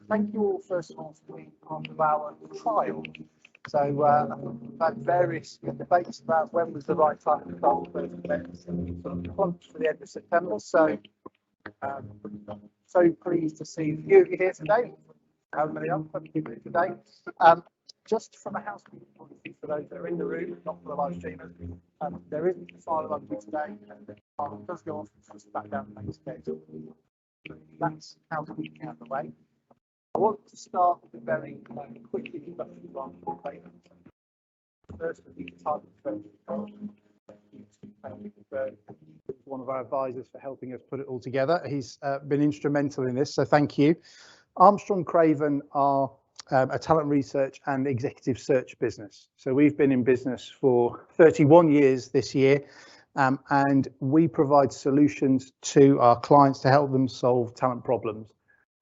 Thank you all, first of all, for being part of our trial. So we've had various debates about when was the right time to start the first events, and sort of close for the end of September. So so pleased to see you here today. How many are here today? Just from a housekeeping point of view, for those that are in the room, not for the live streamers, there isn't a fire alarm today, and the fire does go off back down the next stage. That's housekeeping out of the way. I want to start with a very quick introduction on Craven. First, the Untitled Chapter. One of our advisors for helping us put it all together. He's been instrumental in this, so thank you. Armstrong Craven are a talent research and executive search business. So we've been in business for 31 years this year, and we provide solutions to our clients to help them solve talent problems,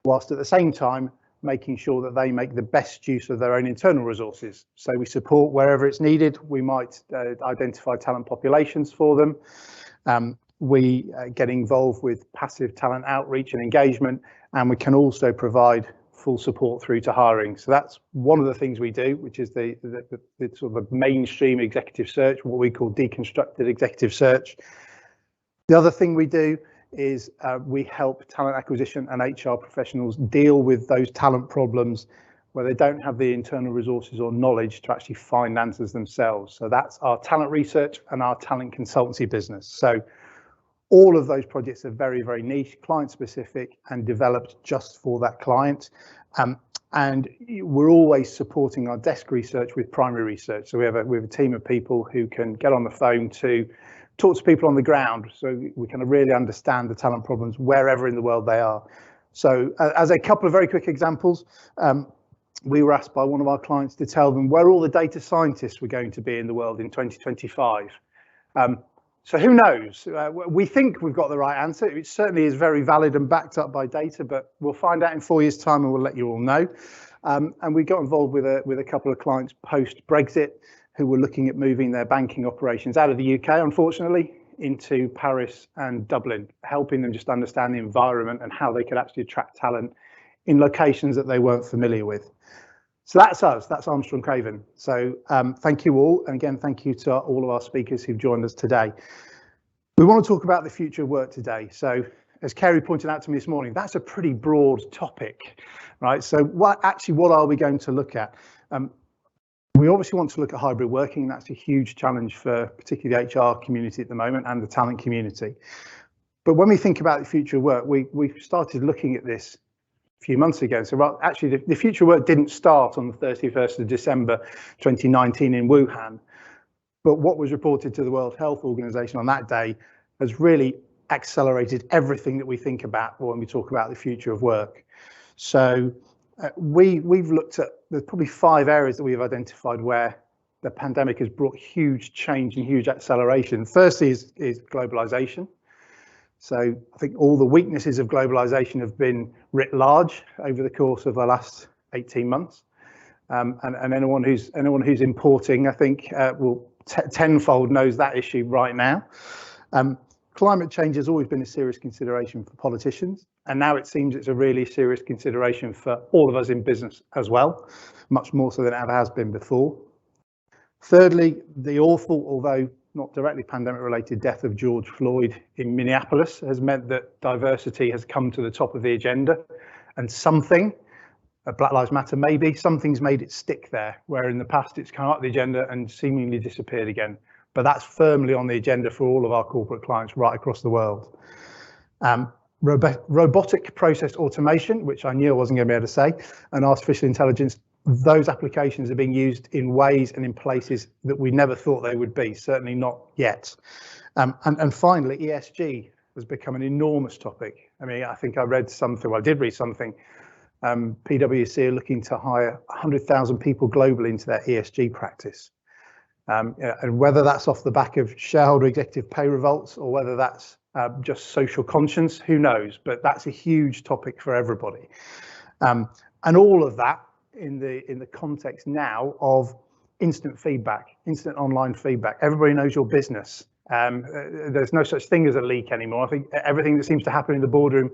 whilst at the same time making sure that they make the best use of their own internal resources. So we support wherever it's needed. We might identify talent populations for them. We get involved with passive talent outreach and engagement, and we can also provide full support through to hiring. So that's one of the things we do, which is the sort of the mainstream executive search, what we call deconstructed executive search. The other thing we do is we help talent acquisition and HR professionals deal with those talent problems where they don't have the internal resources or knowledge to actually find answers themselves. So that's our talent research and our talent consultancy business. So all of those projects are very, very niche, client specific, and developed just for that client. And we're always supporting our desk research with primary research. So we have a team of people who can get on the phone to talk to people on the ground, so we can really understand the talent problems wherever in the world they are. So as a couple of very quick examples, we were asked by one of our clients to tell them where all the data scientists were going to be in the world in 2025. So who knows? We think we've got the right answer. It certainly is very valid and backed up by data, but we'll find out in 4 years' time and we'll let you all know. And we got involved with a couple of clients post-Brexit who were looking at moving their banking operations out of the UK, unfortunately, into Paris and Dublin, helping them just understand the environment and how they could actually attract talent in locations that they weren't familiar with. So that's us, that's Armstrong Craven. So thank you all. And again, thank you to all of our speakers who've joined us today. We want to talk about the future of work today. So as Cary pointed out to me this morning, that's a pretty broad topic, right? So what are we going to look at? We obviously want to look at hybrid working. That's a huge challenge for particularly the HR community at the moment and the talent community. But when we think about the future of work, we started looking at this a few months ago. So actually, the future of work didn't start on the 31st of December 2019 in Wuhan. But what was reported to the World Health Organization on that day has really accelerated everything that we think about when we talk about the future of work. So we've looked at, there's probably 5 areas that we've identified where the pandemic has brought huge change and huge acceleration. Firstly is globalization. So I think all the weaknesses of globalization have been writ large over the course of the last 18 months. And anyone who's importing, I think, will tenfold knows that issue right now. Climate change has always been a serious consideration for politicians, and now it seems it's a really serious consideration for all of us in business as well, much more so than it ever has been before. Thirdly, the awful, although not directly pandemic related, death of George Floyd in Minneapolis has meant that diversity has come to the top of the agenda, and something, Black Lives Matter maybe, something's made it stick there, where in the past it's come up the agenda and seemingly disappeared again. But that's firmly on the agenda for all of our corporate clients right across the world. Robotic process automation, which I knew I wasn't going to be able to say, and artificial intelligence, those applications are being used in ways and in places that we never thought they would be, certainly not yet. And finally, ESG has become an enormous topic. I mean, I think I read something, well, I did read something. PwC are looking to hire 100,000 people globally into their ESG practice. And whether that's off the back of shareholder executive pay revolts or whether that's just social conscience, who knows? But that's a huge topic for everybody. And all of that in the context now of instant feedback, instant online feedback. Everybody knows your business. There's no such thing as a leak anymore. I think everything that seems to happen in the boardroom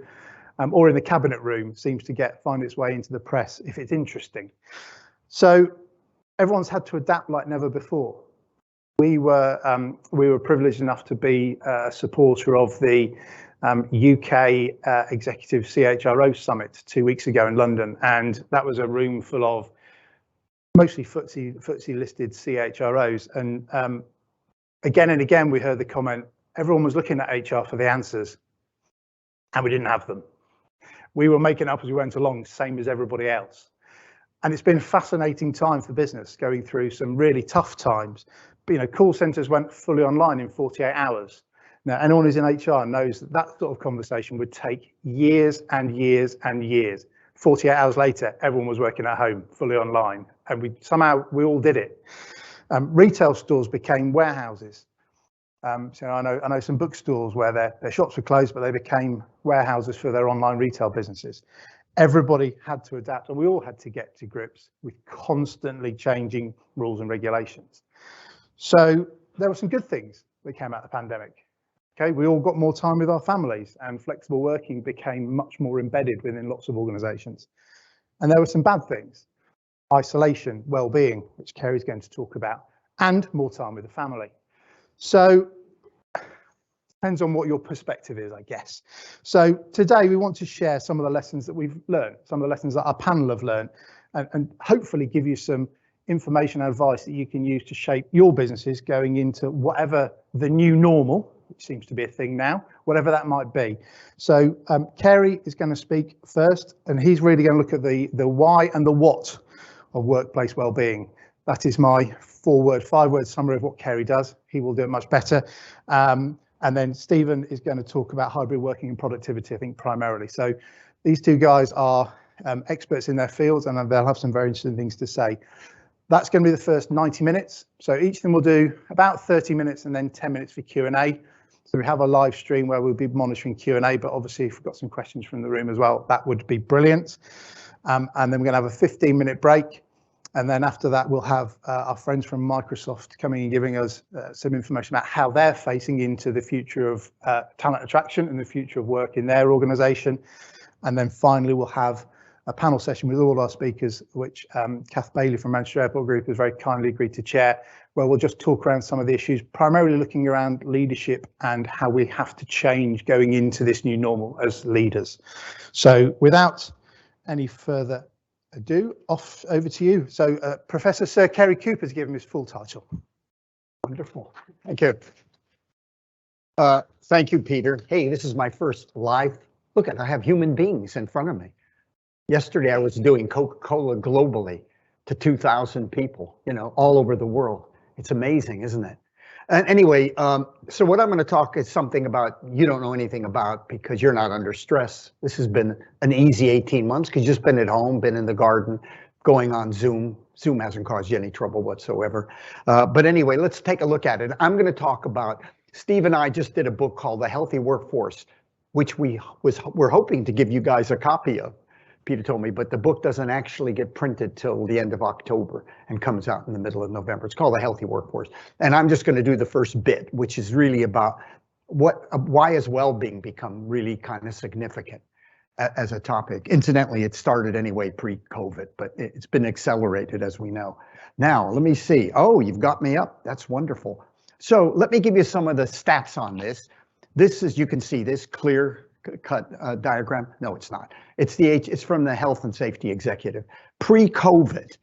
or in the cabinet room seems to find its way into the press if it's interesting. So everyone's had to adapt like never before. We were privileged enough to be a supporter of the UK Executive CHRO Summit 2 weeks ago in London, and that was a room full of mostly FTSE listed CHROs, and again and again we heard the comment, everyone was looking at HR for the answers, and we didn't have them. We were making up as we went along, same as everybody else. And it's been a fascinating time for business, going through some really tough times. But, you know, call centres went fully online in 48 hours. Now, anyone who's in HR knows that that sort of conversation would take years and years and years. 48 hours later, everyone was working at home, fully online, and we all did it. Retail stores became warehouses. So I know some bookstores where their shops were closed, but they became warehouses for their online retail businesses. Everybody had to adapt, and we all had to get to grips with constantly changing rules and regulations. So there were some good things that came out of the pandemic. Okay, we all got more time with our families, and flexible working became much more embedded within lots of organizations. And there were some bad things: isolation, well-being, which Cary's going to talk about, and more time with the family. So depends on what your perspective is, I guess. So today we want to share some of the lessons that we've learned, some of the lessons that our panel have learned, and hopefully give you some information and advice that you can use to shape your businesses going into whatever the new normal, which seems to be a thing now, whatever that might be. So Cary is going to speak first, and he's really going to look at the why and the what of workplace wellbeing. That is my 5-word summary of what Cary does. He will do it much better. And then Stephen is going to talk about hybrid working and productivity, I think, primarily. So these two guys are experts in their fields, and they'll have some very interesting things to say. That's going to be the first 90 minutes. So each of them will do about 30 minutes and then 10 minutes for Q&A. So we have a live stream where we'll be monitoring Q&A, but obviously if we've got some questions from the room as well, that would be brilliant. And then we're going to have a 15-minute break. And then after that, we'll have our friends from Microsoft coming and giving us some information about how they're facing into the future of talent attraction and the future of work in their organization. And then finally, we'll have a panel session with all our speakers, which Kath Bailey from Manchester Airport Group has very kindly agreed to chair, where we'll just talk around some of the issues, primarily looking around leadership and how we have to change going into this new normal as leaders. So without any further ado, over to you. So Professor Sir Cary Cooper has given his full title. Wonderful. Thank you. Thank you, Peter. Hey, this is my first live. Look at, I have human beings in front of me. Yesterday, I was doing Coca-Cola globally to 2,000 people, you know, all over the world. It's amazing, isn't it? And anyway, so what I'm going to talk is something about you don't know anything about because you're not under stress. This has been an easy 18 months because you've just been at home, been in the garden, going on Zoom. Zoom hasn't caused you any trouble whatsoever. But anyway, let's take a look at it. I'm going to talk about, Steve and I just did a book called The Healthy Workforce, which we're hoping to give you guys a copy of. Peter told me, but the book doesn't actually get printed till the end of October and comes out in the middle of November. It's called The Healthy Workforce. And I'm just going to do the first bit, which is really about why has well-being become really kind of significant as a topic. Incidentally, it started anyway pre-COVID, but it's been accelerated as we know. Now, let me see. Oh, you've got me up. That's wonderful. So let me give you some of the stats on this. This is, you can see this clear cut diagram. No, it's not. It's from the Health and Safety Executive. Pre-COVID,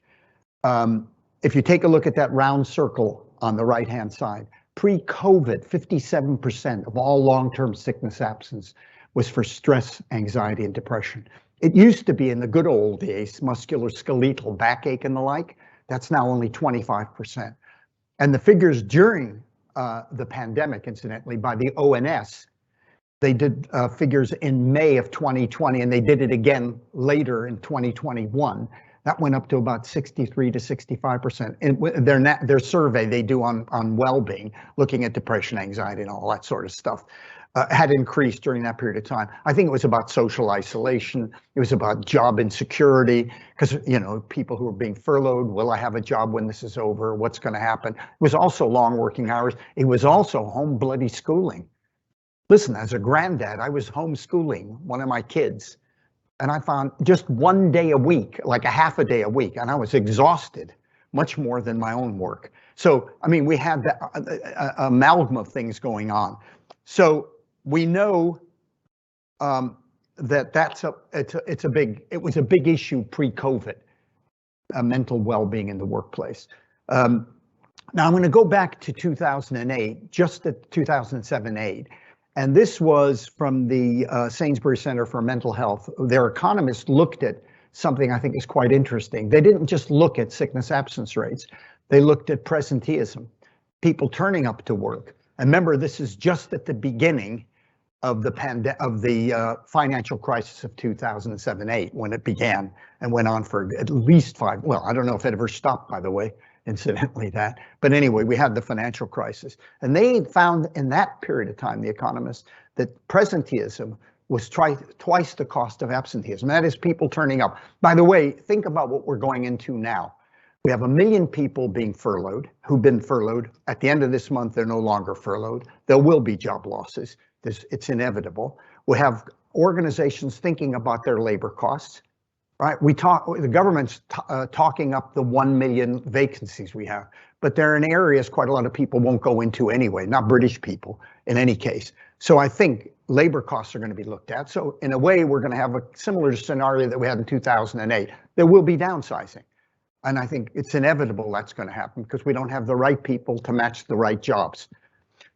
if you take a look at that round circle on the right-hand side, pre-COVID, 57% of all long-term sickness absence was for stress, anxiety, and depression. It used to be in the good old days, musculoskeletal backache and the like. That's now only 25%. And the figures during the pandemic, incidentally, by the ONS, they did figures in May of 2020, and they did it again later in 2021. That went up to about 63 to 65%. And their survey they do on well-being, looking at depression, anxiety, and all that sort of stuff, had increased during that period of time. I think it was about social isolation. It was about job insecurity, because you know, people who are being furloughed, will I have a job when this is over? What's going to happen? It was also long working hours. It was also home bloody schooling. Listen, as a granddad, I was homeschooling one of my kids, and I found just one day a week, like a half a day a week, and I was exhausted, much more than my own work. So, I mean, we had the amalgam of things going on. So we know that it was a big issue pre-COVID, mental well-being in the workplace. Now I'm going to go back to 2008, just at 2007-8. And this was from the Sainsbury Center for Mental Health. Their economists looked at something I think is quite interesting. They didn't just look at sickness absence rates. They looked at presenteeism, people turning up to work. And remember, this is just at the beginning of the financial crisis of 2007-8 when it began and went on for at least well, I don't know if it ever stopped, by the way, incidentally that. But anyway, we had the financial crisis. And they found in that period of time, the economists, that presenteeism was twice the cost of absenteeism. That is people turning up. By the way, think about what we're going into now. We have 1 million people being furloughed, who've been furloughed. At the end of this month, they're no longer furloughed. There will be job losses. It's inevitable. We have organizations thinking about their labor costs, right? The government's talking up the 1 million vacancies we have, but they're in areas quite a lot of people won't go into anyway, not British people in any case. So I think labor costs are going to be looked at. So in a way, we're going to have a similar scenario that we had in 2008. There will be downsizing. And I think it's inevitable that's going to happen because we don't have the right people to match the right jobs.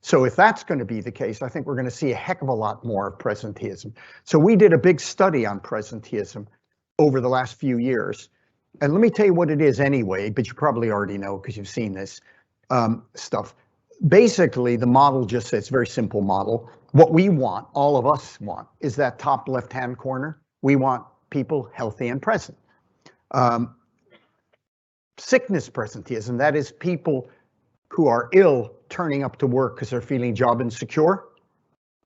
So if that's going to be the case, I think we're going to see a heck of a lot more of presenteeism. So we did a big study on presenteeism over the last few years. And let me tell you what it is anyway, but you probably already know because you've seen this stuff. Basically, the model just says, very simple model. What we want, all of us want, is that top left-hand corner. We want people healthy and present. Sickness presenteeism, that is people who are ill turning up to work because they're feeling job insecure.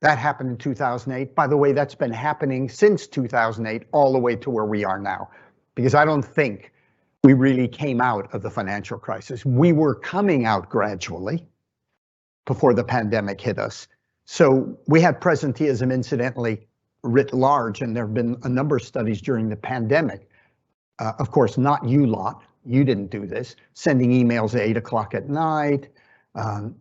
That happened in 2008. By the way, that's been happening since 2008 all the way to where we are now, because I don't think we really came out of the financial crisis. We were coming out gradually before the pandemic hit us. So we had presenteeism incidentally writ large, and there have been a number of studies during the pandemic. Of course, not you lot. You didn't do this, sending emails at 8 o'clock at night,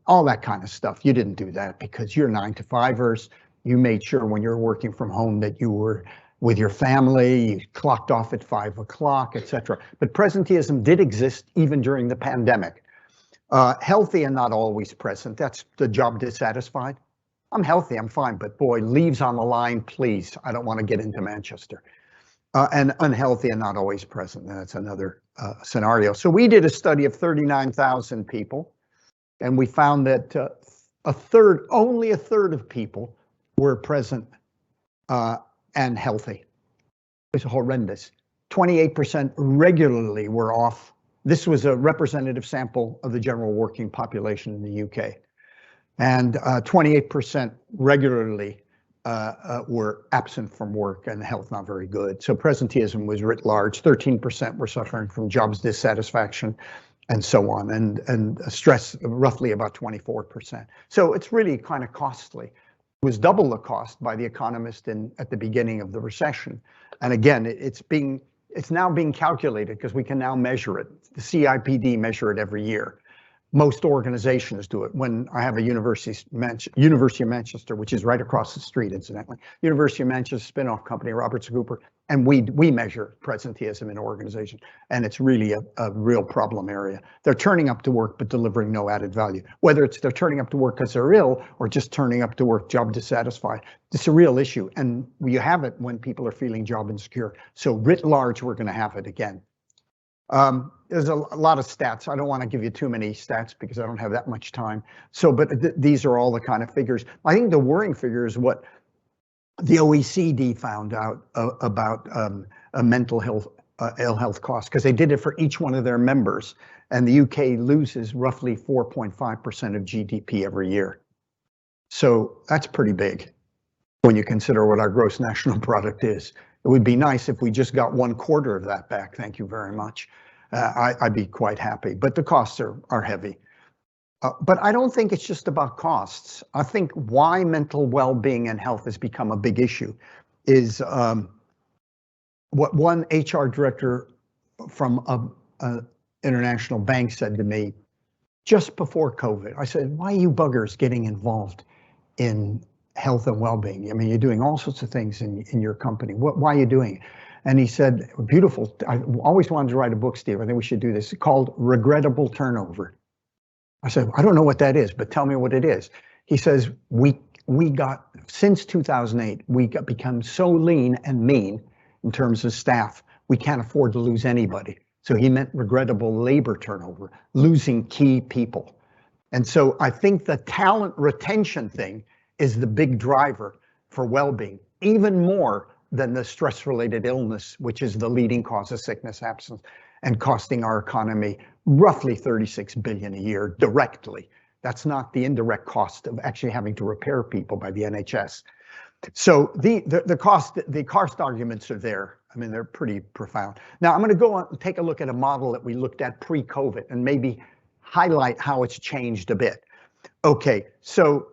all that kind of stuff. You didn't do that because you're 9-to-5ers. You made sure when you're working from home that you were with your family, you clocked off at 5 o'clock, etc. But presenteeism did exist even during the pandemic. Healthy and not always present, that's the job dissatisfied. I'm healthy, I'm fine, but boy, leaves on the line, please. I don't want to get into Manchester. And unhealthy and not always present. That's another scenario. So we did a study of 39,000 people, and we found that only a third of people were present and healthy. It's horrendous. 28% regularly were off. This was a representative sample of the general working population in the UK. And 28% regularly were absent from work and health not very good. So presenteeism was writ large. 13% were suffering from jobs dissatisfaction and so on, and stress roughly about 24%. So it's really kind of costly. It was double the cost by the economist at the beginning of the recession. And again, it's now being calculated because we can now measure it. The CIPD measure it every year. Most organizations do it. When I have a University of Manchester, which is right across the street, incidentally, University of Manchester spin-off company, Robertson Cooper, and we measure presenteeism in organizations, and it's really a real problem area. They're turning up to work but delivering no added value. Whether it's they're turning up to work because they're ill or just turning up to work job dissatisfied, it's a real issue, and you have it when people are feeling job insecure. So writ large, we're going to have it again. There's a lot of stats. I don't want to give you too many stats because I don't have that much time. So, but these are all the kind of figures. I think the worrying figure is what the OECD found out about mental health, ill health costs, because they did it for each one of their members. And the UK loses roughly 4.5% of GDP every year. So that's pretty big when you consider what our gross national product is. It would be nice if we just got 1/4 of that back. Thank you very much. I'd be quite happy, but the costs are heavy. But I don't think it's just about costs. I think why mental well-being and health has become a big issue is what one HR director from a international bank said to me just before COVID. I said, why are you buggers getting involved in health and well-being? I mean, you're doing all sorts of things in your company. Why are you doing it? And he said, beautiful. I always wanted to write a book, Steve. I think we should do this. It's called Regrettable Turnover. I said, I don't know what that is, but tell me what it is. He says, we got, since 2008, we got become so lean and mean in terms of staff, we can't afford to lose anybody. So he meant regrettable labor turnover, losing key people. And so I think the talent retention thing is the big driver for well-being, even more than the stress-related illness, which is the leading cause of sickness absence and costing our economy roughly 36 billion a year directly. That's not the indirect cost of actually having to repair people by the NHS. So the cost arguments are there. I mean, they're pretty profound. Now I'm going to go on and take a look at a model that we looked at pre-COVID and maybe highlight how it's changed a bit. Okay, so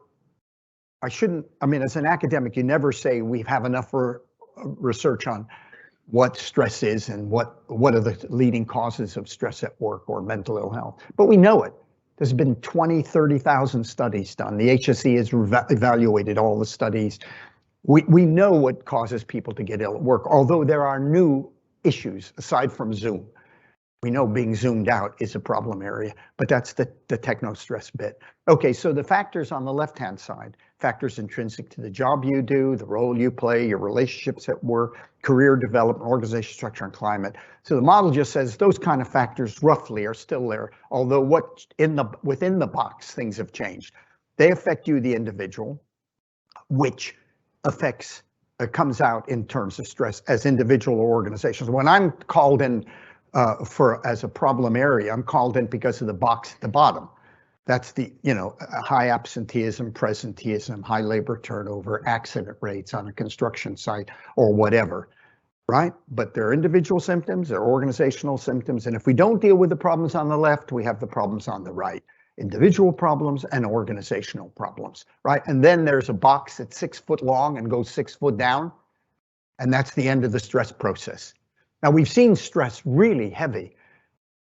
I mean, as an academic, you never say we have enough research on what stress is and what are the leading causes of stress at work or mental ill health. But we know it. There's been 20, 30,000 studies done. The HSE has evaluated all the studies. We know what causes people to get ill at work, although there are new issues aside from Zoom. We know being zoomed out is a problem area, but that's the techno-stress bit. Okay, so the factors on the left-hand side, factors intrinsic to the job you do, the role you play, your relationships at work, career development, organization structure, and climate. So the model just says those kind of factors roughly are still there, although within the box, things have changed. They affect you, the individual, which comes out in terms of stress as individual or organizations. When I'm called in as a problem area, I'm called in because of the box at the bottom. That's the, high absenteeism, presenteeism, high labor turnover, accident rates on a construction site or whatever, right? But there are individual symptoms, there are organizational symptoms. And if we don't deal with the problems on the left, we have the problems on the right, individual problems and organizational problems, right? And then there's a box that's 6 foot long and goes 6 foot down. And that's the end of the stress process. Now, we've seen stress really heavy.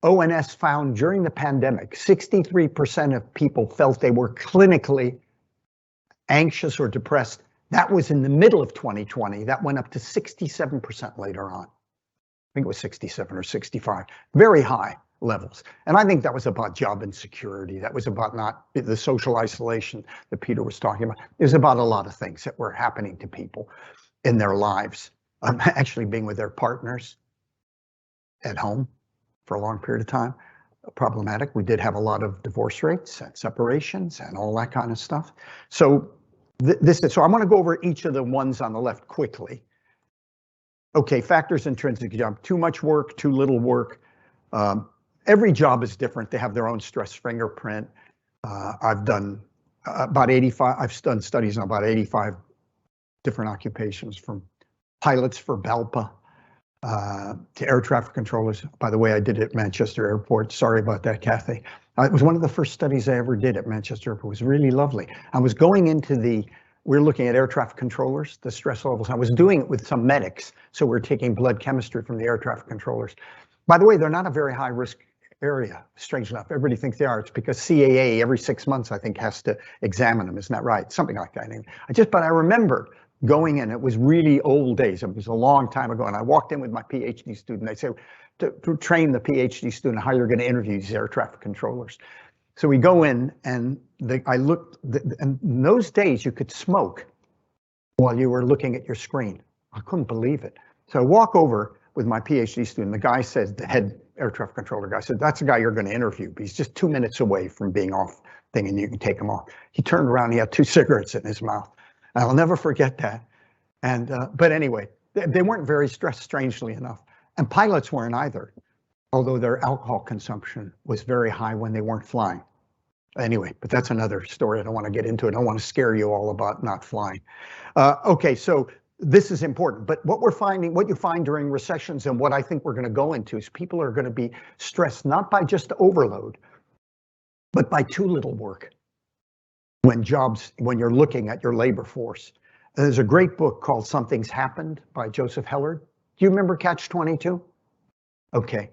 ONS found during the pandemic, 63% of people felt they were clinically anxious or depressed. That was in the middle of 2020. That went up to 67% later on. I think it was 67 or 65, very high levels. And I think that was about job insecurity. That was about not the social isolation that Peter was talking about. It was about a lot of things that were happening to people in their lives, actually being with their partners at home for a long period of time, problematic. We did have a lot of divorce rates and separations and all that kind of stuff. So so I'm going to go over each of the ones on the left quickly. Okay, factors intrinsic job, too much work, too little work. Every job is different. They have their own stress fingerprint. I've done studies on about 85 different occupations, from pilots for BALPA, to air traffic controllers. By the way, I did it at Manchester Airport. Sorry about that, Kathy. It was one of the first studies I ever did at Manchester Airport. It was really lovely. I was going into we're looking at air traffic controllers, the stress levels. I was doing it with some medics. So we're taking blood chemistry from the air traffic controllers. By the way, they're not a very high risk area, strange enough. Everybody thinks they are. It's because CAA every 6 months, I think, has to examine them. Isn't that right? Something like that. But I remember going in, it was really old days. It was a long time ago. And I walked in with my PhD student. They said, to train the PhD student how you're going to interview these air traffic controllers. So we go in and I looked, and in those days you could smoke while you were looking at your screen. I couldn't believe it. So I walk over with my PhD student. The guy says, the head air traffic controller guy said, that's the guy you're going to interview. But he's just 2 minutes away from being off thing and you can take him off. He turned around, he had 2 cigarettes in his mouth. I'll never forget that. And but anyway, they weren't very stressed, strangely enough. And pilots weren't either, although their alcohol consumption was very high when they weren't flying. Anyway, but that's another story. I don't want to get into it. I don't want to scare you all about not flying. Okay, so this is important. But what you find during recessions, and what I think we're going to go into, is people are going to be stressed not by just overload, but by too little work when you're looking at your labor force. There's a great book called Something's Happened by Joseph Hellard. Do you remember Catch-22? Okay.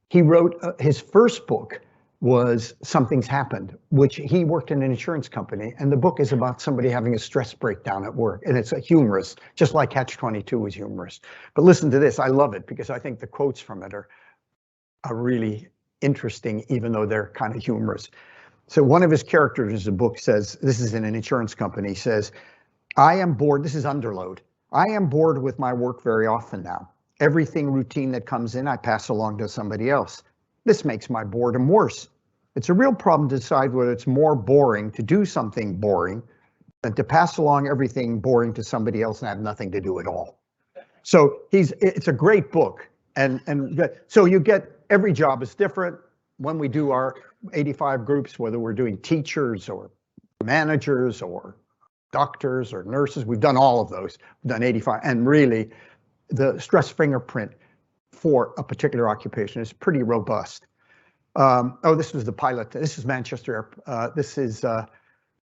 He wrote, his first book was Something's Happened, which he worked in an insurance company. And the book is about somebody having a stress breakdown at work. And it's a humorous, just like Catch-22 was humorous. But listen to this, I love it because I think the quotes from it are really interesting, even though they're kind of humorous. So one of his characters in the book says, this is in an insurance company, says, I am bored, this is Underload. I am bored with my work very often now. Everything routine that comes in, I pass along to somebody else. This makes my boredom worse. It's a real problem to decide whether it's more boring to do something boring than to pass along everything boring to somebody else and have nothing to do at all. So it's a great book. And so you get, every job is different. When we do our 85 groups, whether we're doing teachers or managers or doctors or nurses, we've done all of those, we've done 85. And really, the stress fingerprint for a particular occupation is pretty robust. Oh, this was the pilot. This is Manchester. This is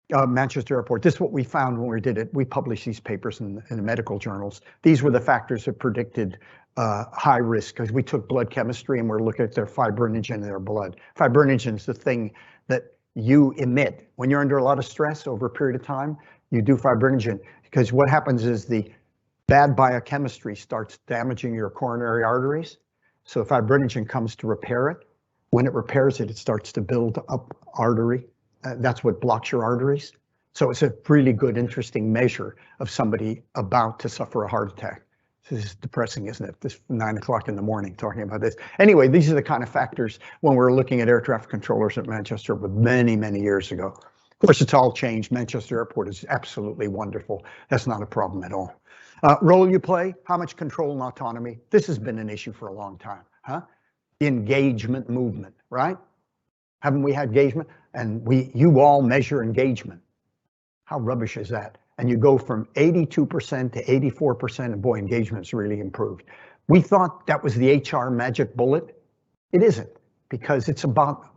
Manchester Airport. This is what we found when we did it. We published these papers in the medical journals. These were the factors that predicted high risk, because we took blood chemistry and we're looking at their fibrinogen in their blood. Fibrinogen is the thing that you emit when you're under a lot of stress over a period of time. You do fibrinogen, because what happens is the bad biochemistry starts damaging your coronary arteries. So fibrinogen comes to repair it. When it repairs it, it starts to build up artery. That's what blocks your arteries. So it's a really good, interesting measure of somebody about to suffer a heart attack. This is depressing, isn't it? This 9 o'clock in the morning talking about this. Anyway, these are the kind of factors when we're looking at air traffic controllers at Manchester, but many, many years ago. Of course, it's all changed. Manchester Airport is absolutely wonderful. That's not a problem at all. Role you play, how much control and autonomy? This has been an issue for a long time, huh? Engagement movement, right? Haven't we had engagement? And you all measure engagement. How rubbish is that? And you go from 82% to 84%, and boy, engagement's really improved. We thought that was the HR magic bullet. It isn't, because it's about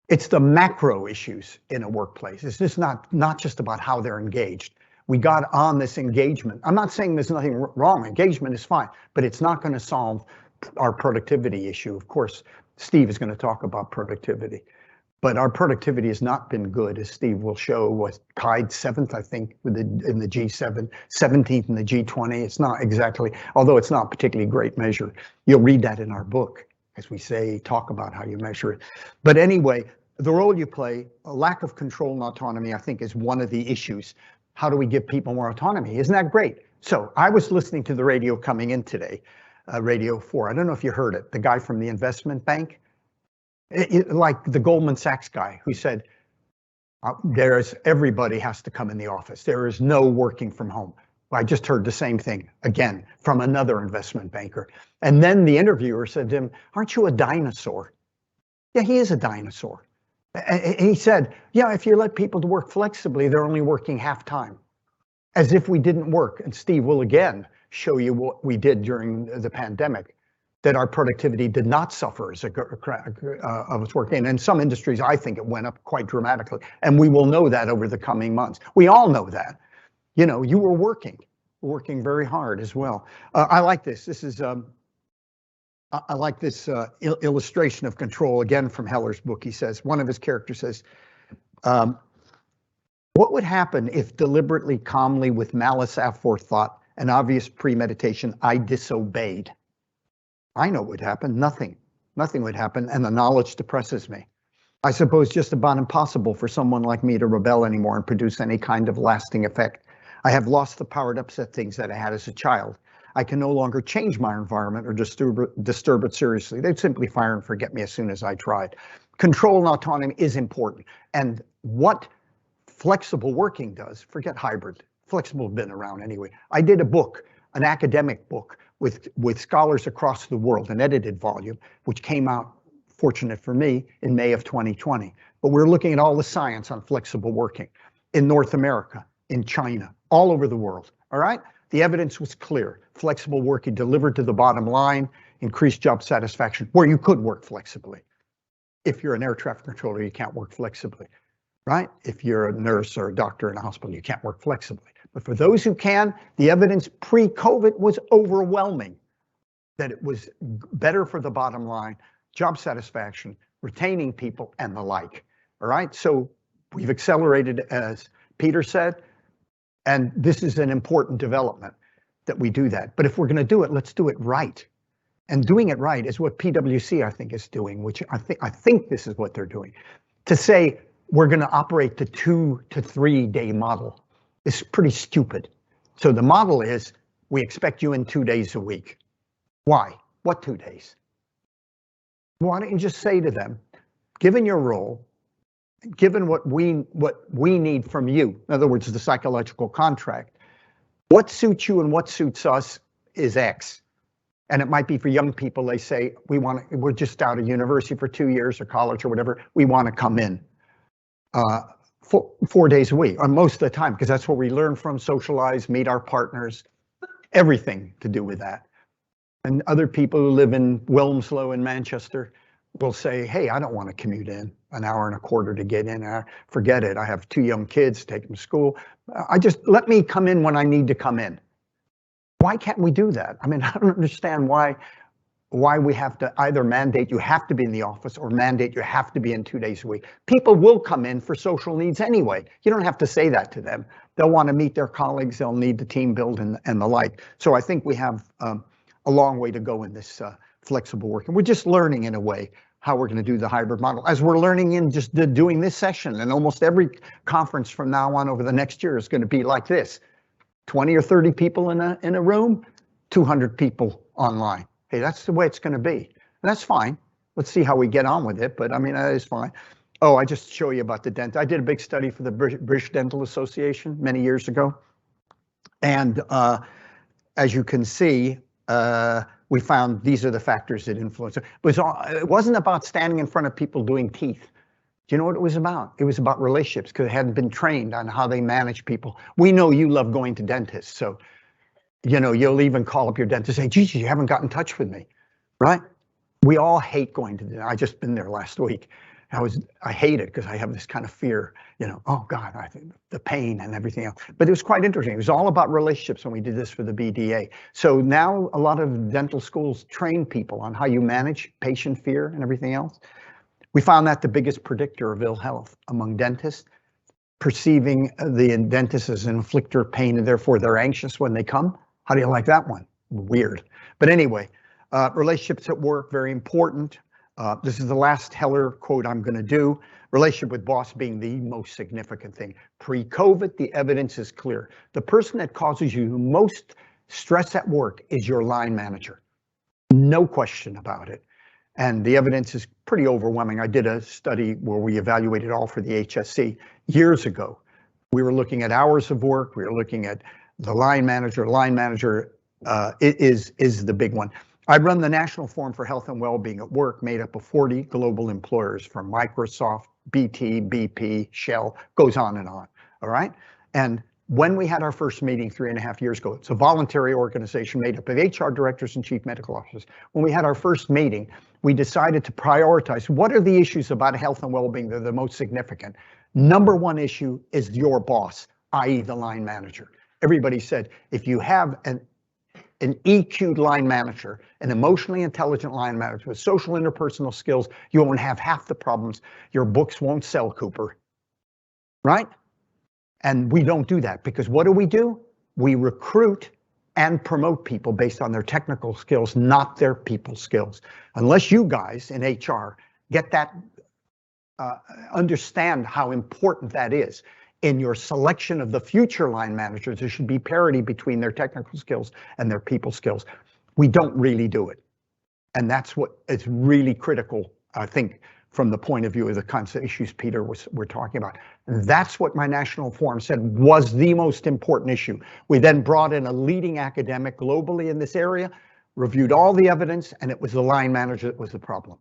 it's the macro issues in a workplace. It's just not just about how they're engaged. We got on this engagement. I'm not saying there's nothing wrong. Engagement is fine, but it's not going to solve our productivity issue. Of course, Steve is going to talk about productivity. But our productivity has not been good, as Steve will show, was tied 7th, I think, in the G7, 17th in the G20. It's not exactly, although it's not a particularly great measure. You'll read that in our book, as we say, talk about how you measure it. But anyway, the role you play, a lack of control and autonomy, I think, is one of the issues. How do we give people more autonomy? Isn't that great? So I was listening to the radio coming in today, Radio 4. I don't know if you heard it, the guy from the investment bank. Like the Goldman Sachs guy who said, everybody has to come in the office. There is no working from home. I just heard the same thing again from another investment banker. And then the interviewer said to him, aren't you a dinosaur? Yeah, he is a dinosaur. And he said, yeah, if you let people to work flexibly, they're only working half time. As if we didn't work. And Steve will again show you what we did during the pandemic, that our productivity did not suffer as of its work. And in some industries, I think it went up quite dramatically. And we will know that over the coming months. We all know that. You know, you were working very hard as well. I like this. This is, I like this illustration of control, again, from Heller's book. He says, one of his characters says, what would happen if deliberately, calmly, with malice aforethought and obvious premeditation, I disobeyed? I know what would happen. Nothing would happen, and the knowledge depresses me. I suppose just about impossible for someone like me to rebel anymore and produce any kind of lasting effect. I have lost the power to upset things that I had as a child. I can no longer change my environment or disturb it seriously. They'd simply fire and forget me as soon as I tried. Control and autonomy is important. And what flexible working does, forget hybrid, flexible has been around anyway. I did a book, an academic book, with scholars across the world, an edited volume, which came out, fortunate for me, in May of 2020. But we're looking at all the science on flexible working in North America, in China, all over the world, all right? The evidence was clear. Flexible working delivered to the bottom line, increased job satisfaction, where you could work flexibly. If you're an air traffic controller, you can't work flexibly, right? If you're a nurse or a doctor in a hospital, you can't work flexibly. But for those who can, the evidence pre-COVID was overwhelming that it was better for the bottom line, job satisfaction, retaining people, and the like. All right, so we've accelerated, as Peter said, and this is an important development that we do that. But if we're going to do it, let's do it right. And doing it right is what PwC, I think, is doing, which I think this is what they're doing. To say we're going to operate the 2 to 3 day model is pretty stupid. So the model is we expect you in 2 days a week. Why? What 2 days? Why don't you just say to them, given your role, given what we need from you, in other words, the psychological contract, what suits you and what suits us is X. And it might be for young people, they say, we're just out of university for 2 years or college or whatever, we want to come in 4 days a week, or most of the time, because that's where we learn from, socialize, meet our partners, everything to do with that. And other people who live in Wilmslow in Manchester will say, hey, I don't want to commute in an hour and a quarter to get in. Forget it. I have 2 young kids, take them to school. Let me come in when I need to come in. Why can't we do that? I mean, I don't understand why we have to either mandate you have to be in the office or mandate you have to be in 2 days a week. People will come in for social needs anyway. You don't have to say that to them. They'll want to meet their colleagues. They'll need the team build and the like. So I think we have a long way to go in this flexible work. And we're just learning in a way how we're going to do the hybrid model. As we're learning in just doing this session, and almost every conference from now on over the next year is going to be like this. 20 or 30 people in a room, 200 people online. Hey, that's the way it's going to be. And that's fine. Let's see how we get on with it. But I mean, that is fine. Oh, I just show you about the dent. I did a big study for the British Dental Association many years ago. And as you can see, we found these are the factors that influence it. It wasn't about standing in front of people doing teeth. Do you know what it was about? It was about relationships, because it hadn't been trained on how they manage people. We know you love going to dentists, so you'll even call up your dentist and say, geez, you haven't got in touch with me, right? We all hate going to the dentist. I just been there last week. I hate it because I have this kind of fear, oh God, the pain and everything else. But it was quite interesting. It was all about relationships when we did this for the BDA. So now a lot of dental schools train people on how you manage patient fear and everything else. We found that the biggest predictor of ill health among dentists, perceiving the dentist as an inflictor of pain, and therefore they're anxious when they come. How do you like that one? Weird. But anyway, relationships at work, very important. This is the last Heller quote I'm going to do. Relationship with boss being the most significant thing. Pre-COVID, the evidence is clear. The person that causes you most stress at work is your line manager. No question about it. And the evidence is pretty overwhelming. I did a study where we evaluated all for the HSC years ago. We were looking at hours of work. We were looking at the line manager. Line manager is the big one. I run the National Forum for Health and Wellbeing at Work, made up of 40 global employers from Microsoft, BT, BP, Shell, goes on and on, all right? And when we had our first meeting 3.5 years ago, it's a voluntary organization made up of HR directors and chief medical officers. When we had our first meeting, we decided to prioritize what are the issues about health and well-being that are the most significant. Number one issue is your boss, i.e. the line manager. Everybody said, if you have an EQ'd line manager, an emotionally intelligent line manager with social interpersonal skills, you won't have half the problems. Your books won't sell, Cooper, right? And we don't do that, because what do? We recruit and promote people based on their technical skills, not their people skills. Unless you guys in HR get that, understand how important that is. In your selection of the future line managers, there should be parity between their technical skills and their people skills. We don't really do it. And that's what is really critical, I think, from the point of view of the kinds of issues Peter we're talking about. And that's what my national forum said was the most important issue. We then brought in a leading academic globally in this area, reviewed all the evidence, and it was the line manager that was the problem.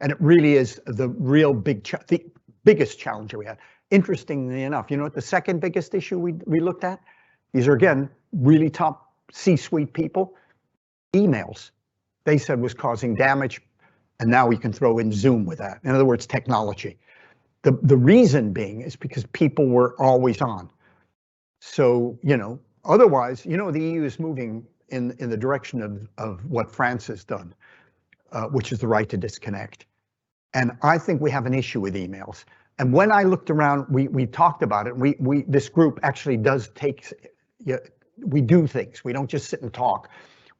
And it really is the real the biggest challenge we had. Interestingly enough, you know what the second biggest issue we looked at? These are, again, really top C-suite people. Emails, they said, was causing damage, And now we can throw in Zoom with that. In other words, technology. The reason being is because people were always on. So, otherwise, the EU is moving in the direction of what France has done, which is the right to disconnect. And I think we have an issue with emails. And when I looked around, we talked about it. This group actually does we do things. We don't just sit and talk.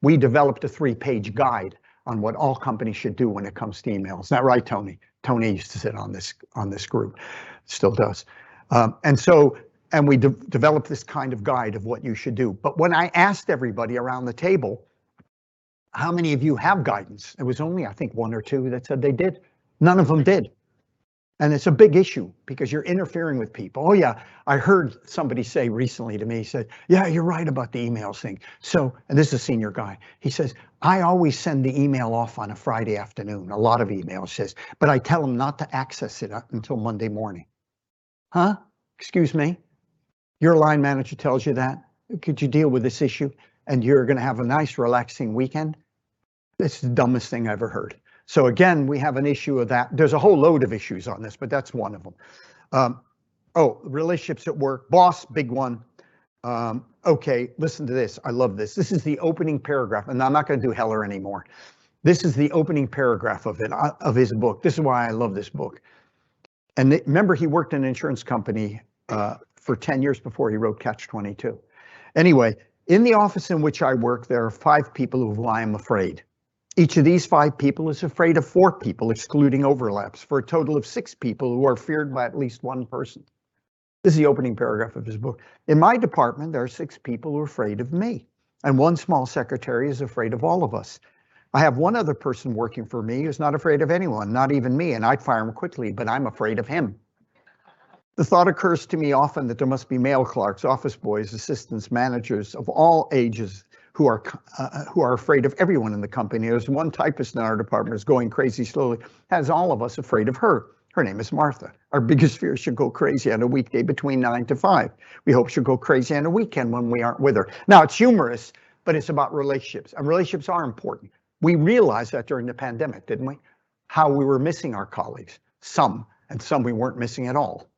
We developed a 3-page guide on what all companies should do when it comes to emails. Is that right, Tony? Tony used to sit on this group, still does. And we developed this kind of guide of what you should do. But when I asked everybody around the table, how many of you have guidance? It was only, I think, 1 or 2 that said they did. None of them did. And it's a big issue because you're interfering with people. Oh yeah, I heard somebody say recently to me, he said, yeah, you're right about the emails thing. So, and this is a senior guy, he says, I always send the email off on a Friday afternoon, a lot of emails, says, but I tell them not to access it until Monday morning. Huh? Excuse me? Your line manager tells you that? Could you deal with this issue? And you're gonna have a nice relaxing weekend? It's the dumbest thing I ever heard. So again, we have an issue of that. There's a whole load of issues on this, but that's one of them. Relationships at work, boss, big one. Okay, listen to this. I love this. This is the opening paragraph, and I'm not going to do Heller anymore. This is the opening paragraph of his book. This is why I love this book. And remember, he worked in an insurance company for 10 years before he wrote Catch-22. Anyway, in the office in which I work, there are 5 people of whom I am afraid. Each of these 5 people is afraid of 4 people, excluding overlaps, for a total of 6 people who are feared by at least 1 person. This is the opening paragraph of his book. In my department, there are 6 people who are afraid of me, and 1 small secretary is afraid of all of us. I have 1 other person working for me who's not afraid of anyone, not even me, and I'd fire him quickly, but I'm afraid of him. The thought occurs to me often that there must be male clerks, office boys, assistants, managers of all ages who are afraid of everyone in the company. There's 1 typist in our department who's going crazy slowly, has all of us afraid of her. Her name is Martha. Our biggest fear is she'll go crazy on a weekday between 9 to 5. We hope she'll go crazy on a weekend when we aren't with her. Now, it's humorous, but it's about relationships, and relationships are important. We realized that during the pandemic, didn't we? How we were missing our colleagues, some, and some we weren't missing at all,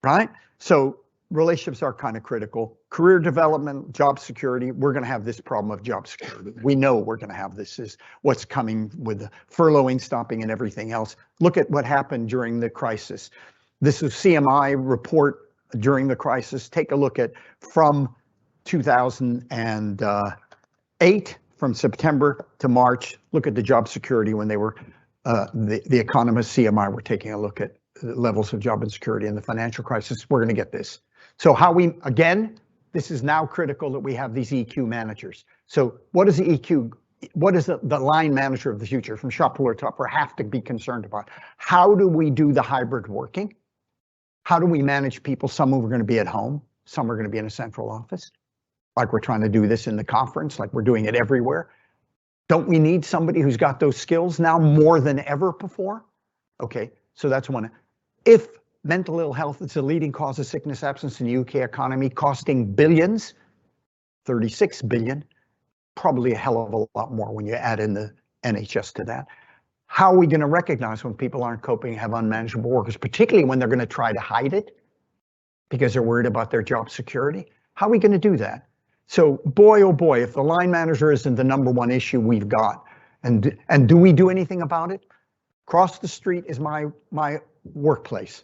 right? So relationships are kind of critical. Career development, job security, we're going to have this problem of job security. We know we're going to have this, is what's coming with the furloughing, stopping, and everything else. Look at what happened during the crisis. This is CMI report during the crisis. Take a look at from 2008, from September to March. Look at the job security when they were, the economists, CMI, were taking a look at levels of job insecurity in the financial crisis. We're going to get this. So again, this is now critical that we have these EQ managers. So what is the EQ? What is the line manager of the future from shop floor to upper have to be concerned about? How do we do the hybrid working? How do we manage people? Some are going to be at home. Some are going to be in a central office. Like we're trying to do this in the conference, like we're doing it everywhere. Don't we need somebody who's got those skills now more than ever before? Okay, so that's one. If mental ill health is the leading cause of sickness absence in the UK economy, costing billions, 36 billion, probably a hell of a lot more when you add in the NHS to that. How are we going to recognize when people aren't coping and have unmanageable workers, particularly when they're going to try to hide it because they're worried about their job security? How are we going to do that? So boy, oh boy, if the line manager isn't the #1 issue we've got, and do we do anything about it? Across the street is my workplace,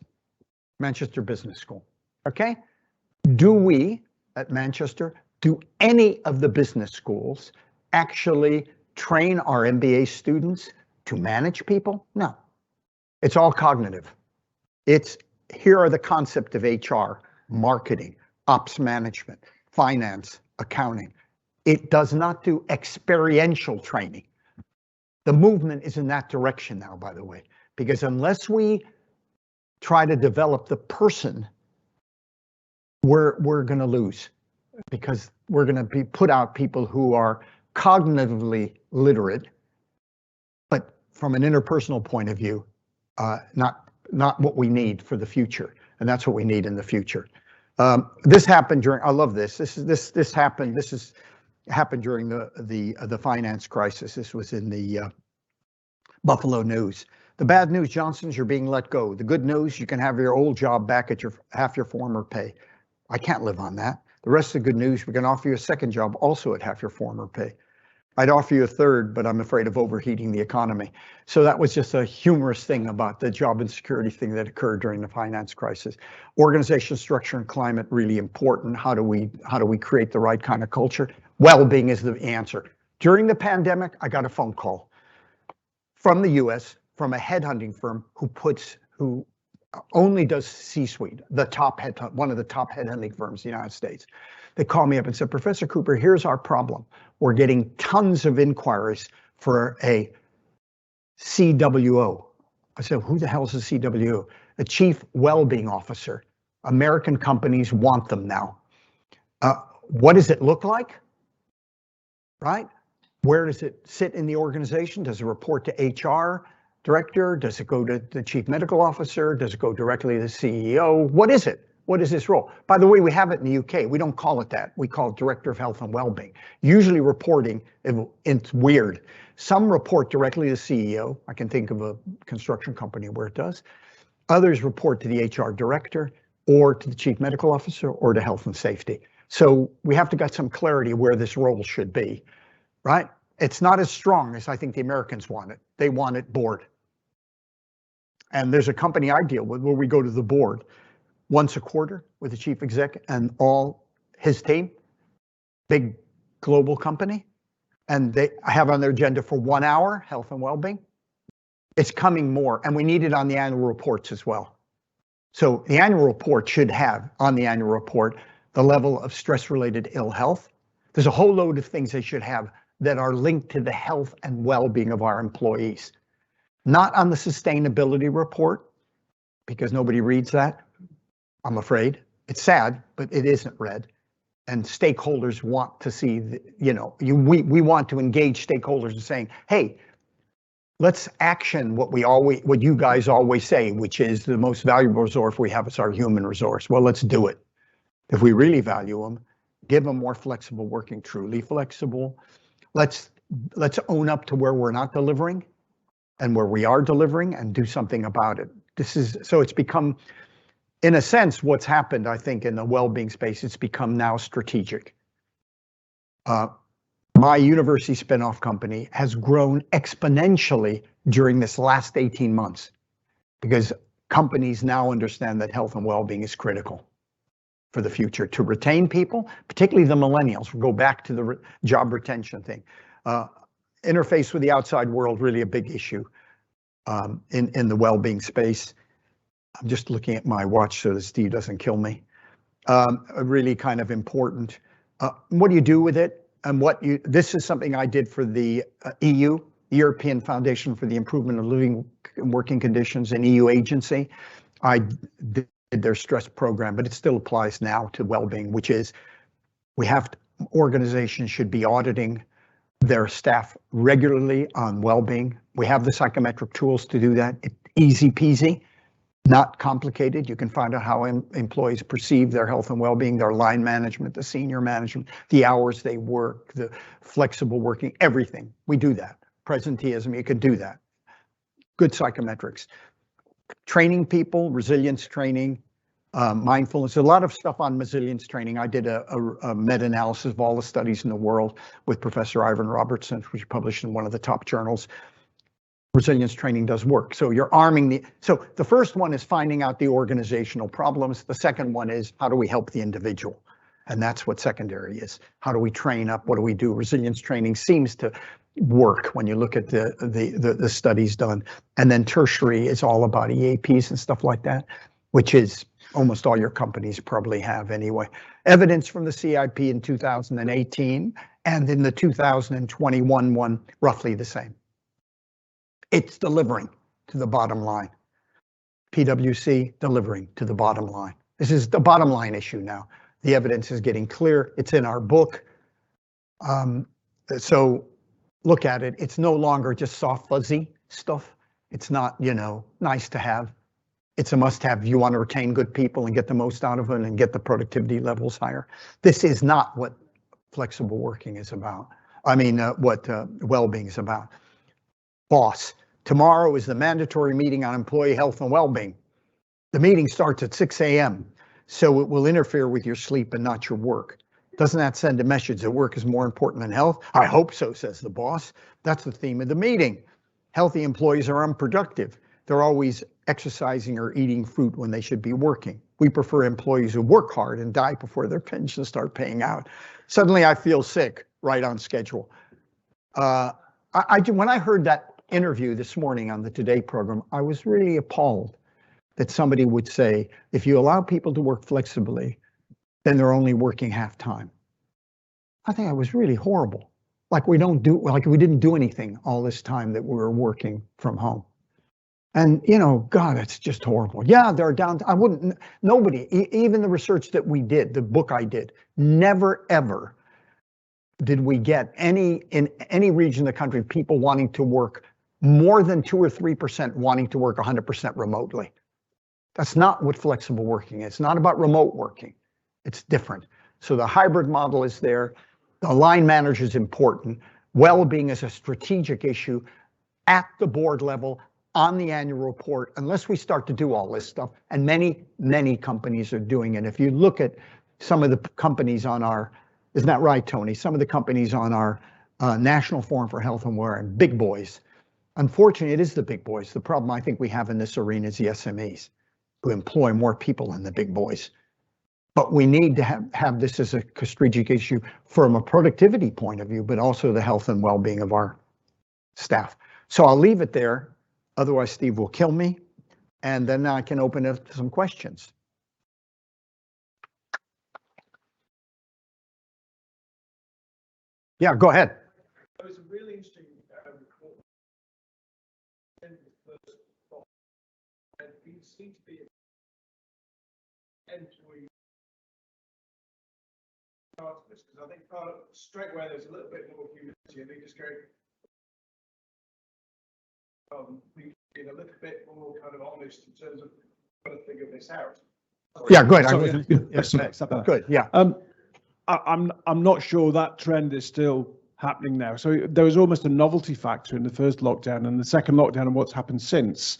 Manchester Business School, okay? Do we, at Manchester, do any of the business schools actually train our MBA students to manage people? No, it's all cognitive. Here are the concept of HR, marketing, ops management, finance, accounting. It does not do experiential training. The movement is in that direction now, by the way, because unless we try to develop the person, we're going to lose, because we're going to put out people who are cognitively literate, but from an interpersonal point of view, not what we need for the future, and that's what we need in the future. This happened during. I love this. This happened. This happened during the finance crisis. This was in the Buffalo News. The bad news, Johnson's, you're being let go. The good news, you can have your old job back at half your former pay. I can't live on that. The rest of the good news, we can offer you a second job also at half your former pay. I'd offer you a third, but I'm afraid of overheating the economy. So that was just a humorous thing about the job insecurity thing that occurred during the finance crisis. Organization structure and climate, really important. How do we create the right kind of culture? Well-being is the answer. During the pandemic, I got a phone call from the US, from a headhunting firm who only does C-suite, one of the top headhunting firms in the United States. They called me up and said, Professor Cooper, here's our problem. We're getting tons of inquiries for a CWO. I said, who the hell is a CWO? A Chief Wellbeing Officer. American companies want them now. What does it look like? Right? Where does it sit in the organization? Does it report to HR director? Does it go to the chief medical officer? Does it go directly to the CEO? What is it? What is this role? By the way, we have it in the UK. We don't call it that. We call it Director of Health and Wellbeing. Usually reporting, it's weird. Some report directly to the CEO. I can think of a construction company where it does. Others report to the HR director or to the chief medical officer or to health and safety. So we have to get some clarity where this role should be, right? It's not as strong as I think the Americans want it. They want it board. And there's a company I deal with where we go to the board once a quarter with the chief exec and all his team, big global company, and they have on their agenda for 1 hour, health and well-being. It's coming more, and we need it on the annual reports as well. So the annual report should have on the annual report the level of stress-related ill health. There's a whole load of things they should have that are linked to the health and well-being of our employees. Not on the sustainability report, because nobody reads that, I'm afraid. It's sad, but it isn't read. And stakeholders want to see, we want to engage stakeholders in saying, hey, let's action what you guys always say, which is the most valuable resource we have is our human resource. Well, let's do it. If we really value them, give them more flexible working, truly flexible. Let's own up to where we're not delivering and where we are delivering and do something about it. So it's become, in a sense, what's happened, I think, in the well-being space, it's become now strategic. My university spinoff company has grown exponentially during this last 18 months because companies now understand that health and well-being is critical for the future to retain people, particularly the millennials. We'll go back to the job retention thing. Interface with the outside world, really a big issue in the well-being space. I'm just looking at my watch so that Steve doesn't kill me. Really kind of important. What do you do with it? And this is something I did for the EU, European Foundation for the Improvement of Living and Working Conditions, an EU agency. I did their stress program, but it still applies now to well-being, which is organizations should be auditing their staff regularly on well-being. We have the psychometric tools to do that. It's easy peasy, not complicated. You can find out how employees perceive their health and well-being, their line management, the senior management, the hours they work, the flexible working, everything. We do that. Presenteeism, you could do that. Good psychometrics. Training people, resilience training, mindfulness, a lot of stuff on resilience training. I did a meta-analysis of all the studies in the world with Professor Ivan Robertson, which was published in one of the top journals. Resilience training does work. So you're arming so the first one is finding out the organizational problems. The second one is how do we help the individual? And that's what secondary is. How do we train up? What do we do? Resilience training seems to work when you look at the studies done. And then tertiary is all about EAPs and stuff like that, which is almost all your companies probably have anyway. Evidence from the CIP in 2018 and in the 2021 one, roughly the same. It's delivering to the bottom line. PwC delivering to the bottom line. This is the bottom line issue now. The evidence is getting clear. It's in our book. So look at it. It's no longer just soft, fuzzy stuff. It's not, nice to have. It's a must-have. You want to retain good people and get the most out of them and get the productivity levels higher. This is not what flexible working is about. What well-being is about. Boss, Tomorrow is the mandatory meeting on employee health and well-being. The meeting starts at 6 a.m., so it will interfere with your sleep and not your work. Doesn't that send a message that work is more important than health? I hope so, says the boss. That's the theme of the meeting. Healthy employees are unproductive. They're always exercising or eating fruit when they should be working. We prefer employees who work hard and die before their pensions start paying out. Suddenly I feel sick, right on schedule. When I heard that interview this morning on the Today program, I was really appalled that somebody would say, if you allow people to work flexibly, then they're only working half time. I think that was really horrible. Like we didn't do anything all this time that we were working from home. And God, it's just horrible. Yeah, they're down. Nobody, even the research that we did, the book I did, never ever did we get in any region of the country, people wanting to work more than 2 or 3% wanting to work 100% remotely. That's not what flexible working is. It's not about remote working. It's different. So the hybrid model is there. The line manager is important. Well-being is a strategic issue at the board level, on the annual report, unless we start to do all this stuff. And many, many companies are doing it. If you look at some of the companies on our, isn't that right, Tony? Some of the companies on our National Forum for Health and Welfare, big boys. Unfortunately, it is the big boys. The problem I think we have in this arena is the SMEs, who employ more people than the big boys. But we need to have this as a strategic issue from a productivity point of view, but also the health and well-being of our staff. So I'll leave it there. Otherwise, Steve will kill me. And then I can open it to some questions. Yeah, go ahead. It was a really interesting report. And it seemed to be employee part of this, because I think straight away there's a little bit more humility, and they just go being a little bit more kind of honest in terms of trying to figure this out. Yeah, go ahead. Good. Yeah. I'm not sure that trend is still happening now. So there was almost a novelty factor in the first lockdown, and the second lockdown and what's happened since.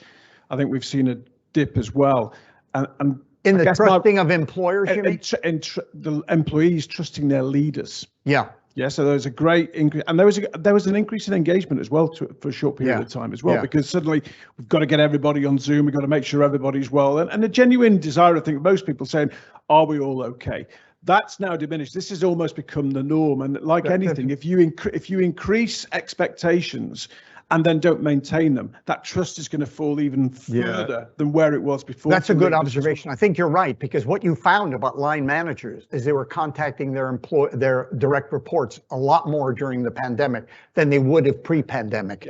I think we've seen a dip as well. And in the trusting of employers, you mean? The employees trusting their leaders. Yeah. Yeah, so there was a great increase, and there was an increase in engagement as well for a short period of time as well, because suddenly we've got to get everybody on Zoom, we've got to make sure everybody's well, and a genuine desire, I think most people saying, are we all okay? That's now diminished. This has almost become the norm, and like anything, if you increase expectations and then don't maintain them, that trust is going to fall even further than where it was before. That's a good observation. I think you're right, because what you found about line managers is they were contacting their direct reports a lot more during the pandemic than they would have pre-pandemic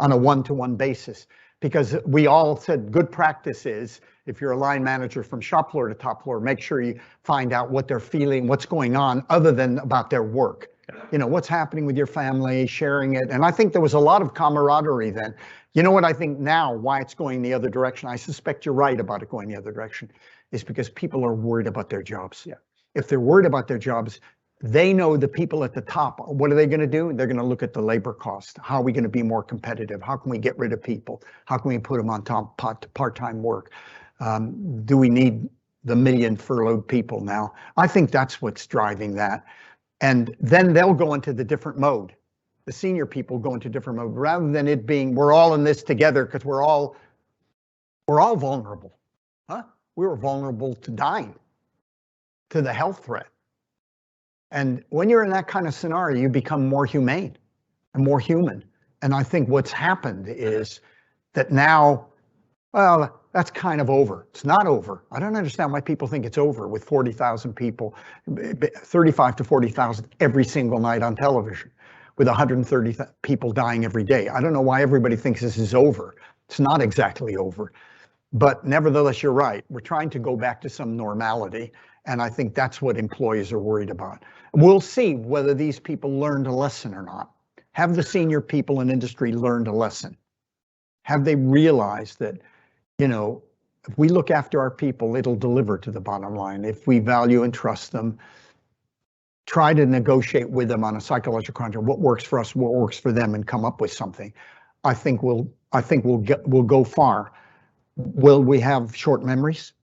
on a one-to-one basis. Because we all said good practice is, if you're a line manager from shop floor to top floor, make sure you find out what they're feeling, what's going on other than about their work. What's happening with your family, sharing it. And I think there was a lot of camaraderie then. You know what I think now, why it's going the other direction, I suspect you're right about it going the other direction, is because people are worried about their jobs. Yeah. If they're worried about their jobs, they know the people at the top, what are they going to do? They're going to look at the labor cost. How are we going to be more competitive? How can we get rid of people? How can we put them on part-time work? Do we need the million furloughed people now? I think that's what's driving that. And then they'll go into the different mode. The senior people go into different mode, rather than it being, we're all in this together because we're all vulnerable. We were vulnerable to dying, to the health threat. And when you're in that kind of scenario, you become more humane and more human. And I think what's happened is that now, well, that's kind of over. It's not over. I don't understand why people think it's over with 40,000 people, 35 to 40,000 every single night on television, with 130 people dying every day. I don't know why everybody thinks this is over. It's not exactly over. But nevertheless, you're right. We're trying to go back to some normality. And I think that's what employees are worried about. We'll see whether these people learned a lesson or not. Have the senior people in industry learned a lesson? Have they realized that, if we look after our people, it'll deliver to the bottom line. If we value and trust them, try to negotiate with them on a psychological contract, what works for us, what works for them, and come up with something. I think we'll go far. Will we have short memories?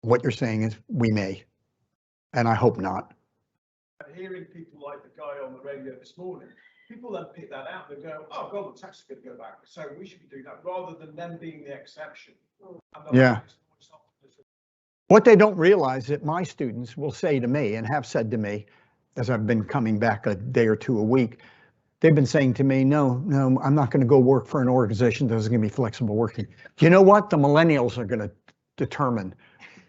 What you're saying is we may, and I hope not. Hearing people like the guy on the radio this morning, people then pick that out and go, oh, Goldman Sachs is going to go back, so we should be doing that, rather than them being the exception. Yeah. What they don't realize that my students will say to me, and have said to me, as I've been coming back a day or two a week, they've been saying to me, no, I'm not going to go work for an organization that's going to be flexible working. Do you know what? The millennials are going to determine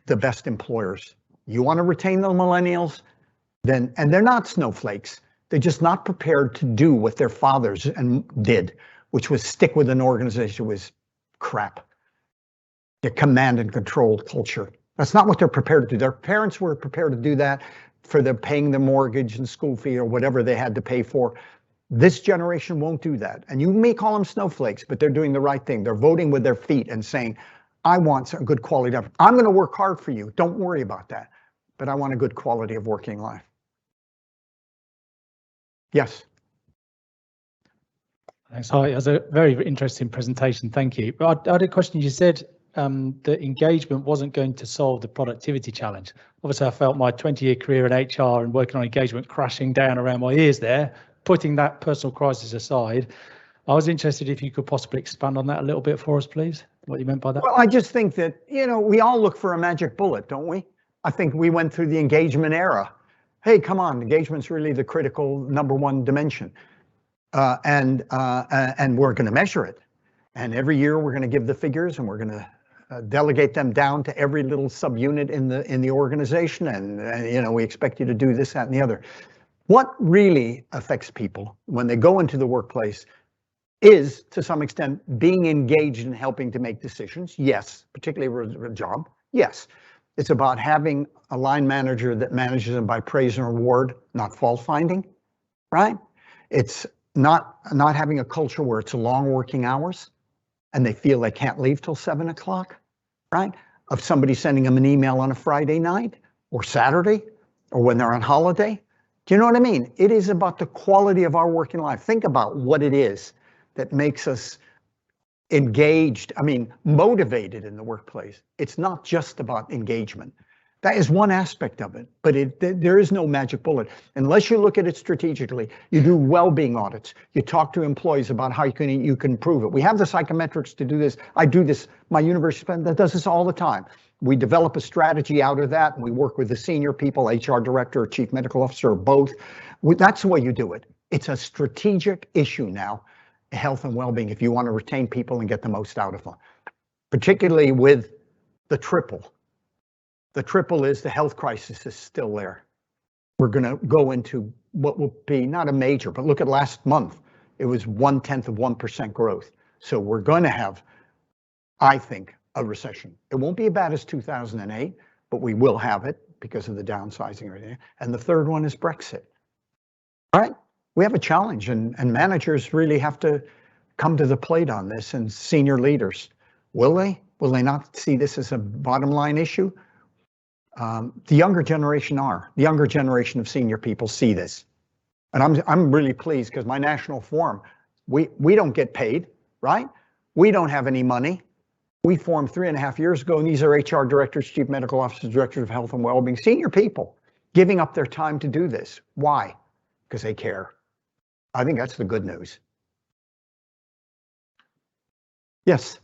the best employers. You want to retain the millennials? Then, and they're not snowflakes. They're just not prepared to do what their fathers did, which was stick with an organization that was crap. The command and control culture. That's not what they're prepared to do. Their parents were prepared to do that for their paying the mortgage and school fee or whatever they had to pay for. This generation won't do that. And you may call them snowflakes, but they're doing the right thing. They're voting with their feet and saying, I want a good quality of, I'm going to work hard for you. Don't worry about that. But I want a good quality of working life. Yes. Thanks. Hi, it was a very interesting presentation. Thank you. But I had a question. You said that engagement wasn't going to solve the productivity challenge. Obviously, I felt my 20-year career in HR and working on engagement crashing down around my ears there. Putting that personal crisis aside, I was interested if you could possibly expand on that a little bit for us, please. What you meant by that? Well, I just think that, we all look for a magic bullet, don't we? I think we went through the engagement era. Hey, come on, engagement's really the critical #1 dimension. And we're going to measure it. And every year we're going to give the figures, and we're going to delegate them down to every little subunit in the organization. And we expect you to do this, that, and the other. What really affects people when they go into the workplace is, to some extent, being engaged in helping to make decisions. Yes, particularly with a job. Yes. It's about having a line manager that manages them by praise and reward, not fault finding, right? It's not having a culture where it's long working hours and they feel they can't leave till 7 o'clock, right? Of somebody sending them an email on a Friday night or Saturday or when they're on holiday. Do you know what I mean? It is about the quality of our working life. Think about what it is that makes us engaged, motivated in the workplace. It's not just about engagement. That is one aspect of it, but there is no magic bullet. Unless you look at it strategically, you do well-being audits. You talk to employees about how you can improve it. We have the psychometrics to do this. I do this, my university that does this all the time. We develop a strategy out of that, and we work with the senior people, HR director, or chief medical officer, or both. That's the way you do it. It's a strategic issue now, health and well-being, if you want to retain people and get the most out of them, particularly with the triple. The triple is the health crisis is still there. We're going to go into what will be not a major, but look at last month. It was 0.1% growth. So we're going to have, I think, a recession. It won't be as bad as 2008, but we will have it because of the downsizing and everything. And the third one is Brexit. All right. We have a challenge, and managers really have to come to the plate on this, and senior leaders. Will they? Will they not see this as a bottom line issue? The younger generation are. The younger generation of senior people see this. And I'm really pleased because my national forum, we don't get paid, right? We don't have any money. We formed 3.5 years ago, and these are HR directors, chief medical officers, directors of health and well-being, senior people giving up their time to do this. Why? Because they care. I think that's the good news. Yes.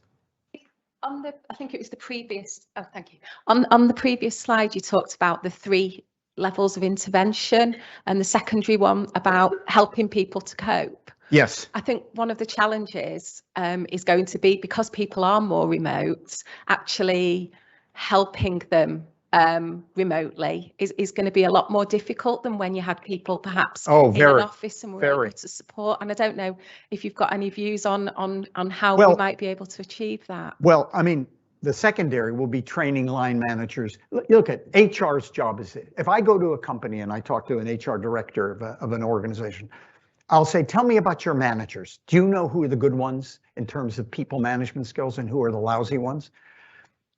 I think it was the previous, thank you. On the previous slide, you talked about the 3 levels of intervention and the secondary one about helping people to cope. Yes. I think one of the challenges is going to be, because people are more remote, actually helping them remotely is going to be a lot more difficult than when you had people perhaps in an office and were able to support. And I don't know if you've got any views on how we might be able to achieve that. Well, the secondary will be training line managers. Look at HR's job is it. If I go to a company and I talk to an HR director of an organization, I'll say, tell me about your managers. Do you know who are the good ones in terms of people management skills and who are the lousy ones?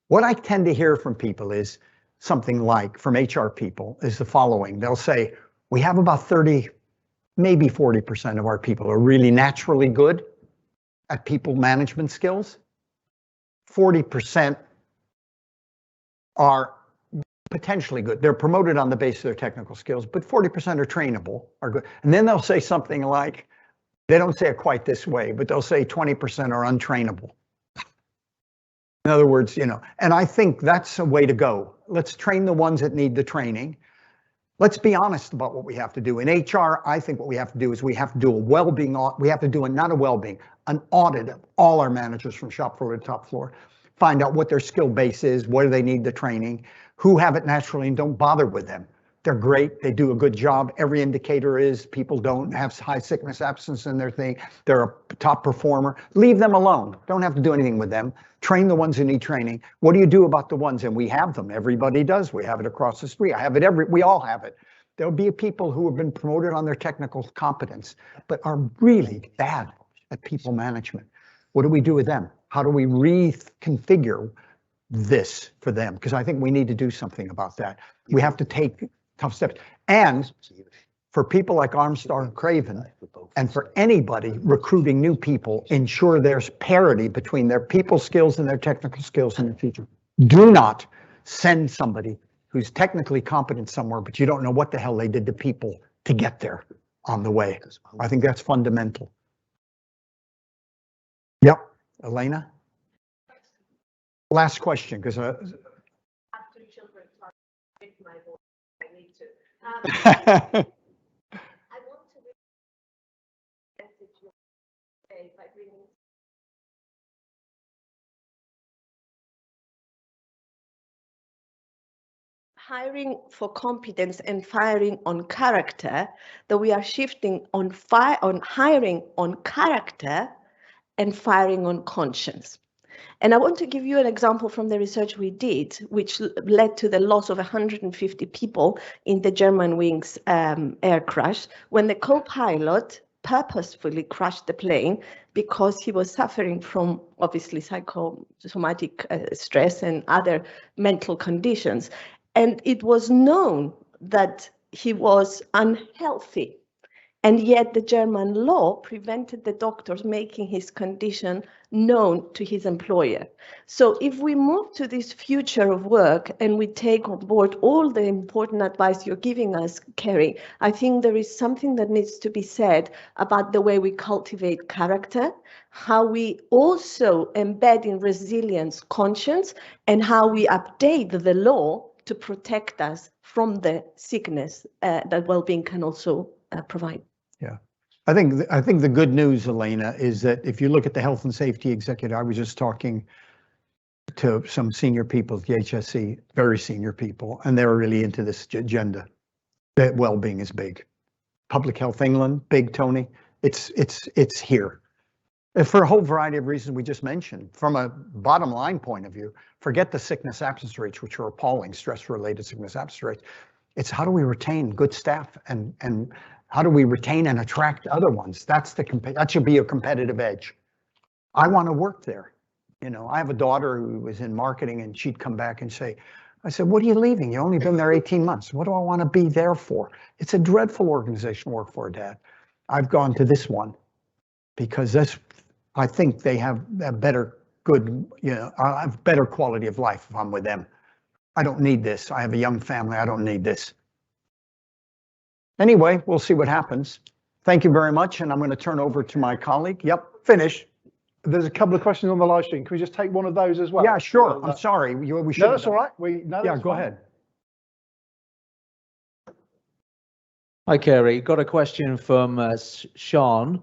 What I tend to hear from people is something like, from HR people, is the following. They'll say, we have about 30, maybe 40% of our people are really naturally good, at people management skills, 40% are potentially good. They're promoted on the basis of their technical skills, but 40% are trainable, are good. And then they'll say something like, they don't say it quite this way, but they'll say 20% are untrainable. In other words, you know, and I think that's a way to go. Let's train the ones that need the training. Let's be honest about what we have to do. In HR, I think what we have to do is we have to do a well-being, we have to do not a well-being, an audit of all our managers from shop floor to top floor. Find out what their skill base is, what do they need the training, who have it naturally and don't bother with them. They're great, they do a good job. Every indicator is people don't have high sickness absence in their thing. They're a top performer. Leave them alone. Don't have to do anything with them. Train the ones who need training. What do you do about the ones? And we have them. Everybody does. We have it across the street. I have it we all have it. There'll be people who have been promoted on their technical competence, but are really bad at people management. What do we do with them? How do we reconfigure this for them? Because I think we need to do something about that. We have to take tough steps. And for people like Armstrong Craven, and for anybody recruiting new people, ensure there's parity between their people skills and their technical skills in the future. Do not send somebody who's technically competent somewhere, but you don't know what the hell they did to people to get there on the way. I think that's fundamental. Yep, Elena? Last question, because I need to. I want to message you by bringing hiring for competence and firing on character, that we are shifting on hiring on character and firing on conscience. And I want to give you an example from the research we did, which led to the loss of 150 people in the Germanwings air crash, when the co-pilot purposefully crashed the plane because he was suffering from obviously psychosomatic stress and other mental conditions. And it was known that he was unhealthy. And yet the German law prevented the doctors making his condition known to his employer. So if we move to this future of work and we take on board all the important advice you're giving us, Cary, I think there is something that needs to be said about the way we cultivate character, how we also embed in resilience conscience, and how we update the law to protect us from the sickness that well-being can also provide. Yeah, I think the good news, Elena, is that if you look at the health and safety executive, I was just talking to some senior people at the HSE, very senior people, and they're really into this agenda. That well-being is big. Public Health England, big, Tony. It's here. And for a whole variety of reasons we just mentioned. From a bottom line point of view, forget the sickness absence rates, which are appalling, stress-related sickness absence rates. It's how do we retain good staff and how do we retain and attract other ones? That should be a competitive edge. I want to work there. You know, I have a daughter who was in marketing, and she'd come back and say, I said, what are you leaving? You've only been there 18 months. What do I want to be there for? It's a dreadful organization to work for, Dad. I've gone to this one because I think they have a better I have better quality of life if I'm with them. I don't need this. I have a young family. I don't need this. Anyway, we'll see what happens. Thank you very much. And I'm going to turn over to my colleague. Yep. Finish. There's a couple of questions on the live stream. Can we just take one of those as well? Yeah, sure. I'm sorry. We should. No, that's all right. Yeah, go ahead. Hi, Cary. Got a question from Sean.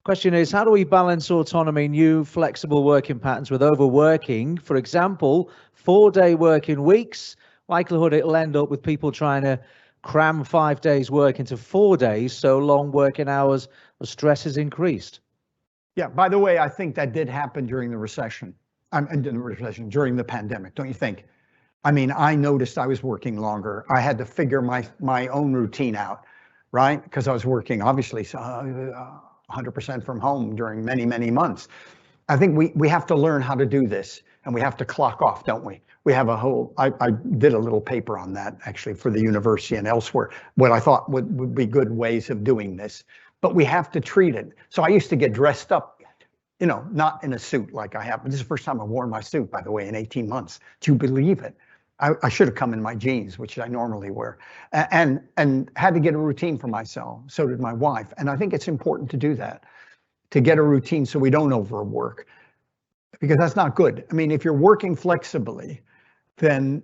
Question is, how do we balance autonomy, new flexible working patterns with overworking? For example, 4-day working weeks, likelihood it'll end up with people trying to cram 5 days work into 4 days, so long working hours, the stress has increased. Yeah, by the way, I think that did happen during the recession. During the pandemic, don't you think? I mean, I noticed I was working longer. I had to figure my own routine out, right? Because I was working, obviously, 100% from home during many, many months. I think we have to learn how to do this, and we have to clock off, don't we? We have a whole, I did a little paper on that actually for the university and elsewhere, what I thought would be good ways of doing this, but we have to treat it. So I used to get dressed up not in a suit like I have. This is the first time I've worn my suit, by the way, in 18 months. Do you believe it? I should have come in my jeans, which I normally wear, and had to get a routine for myself. So did my wife. And I think it's important to do that, to get a routine so we don't overwork, because that's not good. I mean, if you're working flexibly, then,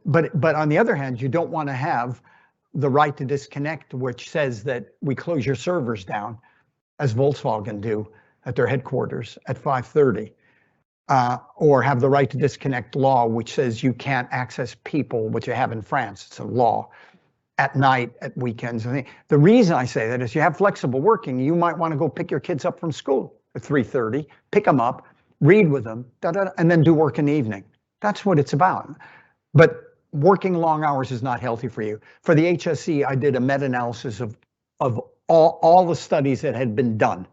but on the other hand, you don't want to have the right to disconnect, which says that we close your servers down, as Volkswagen do at their headquarters at 5:30. Or have the right to disconnect law, which says you can't access people, which you have in France, it's a law, at night, at weekends. The reason I say that is you have flexible working. You might want to go pick your kids up from school at 3:30, pick them up, read with them, and then do work in the evening. That's what it's about. But working long hours is not healthy for you. For the HSE, I did a meta-analysis of all the studies that had been done.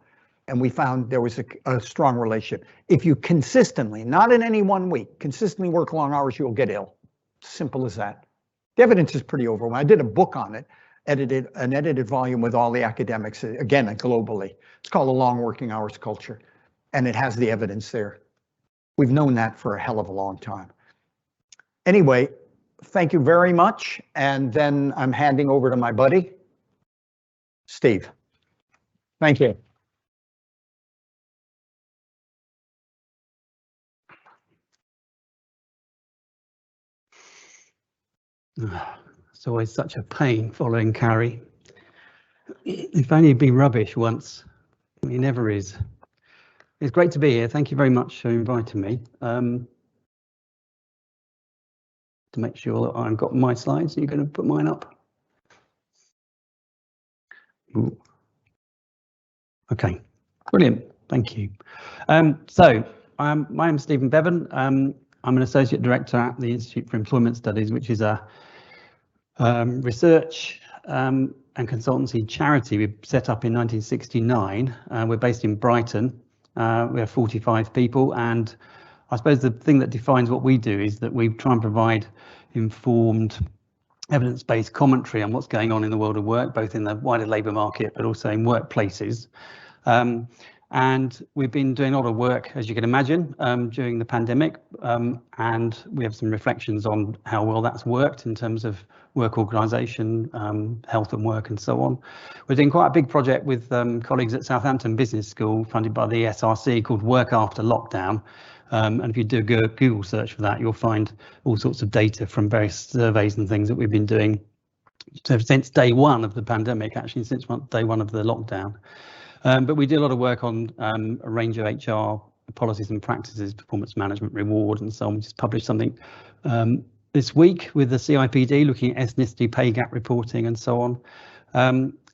And we found there was a strong relationship. If you consistently, not in any one week, consistently work long hours, you'll get ill. Simple as that. The evidence is pretty overwhelming. I did a book on it, an edited volume with all the academics, again, globally. It's called The Long Working Hours Culture, and it has the evidence there. We've known that for a hell of a long time. Anyway, thank you very much. And then I'm handing over to my buddy, Steve. Thank you. It's always such a pain following Cary. If only he'd been rubbish once. He never is. It's great to be here. Thank you very much for inviting me. To make sure that I've got my slides, you're going to put mine up. Ooh. Okay, brilliant. Thank you. My name's Stephen Bevan. I'm an associate director at the Institute for Employment Studies, which is a research and consultancy charity we set up in 1969. We're based in Brighton. We have 45 people, and I suppose the thing that defines what we do is that we try and provide informed, evidence-based commentary on what's going on in the world of work, both in the wider labour market, but also in workplaces. And we've been doing a lot of work, as you can imagine, during the pandemic, and we have some reflections on how well that's worked in terms of work organisation, health and work, and so on. We're doing quite a big project with colleagues at Southampton Business School, funded by the SRC, called Work After Lockdown. And if you do a Google search for that, you'll find all sorts of data from various surveys and things that we've been doing since day one of the pandemic, actually since day one of the lockdown. But we do a lot of work on a range of HR policies and practices, performance management, reward, and so on. We just published something this week with the CIPD looking at ethnicity, pay gap reporting, and so on.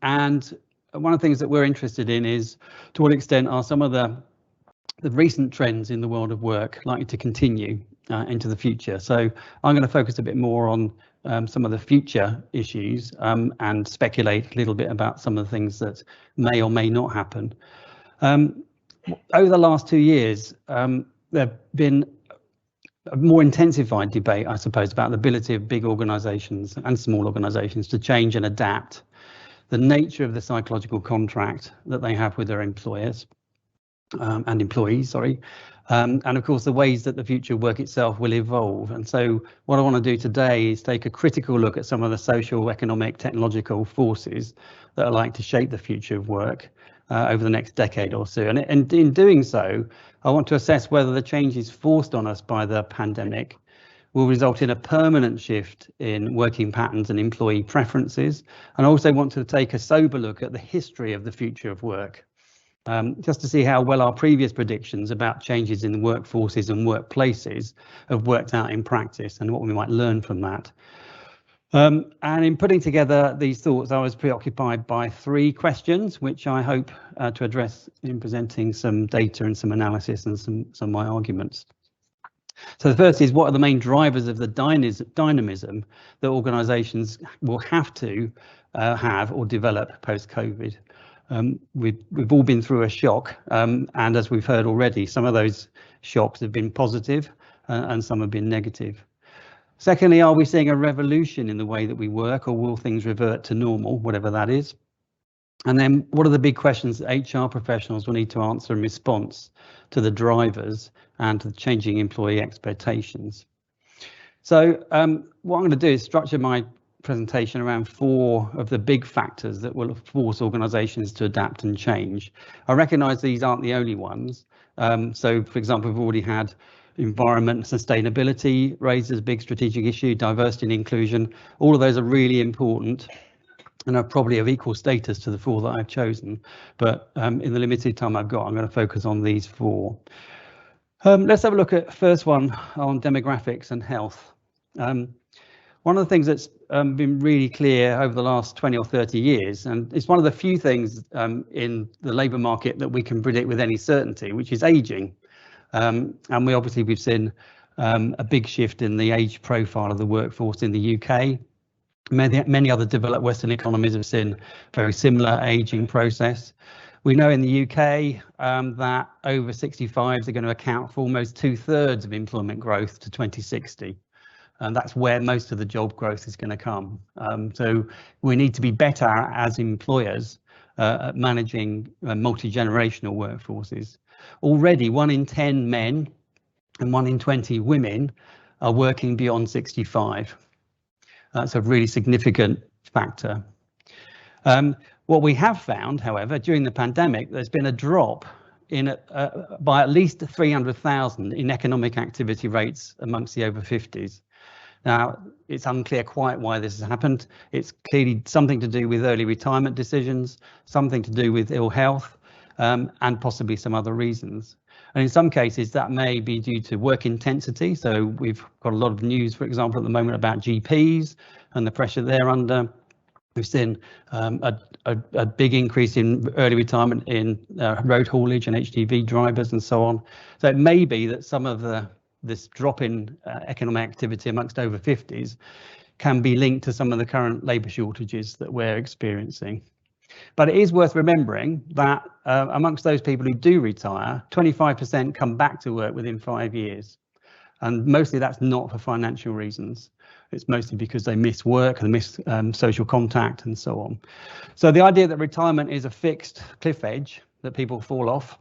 And one of the things that we're interested in is to what extent are some of the recent trends in the world of work likely to continue into the future. So I'm going to focus a bit more on some of the future issues and speculate a little bit about some of the things that may or may not happen. Over the last 2 years, there have been a more intensified debate, I suppose, about the ability of big organisations and small organisations to change and adapt the nature of the psychological contract that they have with their employers and employees, and of course the ways that the future of work itself will evolve. And so what I want to do today is take a critical look at some of the social, economic, technological forces that are likely to shape the future of work over the next decade or so. And in doing so, I want to assess whether the changes forced on us by the pandemic will result in a permanent shift in working patterns and employee preferences. And I also want to take a sober look at the history of the future of work, just to see how well our previous predictions about changes in workforces and workplaces have worked out in practice and what we might learn from that. And in putting together these thoughts, I was preoccupied by 3 questions, which I hope to address in presenting some data and some analysis and some of my arguments. So the first is, what are the main drivers of the dynamism that organisations will have to have or develop post-COVID? We've all been through a shock, and as we've heard already, some of those shocks have been positive and some have been negative. Secondly, are we seeing a revolution in the way that we work, or will things revert to normal, whatever that is? And then what are the big questions that HR professionals will need to answer in response to the drivers and to the changing employee expectations? So what I'm going to do is structure my presentation around 4 of the big factors that will force organisations to adapt and change. I recognise these aren't the only ones. So, for example, we've already had environment and sustainability raised as a big strategic issue, diversity and inclusion. All of those are really important and are probably of equal status to the 4 that I've chosen. But in the limited time I've got, I'm going to focus on these 4. Let's have a look at the first one on demographics and health. One of the things that's been really clear over the last 20 or 30 years, and it's one of the few things in the labour market that we can predict with any certainty, which is ageing. And we've seen a big shift in the age profile of the workforce in the UK. Many other developed Western economies have seen very similar ageing process. We know in the UK that over 65s are going to account for almost 2/3 of employment growth to 2060. And that's where most of the job growth is going to come. So we need to be better as employers at managing multi-generational workforces. Already 1 in 10 men and 1 in 20 women are working beyond 65. That's a really significant factor. What we have found, however, during the pandemic, there's been a drop in by at least 300,000 in economic activity rates amongst the over 50s. Now, it's unclear quite why this has happened. It's clearly something to do with early retirement decisions, something to do with ill health, and possibly some other reasons. And in some cases, that may be due to work intensity. So we've got a lot of news, for example, at the moment about GPs and the pressure they're under. We've seen a big increase in early retirement in road haulage and HGV drivers and so on. So it may be that some of this drop in economic activity amongst over 50s can be linked to some of the current labour shortages that we're experiencing. But it is worth remembering that amongst those people who do retire, 25% come back to work within 5 years. And mostly that's not for financial reasons. It's mostly because they miss work and miss social contact and so on. So the idea that retirement is a fixed cliff edge that people fall off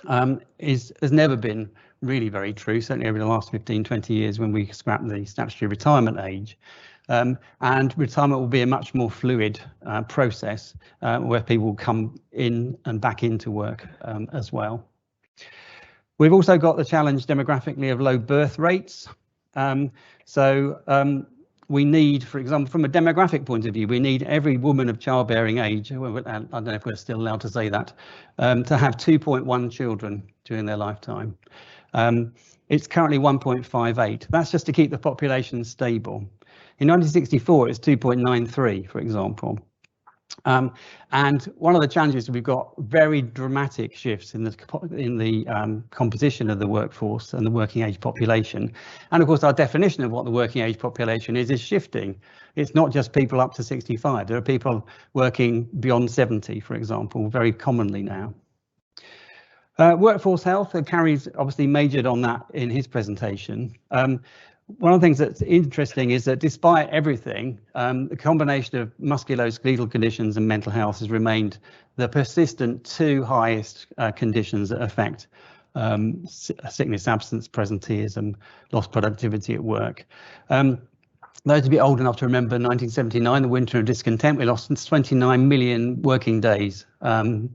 has never been really very true, certainly over the last 15, 20 years when we scrapped the statutory retirement age. And retirement will be a much more fluid process where people will come in and back into work as well. We've also got the challenge demographically of low birth rates. We need, for example, from a demographic point of view, we need every woman of childbearing age, I don't know if we're still allowed to say that, to have 2.1 children during their lifetime. It's currently 1.58. That's just to keep the population stable. In 1964, it was 2.93, for example. And one of the challenges, we've got very dramatic shifts in the composition of the workforce and the working age population. And of course, our definition of what the working age population is shifting. It's not just people up to 65. There are people working beyond 70, for example, very commonly now. Workforce health, Cary's obviously majored on that in his presentation. One of the things that's interesting is that despite everything, the combination of musculoskeletal conditions and mental health has remained the persistent 2 highest conditions that affect sickness, absence, presenteeism, lost productivity at work. Those to be old enough to remember 1979, the winter of discontent, we lost 29 million working days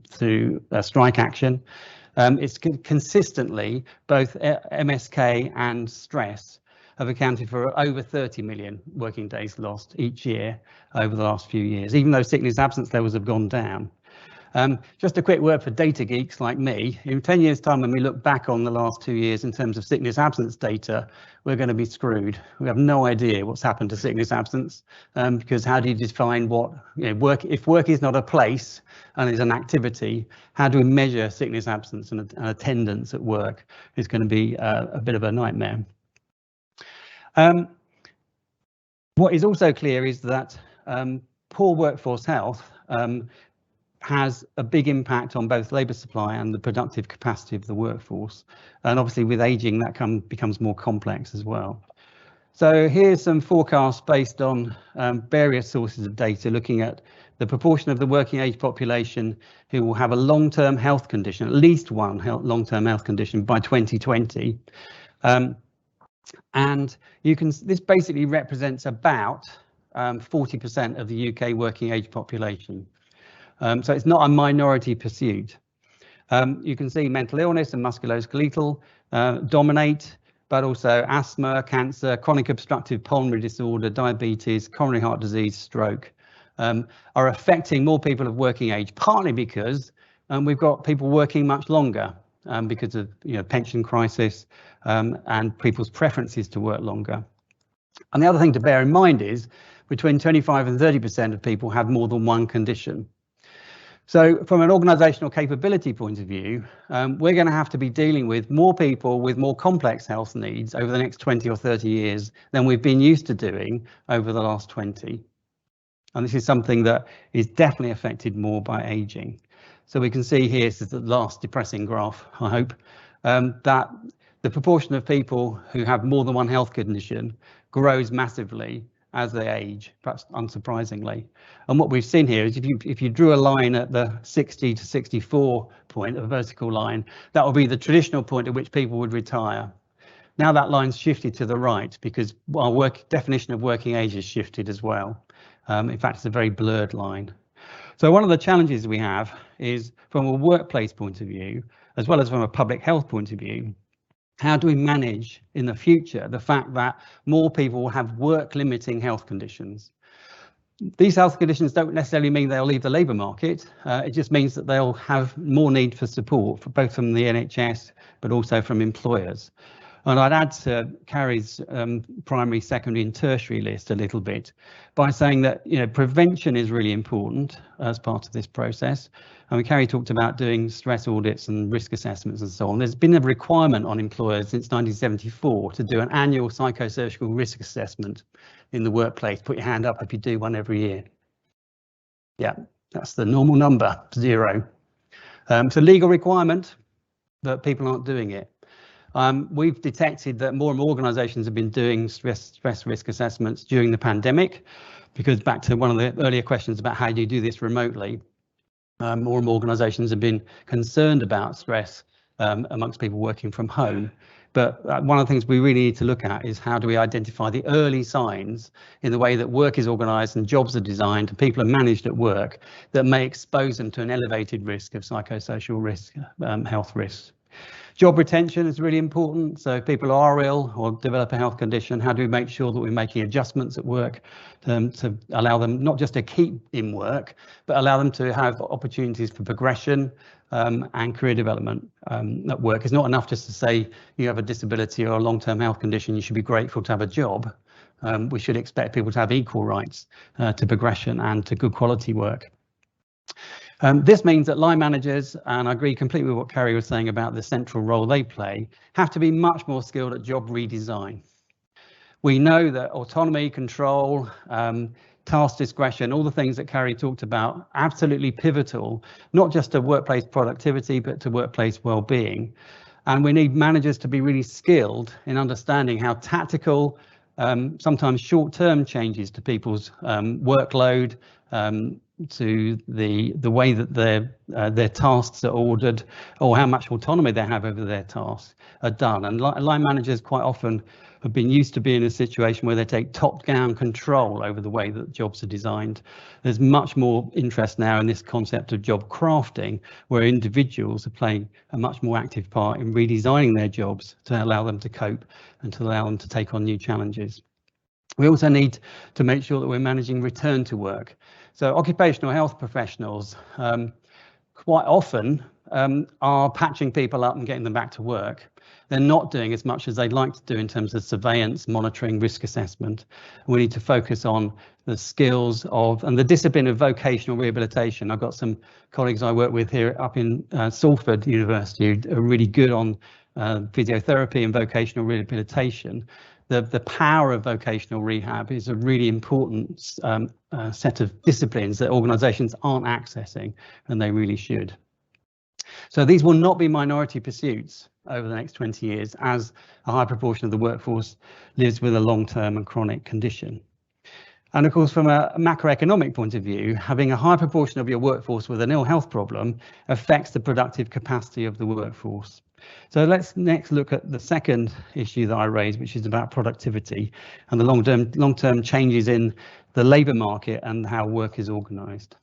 through strike action. It's consistently both MSK and stress have accounted for over 30 million working days lost each year over the last few years, even though sickness absence levels have gone down. Just a quick word for data geeks like me. In 10 years' time, when we look back on the last 2 years in terms of sickness absence data, we're going to be screwed. We have no idea what's happened to sickness absence, because how do you define what, work? If work is not a place and is an activity, how do we measure sickness absence and attendance at work? Is going to be a bit of a nightmare. What is also clear is that poor workforce health has a big impact on both labour supply and the productive capacity of the workforce. And obviously with ageing, that becomes more complex as well. So here's some forecasts based on various sources of data looking at the proportion of the working age population who will have a long-term health condition, at least one long-term health condition by 2020. And this basically represents about 40% of the UK working age population. So it's not a minority pursuit. You can see mental illness and musculoskeletal dominate, but also asthma, cancer, chronic obstructive pulmonary disorder, diabetes, coronary heart disease, stroke are affecting more people of working age, partly because we've got people working much longer because of pension crisis and people's preferences to work longer. And the other thing to bear in mind is between 25 and 30% of people have more than one condition. So from an organisational capability point of view, we're going to have to be dealing with more people with more complex health needs over the next 20 or 30 years than we've been used to doing over the last 20. And this is something that is definitely affected more by ageing. So we can see here, this is the last depressing graph, I hope, that the proportion of people who have more than one health condition grows massively as they age, perhaps unsurprisingly. And what we've seen here is if you drew a line at the 60 to 64 point, a vertical line, that would be the traditional point at which people would retire. Now that line's shifted to the right because our definition of working age has shifted as well. In fact, it's a very blurred line. So one of the challenges we have is from a workplace point of view, as well as from a public health point of view, how do we manage in the future the fact that more people will have work-limiting health conditions? These health conditions don't necessarily mean they'll leave the labour market. It just means that they'll have more need for support, both from the NHS, but also from employers. And I'd add to Cary's primary, secondary and tertiary list a little bit by saying that prevention is really important as part of this process. And Cary talked about doing stress audits and risk assessments and so on. There's been a requirement on employers since 1974 to do an annual psychosocial risk assessment in the workplace. Put your hand up if you do one every year. Yeah, that's the normal number, 0. It's a legal requirement, but people aren't doing it. We've detected that more and more organisations have been doing stress risk assessments during the pandemic, because back to one of the earlier questions about how do you do this remotely, more and more organisations have been concerned about stress amongst people working from home. But one of the things we really need to look at is how do we identify the early signs in the way that work is organised and jobs are designed and people are managed at work that may expose them to an elevated risk of psychosocial risk, health risks. Job retention is really important. So if people are ill or develop a health condition, how do we make sure that we're making adjustments at work to allow them not just to keep in work, but allow them to have opportunities for progression and career development at work. It's not enough just to say you have a disability or a long-term health condition, you should be grateful to have a job. We should expect people to have equal rights to progression and to good quality work. This means that line managers, and I agree completely with what Cary was saying about the central role they play, have to be much more skilled at job redesign. We know that autonomy, control, task discretion, all the things that Cary talked about, absolutely pivotal, not just to workplace productivity, but to workplace well-being. And we need managers to be really skilled in understanding how tactical, sometimes short-term changes to people's workload, to the way that their tasks are ordered, or how much autonomy they have over their tasks are done. And line managers quite often have been used to being in a situation where they take top-down control over the way that jobs are designed. There's much more interest now in this concept of job crafting, where individuals are playing a much more active part in redesigning their jobs to allow them to cope and to allow them to take on new challenges. We also need to make sure that we're managing return to work. So occupational health professionals quite often are patching people up and getting them back to work. They're not doing as much as they'd like to do in terms of surveillance, monitoring, risk assessment. We need to focus on the skills of and the discipline of vocational rehabilitation. I've got some colleagues I work with here up in Salford University who are really good on physiotherapy and vocational rehabilitation. The power of vocational rehab is a really important set of disciplines that organisations aren't accessing, and they really should. So these will not be minority pursuits. over the next 20 years as a high proportion of the workforce lives with a long-term and chronic condition. And of course, from a macroeconomic point of view, having a high proportion of your workforce with an ill health problem affects the productive capacity of the workforce. So let's next look at the second issue that I raised, which is about productivity and the long-term changes in the labour market and how work is organised.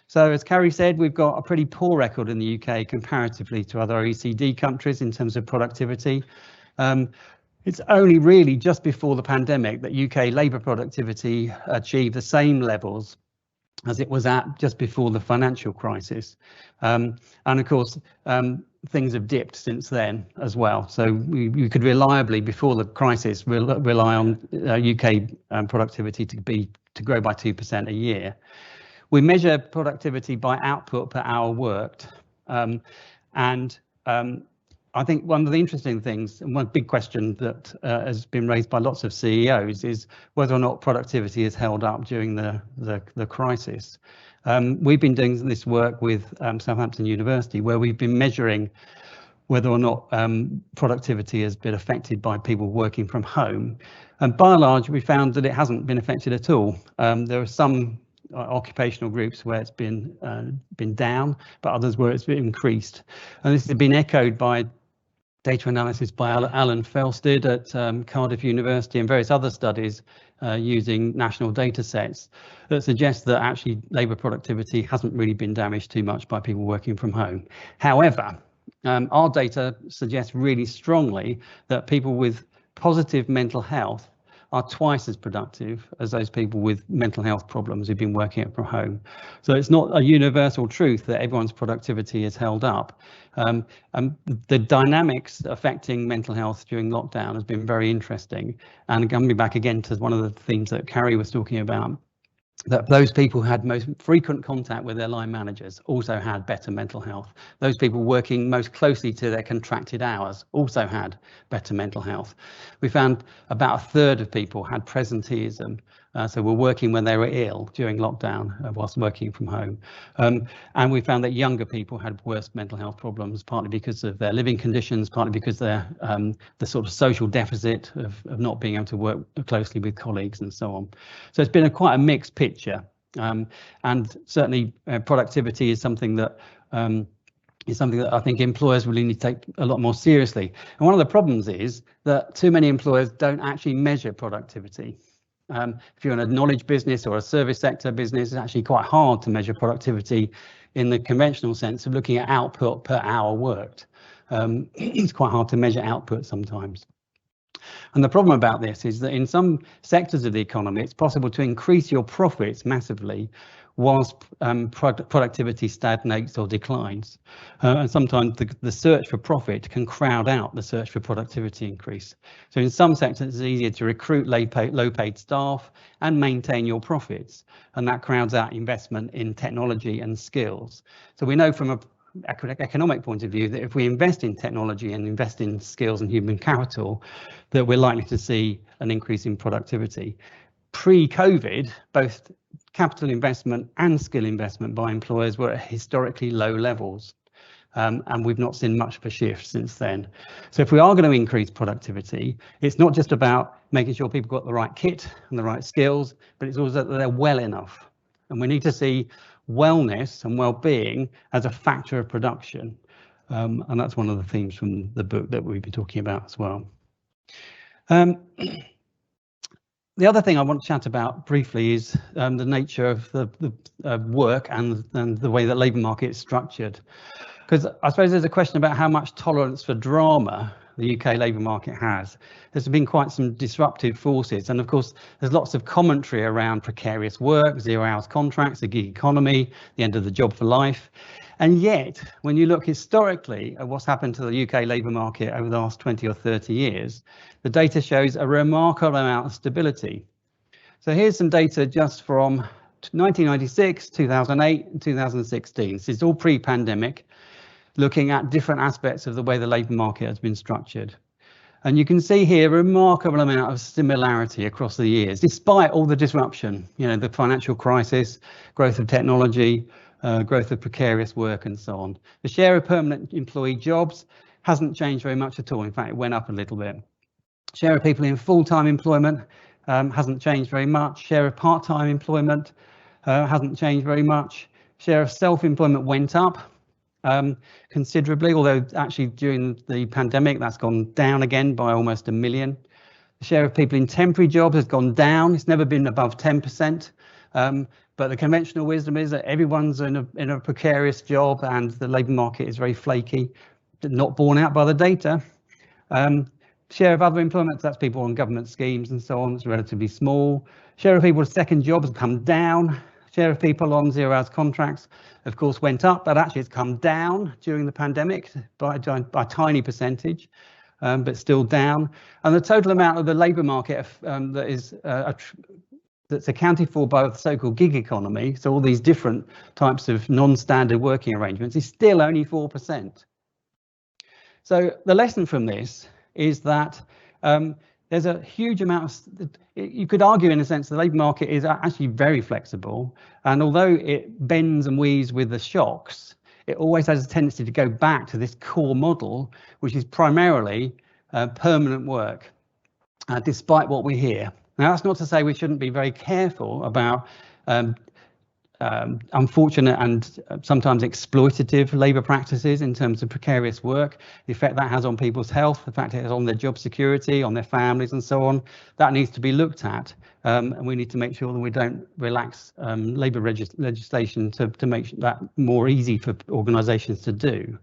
So as Cary said, we've got a pretty poor record in the UK comparatively to other OECD countries in terms of productivity. It's only really just before the pandemic that UK labour productivity achieved the same levels as it was at just before the financial crisis. And of course, things have dipped since then as well. So we could reliably, before the crisis, rely on UK productivity to grow by 2% a year. We measure productivity by output per hour worked. I think one of the interesting things, and one big question that has been raised by lots of CEOs, is whether or not productivity is held up during the crisis. We've been doing this work with Southampton University, where we've been measuring whether or not productivity has been affected by people working from home. And by and large, we found that it hasn't been affected at all. There are some occupational groups where it's been down, but others where it's been increased. And this has been echoed by data analysis by Alan Felsted at Cardiff University and various other studies using national data sets that suggest that actually labour productivity hasn't really been damaged too much by people working from home. However, our data suggests really strongly that people with positive mental health are twice as productive as those people with mental health problems who've been working from home. So it's not a universal truth that everyone's productivity is held up. The dynamics affecting mental health during lockdown has been very interesting. And coming back again to one of the themes that Cary was talking about, that those people who had most frequent contact with their line managers also had better mental health. Those people working most closely to their contracted hours also had better mental health. We found about a third of people had presenteeism, so were working when they were ill during lockdown whilst working from home. And we found that younger people had worse mental health problems, partly because of their living conditions, partly because they're the sort of social deficit of not being able to work closely with colleagues and so on. So it's been quite a mixed picture. And certainly productivity is something that I think employers really need to take a lot more seriously. And one of the problems is that too many employers don't actually measure productivity. If you're in a knowledge business or a service sector business, it's actually quite hard to measure productivity in the conventional sense of looking at output per hour worked. It's quite hard to measure output sometimes. And the problem about this is that in some sectors of the economy, it's possible to increase your profits massively whilst productivity stagnates or declines. And sometimes the search for profit can crowd out the search for productivity increase. So in some sectors, it's easier to recruit low-paid staff and maintain your profits. And that crowds out investment in technology and skills. So we know from an economic point of view that if we invest in technology and invest in skills and human capital, that we're likely to see an increase in productivity. Pre-COVID, both capital investment and skill investment by employers were at historically low levels. And we've not seen much of a shift since then. So if we are going to increase productivity, it's not just about making sure people got the right kit and the right skills, but it's also that they're well enough. And we need to see wellness and well-being as a factor of production. And that's one of the themes from the book that we've been talking about as well. The other thing I want to chat about briefly is the nature of the work and the way that labour market is structured. Because I suppose there's a question about how much tolerance for drama the UK labour market has. There's been quite some disruptive forces. And of course, there's lots of commentary around precarious work, 0 hours contracts, the gig economy, the end of the job for life. And yet, when you look historically at what's happened to the UK labour market over the last 20 or 30 years, the data shows a remarkable amount of stability. So here's some data just from 1996, 2008, and 2016. This is all pre-pandemic, looking at different aspects of the way the labour market has been structured. And you can see here a remarkable amount of similarity across the years, despite all the disruption, the financial crisis, growth of technology, growth of precarious work and so on. The share of permanent employee jobs hasn't changed very much at all. In fact, it went up a little bit. Share of people in full-time employment hasn't changed very much. Share of part-time employment hasn't changed very much. Share of self-employment went up considerably, although actually during the pandemic that's gone down again by almost 1 million. The share of people in temporary jobs has gone down. It's never been above 10%. But the conventional wisdom is that everyone's in a precarious job and the labour market is very flaky, not borne out by the data. Share of other employment, that's people on government schemes and so on, it's relatively small. Share of people with second jobs has come down. Share of people on 0 hours contracts, of course, went up, but actually it's come down during the pandemic by a tiny percentage, but still down. And the total amount of the labour market that's accounted for by the so-called gig economy, so all these different types of non-standard working arrangements, is still only 4%. So the lesson from this is that there's a huge amount of, you could argue in a sense the labour market is actually very flexible, and although it bends and weaves with the shocks, it always has a tendency to go back to this core model, which is primarily permanent work, despite what we hear. Now, that's not to say we shouldn't be very careful about unfortunate and sometimes exploitative labour practices in terms of precarious work, the effect that has on people's health, the fact it has on their job security, on their families and so on. That needs to be looked at, and we need to make sure that we don't relax labour legislation to make that more easy for organisations to do.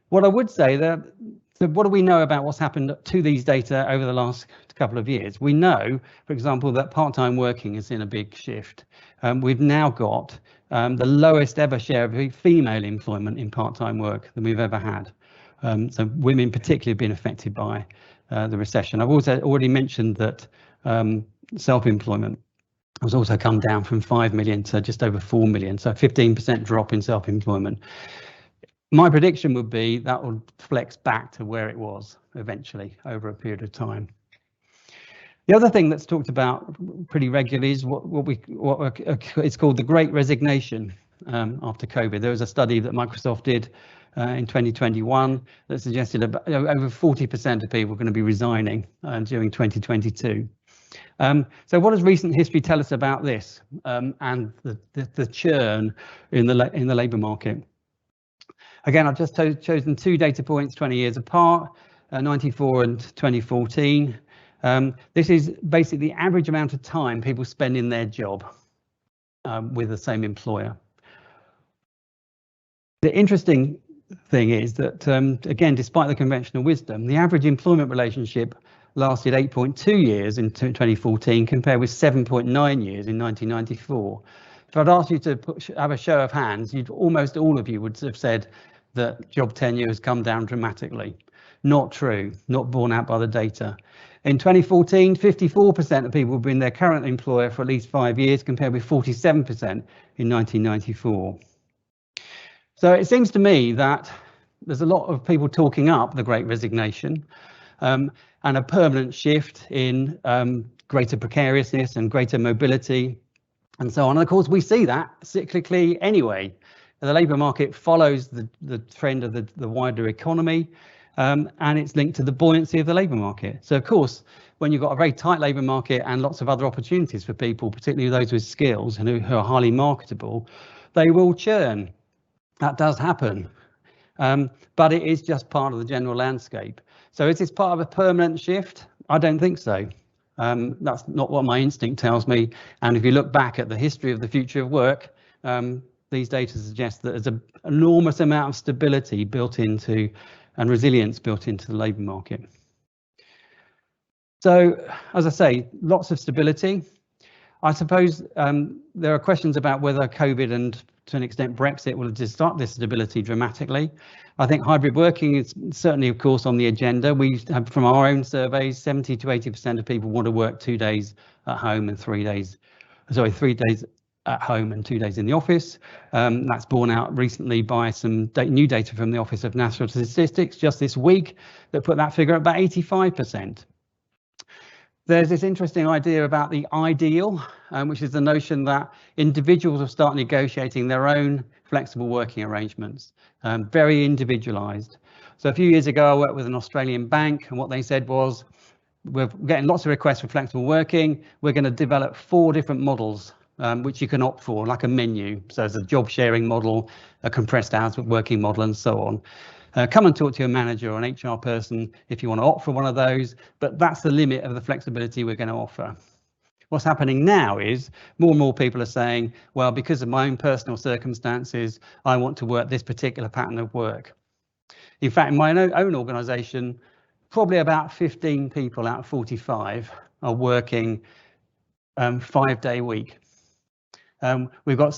What I would say so what do we know about what's happened to these data over the last couple of years? We know, for example, that part-time working is in a big shift. We've now got the lowest ever share of female employment in part-time work than we've ever had. So women particularly have been affected by the recession. I've also already mentioned that self-employment has also come down from 5 million to just over 4 million, so a 15% drop in self-employment. My prediction would be that will flex back to where it was eventually over a period of time. The other thing that's talked about pretty regularly is what it's called the Great Resignation after COVID. There was a study that Microsoft did in 2021 that suggested about over 40% of people are going to be resigning during 2022. So what does recent history tell us about this and the churn in the labour market? Again, I've just chosen 2 data points 20 years apart, 94 and 2014. This is basically the average amount of time people spend in their job with the same employer. The interesting thing is that, again, despite the conventional wisdom, the average employment relationship lasted 8.2 years in 2014 compared with 7.9 years in 1994. If I'd asked you to have a show of hands, almost all of you would have said that job tenure has come down dramatically. Not true, not borne out by the data. In 2014, 54% of people have been their current employer for at least 5 years, compared with 47% in 1994. So it seems to me that there's a lot of people talking up the Great Resignation and a permanent shift in greater precariousness and greater mobility and so on. And of course, we see that cyclically anyway. The labour market follows the trend of the wider economy, and it's linked to the buoyancy of the labour market. So of course, when you've got a very tight labour market and lots of other opportunities for people, particularly those with skills and who are highly marketable, they will churn. That does happen, but it is just part of the general landscape. So is this part of a permanent shift? I don't think so. That's not what my instinct tells me. And if you look back at the history of the future of work, these data suggest that there's an enormous amount of stability built into and resilience built into the labour market. So, as I say, lots of stability. I suppose there are questions about whether COVID and to an extent Brexit will disrupt this stability dramatically. I think hybrid working is certainly, of course, on the agenda. We have, from our own surveys, 70 to 80% of people want to work 2 days at home and 3 days at home and 2 days in the office. That's borne out recently by some new data from the Office of National Statistics just this week that put that figure at about 85%. There's this interesting idea about the ideal, which is the notion that individuals will start negotiating their own flexible working arrangements, very individualized. So a few years ago, I worked with an Australian bank, and what they said was, we're getting lots of requests for flexible working. We're going to develop 4 different models, which you can opt for, like a menu. So there's a job sharing model, a compressed hours working model, and so on. Come and talk to your manager or an HR person if you want to opt for one of those, but that's the limit of the flexibility we're going to offer. What's happening now is more and more people are saying, well, because of my own personal circumstances, I want to work this particular pattern of work. In fact, in my own organisation, probably about 15 people out of 45 are working 5-day week. We've got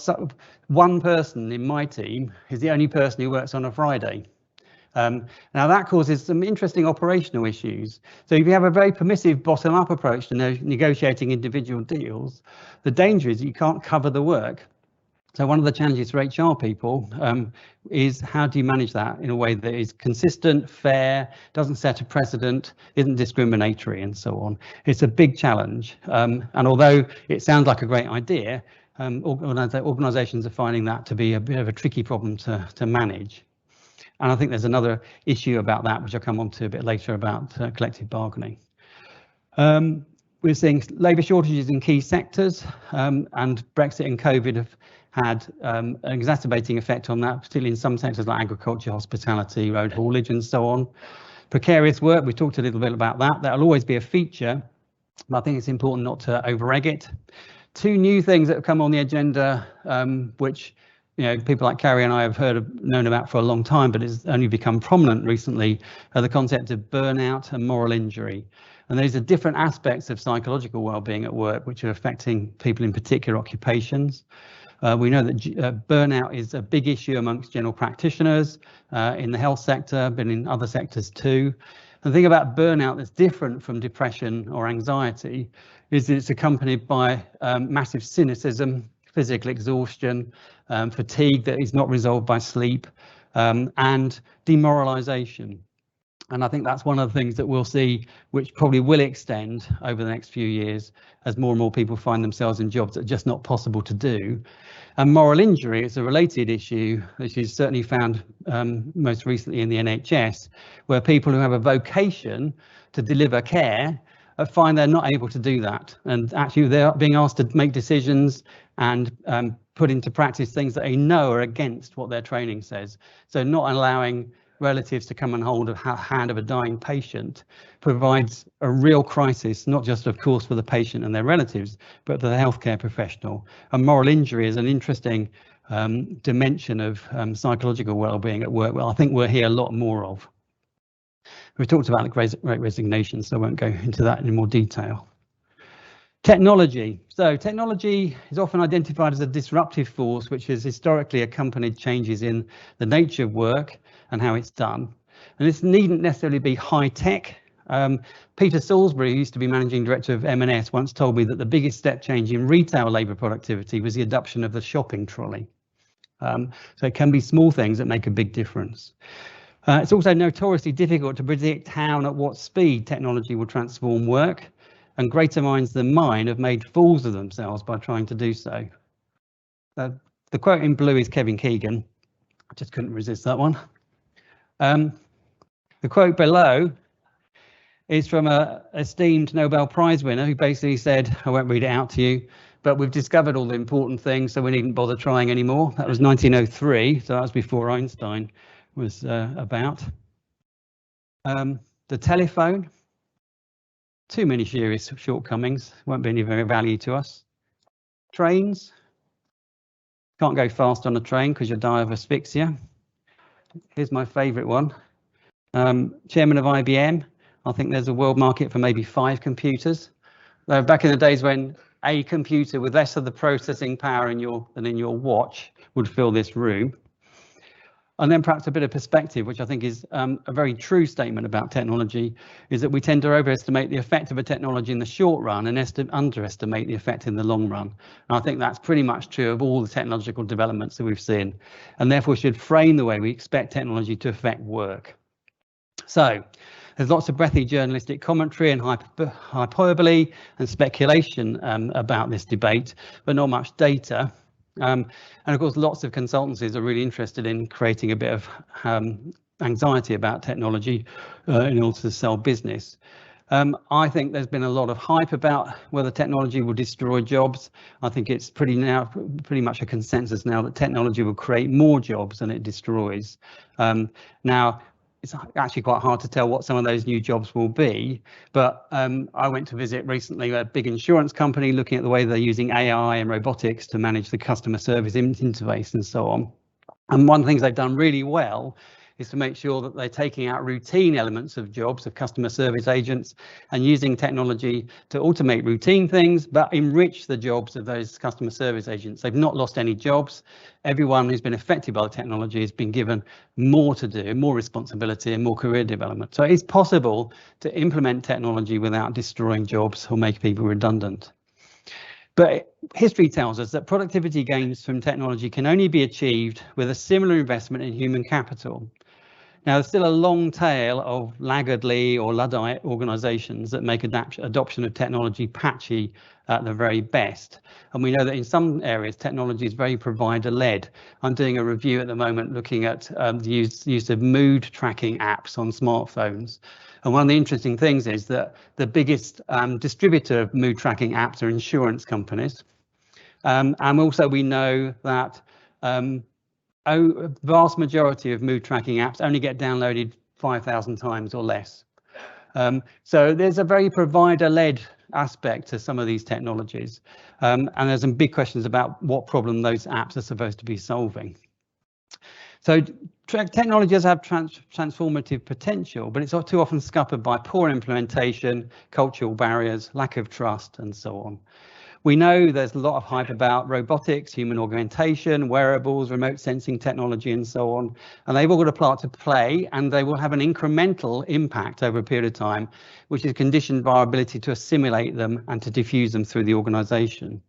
one person in my team is the only person who works on a Friday. Now that causes some interesting operational issues. So if you have a very permissive bottom-up approach to negotiating individual deals, the danger is you can't cover the work. So one of the challenges for HR people is how do you manage that in a way that is consistent, fair, doesn't set a precedent, isn't discriminatory, and so on. It's a big challenge. And although it sounds like a great idea, organisations are finding that to be a bit of a tricky problem to manage. And I think there's another issue about that, which I'll come on to a bit later, about collective bargaining. We're seeing labour shortages in key sectors, and Brexit and COVID have had an exacerbating effect on that, particularly in some sectors like agriculture, hospitality, road haulage, and so on. Precarious work, we talked a little bit about that. That'll always be a feature, but I think it's important not to over-egg it. 2 new things that have come on the agenda, which people like Cary and I have known about for a long time, but it's only become prominent recently, are the concept of burnout and moral injury. And these are different aspects of psychological well-being at work, which are affecting people in particular occupations. We know that burnout is a big issue amongst general practitioners in the health sector, but in other sectors too. The thing about burnout that's different from depression or anxiety is that it's accompanied by massive cynicism, physical exhaustion, fatigue that is not resolved by sleep, and demoralization. And I think that's one of the things that we'll see, which probably will extend over the next few years as more and more people find themselves in jobs that are just not possible to do. And moral injury is a related issue, which is certainly found most recently in the NHS, where people who have a vocation to deliver care find they're not able to do that. And actually they're being asked to make decisions and put into practice things that they know are against what their training says. So not allowing relatives to come and hold a hand of a dying patient provides a real crisis, not just of course for the patient and their relatives, but for the healthcare professional. And moral injury is an interesting dimension of psychological well-being at work. Well, I think we'll hear a lot more of. We talked about the Great Resignation, so I won't go into that in more detail. Technology. So technology is often identified as a disruptive force, which has historically accompanied changes in the nature of work and how it's done. And this needn't necessarily be high tech. Peter Salisbury, who used to be managing director of M&S, once told me that the biggest step change in retail labour productivity was the adoption of the shopping trolley. So it can be small things that make a big difference. It's also notoriously difficult to predict how and at what speed technology will transform work, and greater minds than mine have made fools of themselves by trying to do so. The quote in blue is Kevin Keegan. I just couldn't resist that one. The quote below is from an esteemed Nobel Prize winner who basically said, I won't read it out to you, but we've discovered all the important things, so we needn't bother trying anymore. That was 1903, so that was before Einstein was about. The telephone, too many serious shortcomings, won't be any very value to us. Trains, can't go fast on a train because you'll die of asphyxia. Here's my favourite one. Chairman of IBM, I think there's a world market for maybe 5 computers. Back in the days when a computer with less of the processing power than in your watch would fill this room. And then perhaps a bit of perspective, which I think is a very true statement about technology, is that we tend to overestimate the effect of a technology in the short run and underestimate the effect in the long run. And I think that's pretty much true of all the technological developments that we've seen, and therefore should frame the way we expect technology to affect work. So There's lots of breathy journalistic commentary and hyperbole and speculation about this debate, but not much data. And of course, lots of consultancies are really interested in creating a bit of anxiety about technology in order to sell business. I think there's been a lot of hype about whether technology will destroy jobs. I think it's pretty much a consensus now that technology will create more jobs than it destroys. Now, it's actually quite hard to tell what some of those new jobs will be, but I went to visit recently a big insurance company looking at the way they're using AI and robotics to manage the customer service interface and so on. And one of the things they've done really well is to make sure that they're taking out routine elements of jobs of customer service agents and using technology to automate routine things, but enrich the jobs of those customer service agents. They've not lost any jobs. Everyone who's been affected by the technology has been given more to do, more responsibility and more career development. So it's possible to implement technology without destroying jobs or make people redundant. But history tells us that productivity gains from technology can only be achieved with a similar investment in human capital. Now, there's still a long tail of laggardly or Luddite organisations that make adoption of technology patchy at the very best. And we know that in some areas, technology is very provider-led. I'm doing a review at the moment looking at the use of mood tracking apps on smartphones. And one of the interesting things is that the biggest distributor of mood tracking apps are insurance companies. And also we know that a vast majority of mood tracking apps only get downloaded 5,000 times or less. So there's a very provider-led aspect to some of these technologies. And there's some big questions about what problem those apps are supposed to be solving. So technology does have transformative potential, but it's too often scuppered by poor implementation, cultural barriers, lack of trust, and so on. We know there's a lot of hype about robotics, human augmentation, wearables, remote sensing technology, and so on. And they've all got a part to play, and they will have an incremental impact over a period of time, which is conditioned by our ability to assimilate them and to diffuse them through the organisation.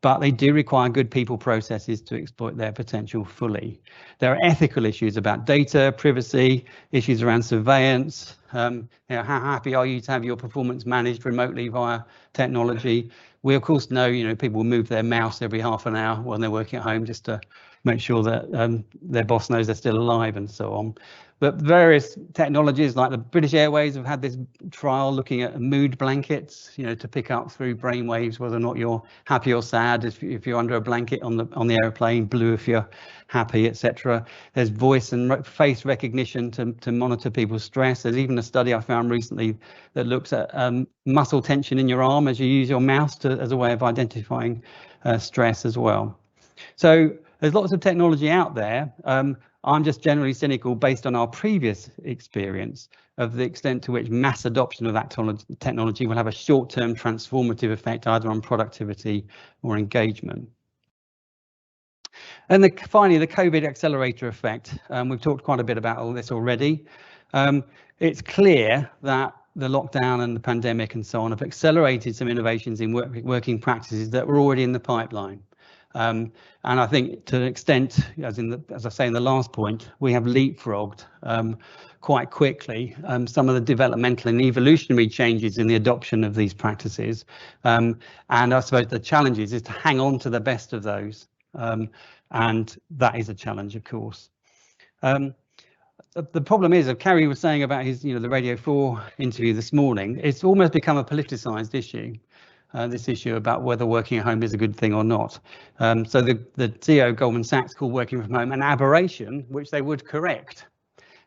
But they do require good people processes to exploit their potential fully. There are ethical issues about data, privacy, issues around surveillance. How happy are you to have your performance managed remotely via technology? We of course know, people will move their mouse every half an hour when they're working at home just to make sure that their boss knows they're still alive and so on. But various technologies like the British Airways have had this trial looking at mood blankets, to pick up through brainwaves whether or not you're happy or sad if you're under a blanket on the airplane, blue if you're happy, etc. There's voice and face recognition to monitor people's stress. There's even a study I found recently that looks at muscle tension in your arm as you use your mouse as a way of identifying stress as well. So there's lots of technology out there. I'm just generally cynical based on our previous experience of the extent to which mass adoption of that technology will have a short-term transformative effect either on productivity or engagement. And finally, the COVID accelerator effect. We've talked quite a bit about all this already. It's clear that the lockdown and the pandemic and so on have accelerated some innovations in working practices that were already in the pipeline. And I think to an extent, as I say in the last point, we have leapfrogged quite quickly some of the developmental and evolutionary changes in the adoption of these practices. And I suppose the challenge is to hang on to the best of those. And that is a challenge, of course. The problem is, as Cary was saying about his, the Radio 4 interview this morning, it's almost become a politicised issue. This issue about whether working at home is a good thing or not. So the CEO Goldman Sachs called working from home an aberration, which they would correct.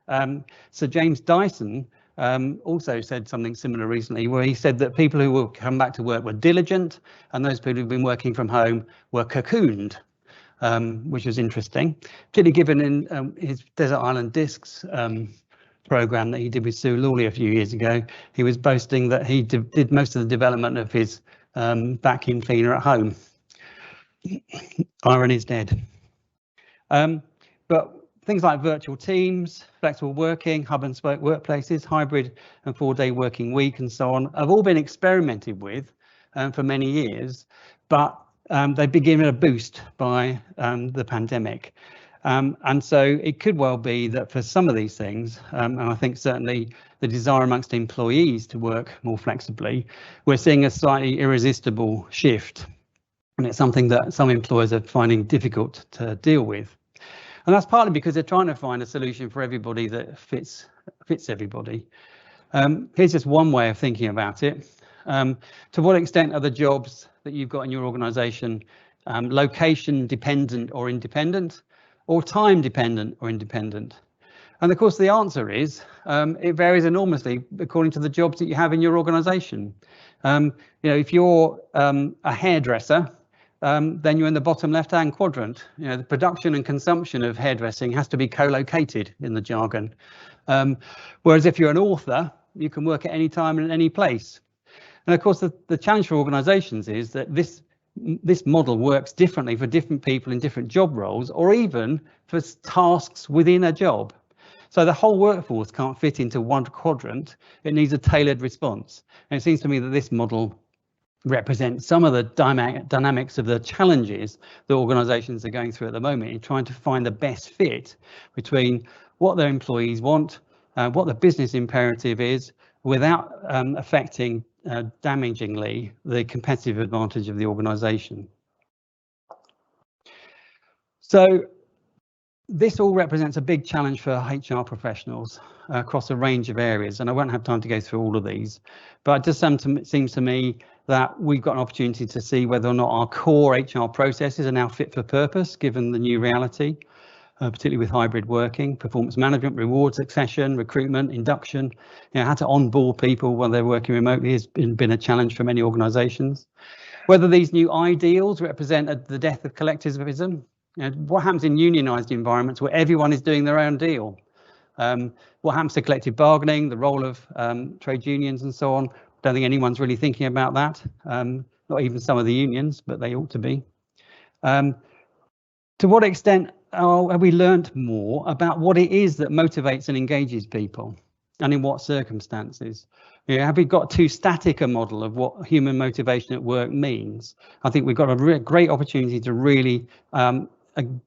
So James Dyson also said something similar recently, where he said that people who will come back to work were diligent, and those people who've been working from home were cocooned, which was interesting. Particularly given in his Desert Island Discs program that he did with Sue Lawley a few years ago, he was boasting that he did most of the development of his vacuum cleaner at home. Irony is dead. But things like virtual teams, flexible working, hub and spoke workplaces, hybrid and 4-day working week and so on have all been experimented with for many years, but they've been given a boost by the pandemic. And so it could well be that for some of these things, and I think certainly the desire amongst employees to work more flexibly, we're seeing a slightly irresistible shift. And it's something that some employers are finding difficult to deal with. And that's partly because they're trying to find a solution for everybody that fits everybody. Here's just one way of thinking about it. To what extent are the jobs that you've got in your organisation location dependent or independent, or time dependent or independent? And of course the answer is it varies enormously according to the jobs that you have in your organisation. If you're a hairdresser, then you're in the bottom left-hand quadrant. The production and consumption of hairdressing has to be co-located in the jargon. Whereas if you're an author, you can work at any time and at any place. And of course, the challenge for organisations is that this model works differently for different people in different job roles, or even for tasks within a job. So the whole workforce can't fit into one quadrant. It needs a tailored response. And it seems to me that this model represents some of the dynamics of the challenges that organisations are going through at the moment in trying to find the best fit between what their employees want, what the business imperative is, without affecting damagingly the competitive advantage of the organisation. So this all represents a big challenge for HR professionals across a range of areas, and I won't have time to go through all of these, but it just seems to me that we've got an opportunity to see whether or not our core HR processes are now fit for purpose given the new reality, particularly with hybrid working, performance management, reward succession, recruitment, induction. How to onboard people when they're working remotely has been a challenge for many organisations. Whether these new ideals represent the death of collectivism. What happens in unionised environments where everyone is doing their own deal? What happens to collective bargaining, the role of trade unions and so on? Don't think anyone's really thinking about that. Not even some of the unions, but they ought to be. To what extent have we learnt more about what it is that motivates and engages people, and in what circumstances? Have we got too static a model of what human motivation at work means? I think we've got a great opportunity to really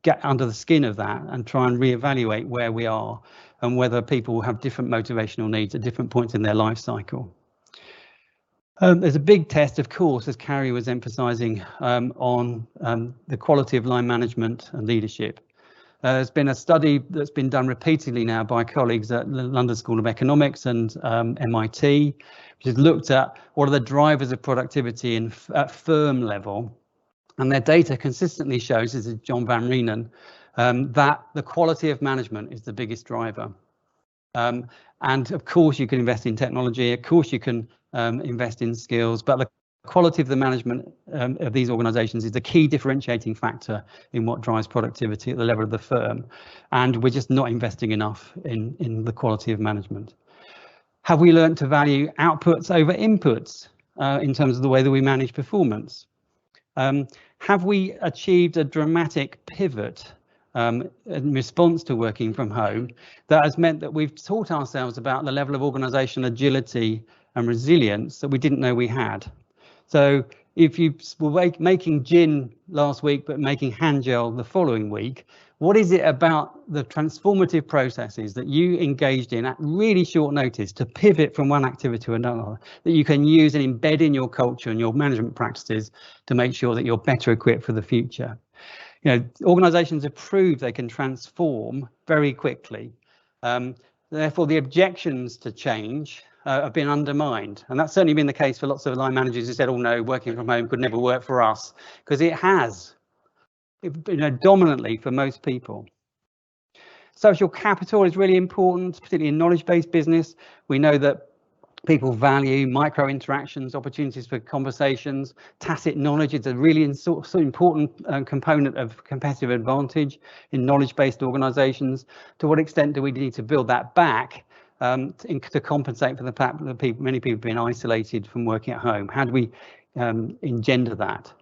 get under the skin of that and try and reevaluate where we are and whether people have different motivational needs at different points in their life cycle. There's a big test, of course, as Cary was emphasising, on the quality of line management and leadership. There's been a study that's been done repeatedly now by colleagues at the London School of Economics and MIT, which has looked at what are the drivers of productivity at firm level. And their data consistently shows, this is John Van Reenen, that the quality of management is the biggest driver. And of course, you can invest in technology, of course, you can invest in skills, but the quality of the management of these organisations is the key differentiating factor in what drives productivity at the level of the firm. And we're just not investing enough in the quality of management. Have we learned to value outputs over inputs in terms of the way that we manage performance? Have we achieved a dramatic pivot in response to working from home that has meant that we've taught ourselves about the level of organisational agility and resilience that we didn't know we had? So if you were making gin last week but making hand gel the following week, what is it about the transformative processes that you engaged in at really short notice to pivot from one activity to another that you can use and embed in your culture and your management practices to make sure that you're better equipped for the future? Organisations have proved they can transform very quickly. Therefore, the objections to change have been undermined, and that's certainly been the case for lots of line managers who said, "Oh no, working from home could never work for us," because it has, dominantly for most people. Social capital is really important, particularly in knowledge-based business. We know that people value micro interactions, opportunities for conversations. Tacit knowledge is a really important component of competitive advantage in knowledge-based organisations. To what extent do we need to build that back to compensate for the fact that many people have been isolated from working at home? How do we engender that?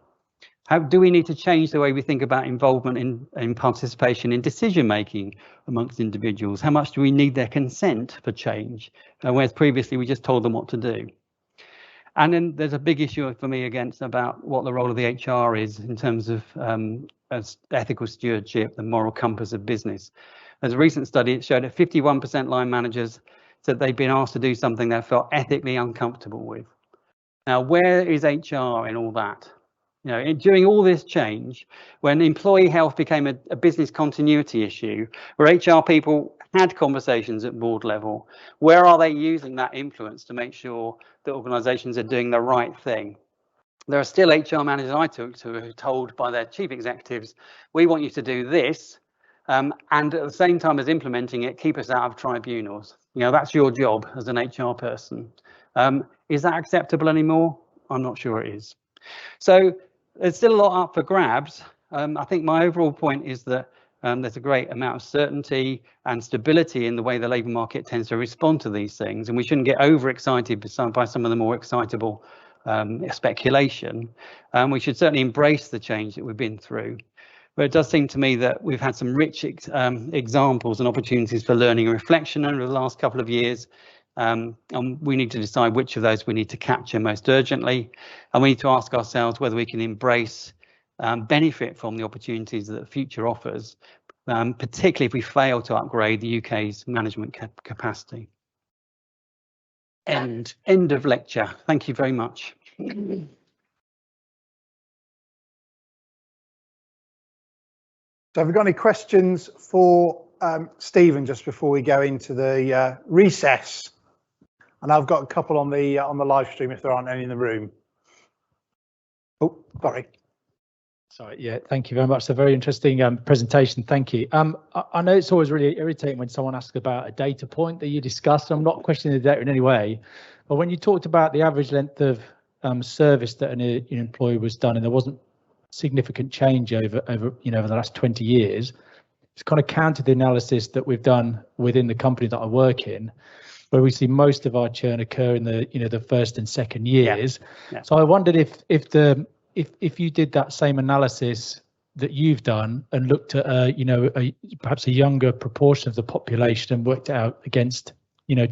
How do we need to change the way we think about involvement in participation in decision making amongst individuals? How much do we need their consent for change, whereas previously we just told them what to do? And then there's a big issue for me about what the role of the HR is in terms of as ethical stewardship, the moral compass of business. There's a recent study, it showed that 51% line managers said they'd been asked to do something they felt ethically uncomfortable with. Now, where is HR in all that? You know, during all this change, when employee health became a business continuity issue, where HR people had conversations at board level, where are they using that influence to make sure that organisations are doing the right thing? There are still HR managers I talked to who are told by their chief executives, we want you to do this, and at the same time as implementing it, keep us out of tribunals. You know, that's your job as an HR person. Is that acceptable anymore? I'm not sure it is. So there's still a lot up for grabs. I think my overall point is that there's a great amount of certainty and stability in the way the labour market tends to respond to these things, and we shouldn't get overexcited by some of the more excitable speculation. We should certainly embrace the change that we've been through. But it does seem to me that we've had some rich examples and opportunities for learning and reflection over the last couple of years. And we need to decide which of those we need to capture most urgently. And we need to ask ourselves whether we can embrace, benefit from the opportunities that the future offers, particularly if we fail to upgrade the UK's management capacity. End of lecture. Thank you very much. So have we got any questions for Stephen just before we go into the recess? And I've got a couple on the live stream if there aren't any in the room. Oh, sorry. Sorry, yeah, thank you very much. It's a very interesting presentation. Thank you. I know it's always really irritating when someone asks about a data point that you discussed. I'm not questioning the data in any way, but when you talked about the average length of service that an employee was done, and there wasn't significant change over the last 20 years, it's kind of countered the analysis that we've done within the company that I work in, where we see most of our churn occur in the first and second years. Yeah. Yeah. So I wondered if you did that same analysis that you've done and looked at perhaps a younger proportion of the population and worked it out against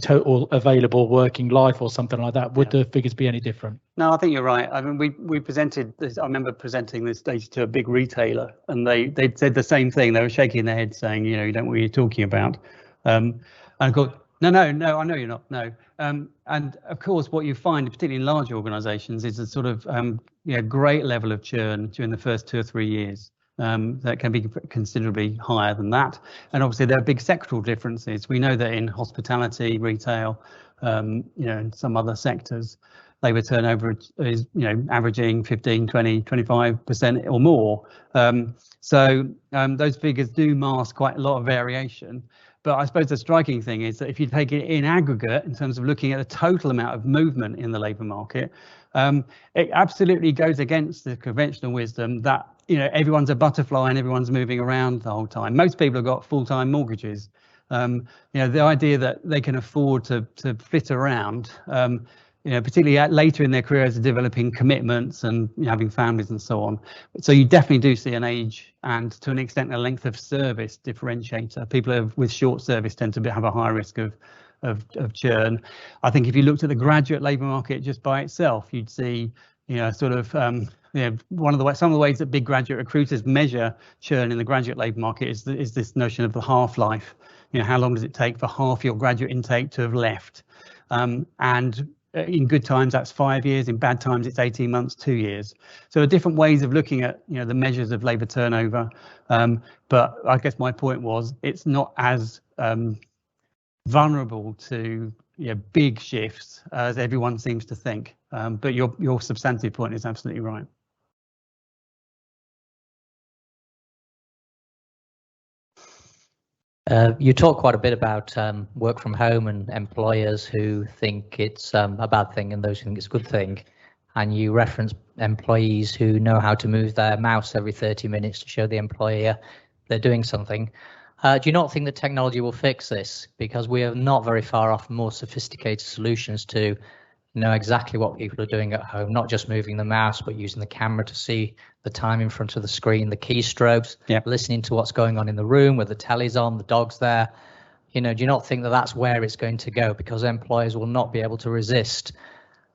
total available working life or something like that, would the figures be any different? No, I think you're right. I mean, we presented this. I remember presenting this data to a big retailer, and they said the same thing. They were shaking their heads, saying, you don't know what you're talking about. And I thought, no, I know you're not. No. And of course, what you find, particularly in large organisations, is a sort of great level of churn during the first 2 or 3 years. That can be considerably higher than that. And obviously there are big sectoral differences. We know that in hospitality, retail, and some other sectors, labour turnover is, averaging 15, 20, 25% or more. So those figures do mask quite a lot of variation. But I suppose the striking thing is that if you take it in aggregate, in terms of looking at the total amount of movement in the labour market, it absolutely goes against the conventional wisdom that everyone's a butterfly and everyone's moving around the whole time. Most people have got full-time mortgages. The idea that they can afford to fit around, particularly later in their careers, developing commitments and having families and so on. So you definitely do see an age and, to an extent, a length of service differentiator. People with short service tend to have a higher risk of churn. I think if you looked at the graduate labour market just by itself, you'd see, some of the ways that big graduate recruiters measure churn in the graduate labour market is this notion of the half-life. How long does it take for half your graduate intake to have left? And in good times, that's 5 years. In bad times, it's 18 months, 2 years. So there are different ways of looking at, the measures of labour turnover. But I guess my point was, it's not as vulnerable to big shifts as everyone seems to think. But your substantive point is absolutely right. You talk quite a bit about work from home and employers who think it's a bad thing and those who think it's a good thing. And you reference employees who know how to move their mouse every 30 minutes to show the employer they're doing something. Do you not think that technology will fix this? Because we are not very far off more sophisticated solutions to know exactly what people are doing at home, not just moving the mouse, but using the camera to see the time in front of the screen, the keystrokes, listening to what's going on in the room, where the telly's on, the dog's there. Do you not think that that's where it's going to go? Because employers will not be able to resist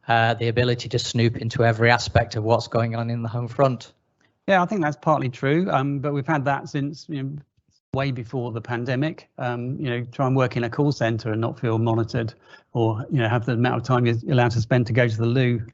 the ability to snoop into every aspect of what's going on in the home front. Yeah, I think that's partly true, but we've had that since way before the pandemic. Try and work in a call centre and not feel monitored, or have the amount of time you're allowed to spend to go to the loo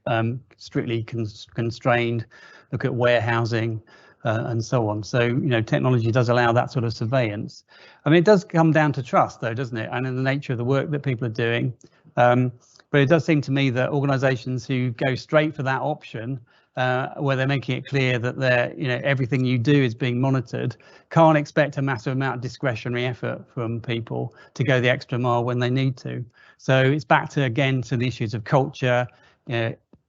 strictly constrained. Look at warehousing and so on. So technology does allow that sort of surveillance. I mean, it does come down to trust, though, doesn't it? And in the nature of the work that people are doing. But it does seem to me that organisations who go straight for that option, where they're making it clear that everything you do is being monitored, can't expect a massive amount of discretionary effort from people to go the extra mile when they need to. So it's back to the issues of culture,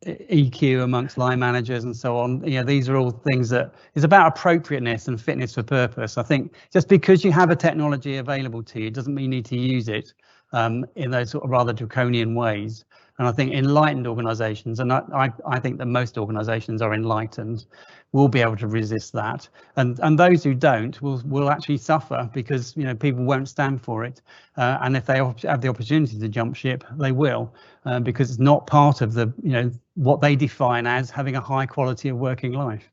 EQ amongst line managers and so on. These are all things that is about appropriateness and fitness for purpose. I think just because you have a technology available to you doesn't mean you need to use it in those sort of rather draconian ways. And I think enlightened organisations, and I think that most organisations are enlightened, will be able to resist that. And those who don't will actually suffer, because people won't stand for it. And if they have the opportunity to jump ship, they will, because it's not part of the what they define as having a high quality of working life.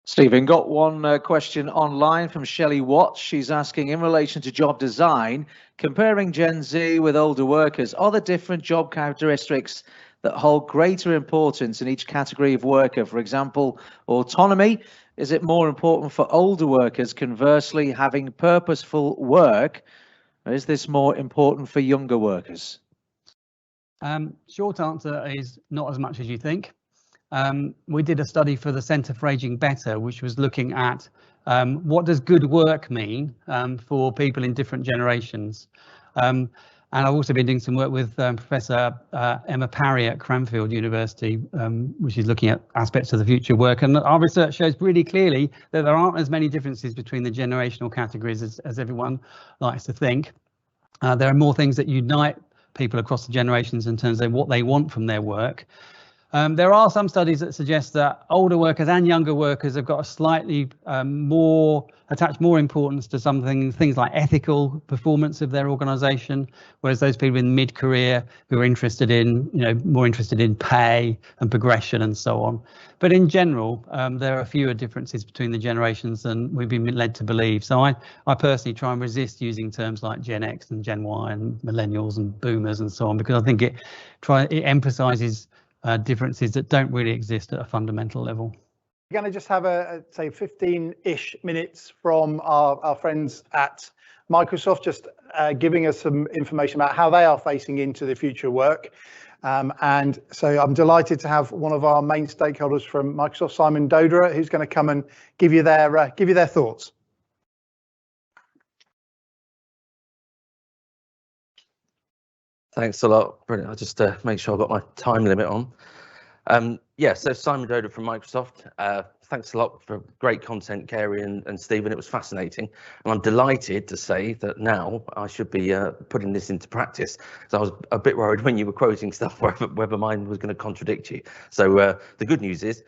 Stephen, got one question online from Shelley Watts. She's asking, in relation to job design, comparing Gen Z with older workers, are there different job characteristics that hold greater importance in each category of worker? For example, autonomy. Is it more important for older workers, conversely, having purposeful work? Or is this more important for younger workers? Short answer is not as much as you think. We did a study for the Centre for Ageing Better, which was looking at what does good work mean for people in different generations. And I've also been doing some work with Professor Emma Parry at Cranfield University, which is looking at aspects of the future work. And our research shows really clearly that there aren't as many differences between the generational categories as everyone likes to think. There are more things that unite people across the generations in terms of what they want from their work. There are some studies that suggest that older workers and younger workers have got a slightly attach more importance to things like ethical performance of their organisation, whereas those people in mid-career who are interested in, more interested in pay and progression and so on. But in general, there are fewer differences between the generations than we've been led to believe. So I personally try and resist using terms like Gen X and Gen Y and millennials and boomers and so on, because I think it emphasises differences that don't really exist at a fundamental level. We're going to just have say 15-ish minutes from our friends at Microsoft, just giving us some information about how they are facing into the future work. And so I'm delighted to have one of our main stakeholders from Microsoft, Simon Dodea, who's going to come and give you their thoughts. Thanks a lot. Brilliant. I'll just make sure I've got my time limit on. So Simon Dodea from Microsoft. Thanks a lot for great content, Cary and Stephen. It was fascinating. And I'm delighted to say that now I should be putting this into practice. So I was a bit worried when you were quoting stuff whether mine was going to contradict you. So the good news is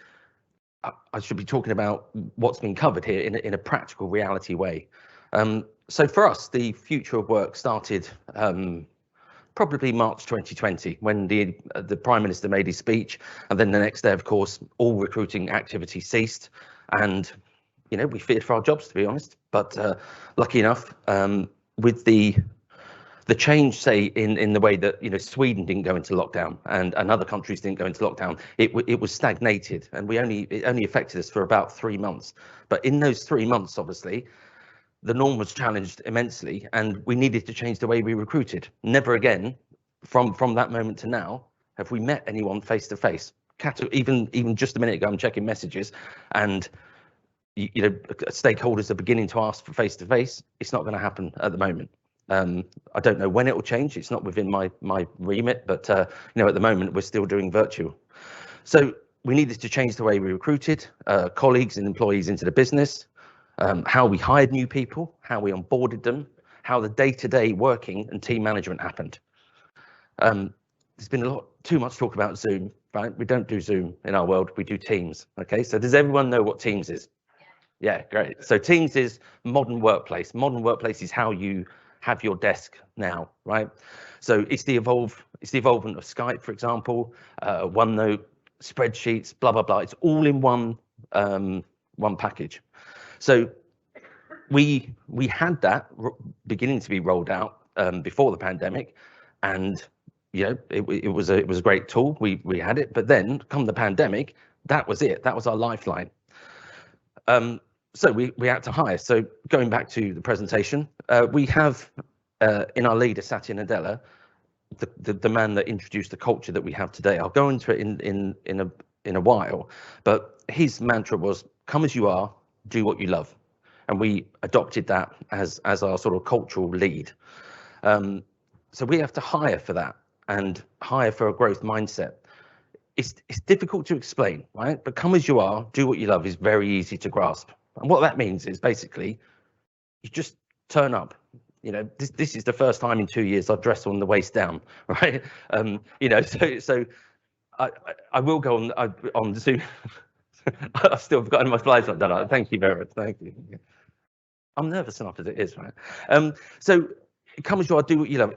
I should be talking about what's been covered here in a practical reality way. So for us, the future of work started probably March 2020, when the Prime Minister made his speech, and then the next day, of course, all recruiting activity ceased, and we feared for our jobs, to be honest. But lucky enough, with the change, say in the way that Sweden didn't go into lockdown and other countries didn't go into lockdown, it was stagnated, and it only affected us for about 3 months. But in those 3 months, obviously, the norm was challenged immensely, and we needed to change the way we recruited. Never again, from that moment to now, have we met anyone face to face. Even just a minute ago, I'm checking messages, and stakeholders are beginning to ask for face to face. It's not going to happen at the moment. I don't know when it will change. It's not within my remit, but at the moment we're still doing virtual. So we needed to change the way we recruited colleagues and employees into the business. How we hired new people, how we onboarded them, how the day-to-day working and team management happened. There's been too much talk about Zoom, right? We don't do Zoom in our world, we do Teams. Okay, so does everyone know what Teams is? Yeah, great. So Teams is modern workplace. Modern workplace is how you have your desk now, right? So it's the evolvement of Skype, for example, OneNote, spreadsheets, blah, blah, blah. It's all in one package. So we had that beginning to be rolled out before the pandemic, and it was a great tool. We had it, but then come the pandemic, that was it. That was our lifeline. So we had to hire. So going back to the presentation, we have in our leader, Satya Nadella, the man that introduced the culture that we have today. I'll go into it in a while, but his mantra was, "Come as you are, do what you love," and we adopted that as our sort of cultural lead. So we have to hire for that and hire for a growth mindset. It's difficult to explain, right? But come as you are, do what you love is very easy to grasp. And what that means is basically you just turn up. This is the first time in 2 years I've dressed on the waist down, right? So I will go on Zoom. I've still forgotten my slides not done. Thank you very much. Thank you. I'm nervous enough as it is, right? So come as you are, do what you love.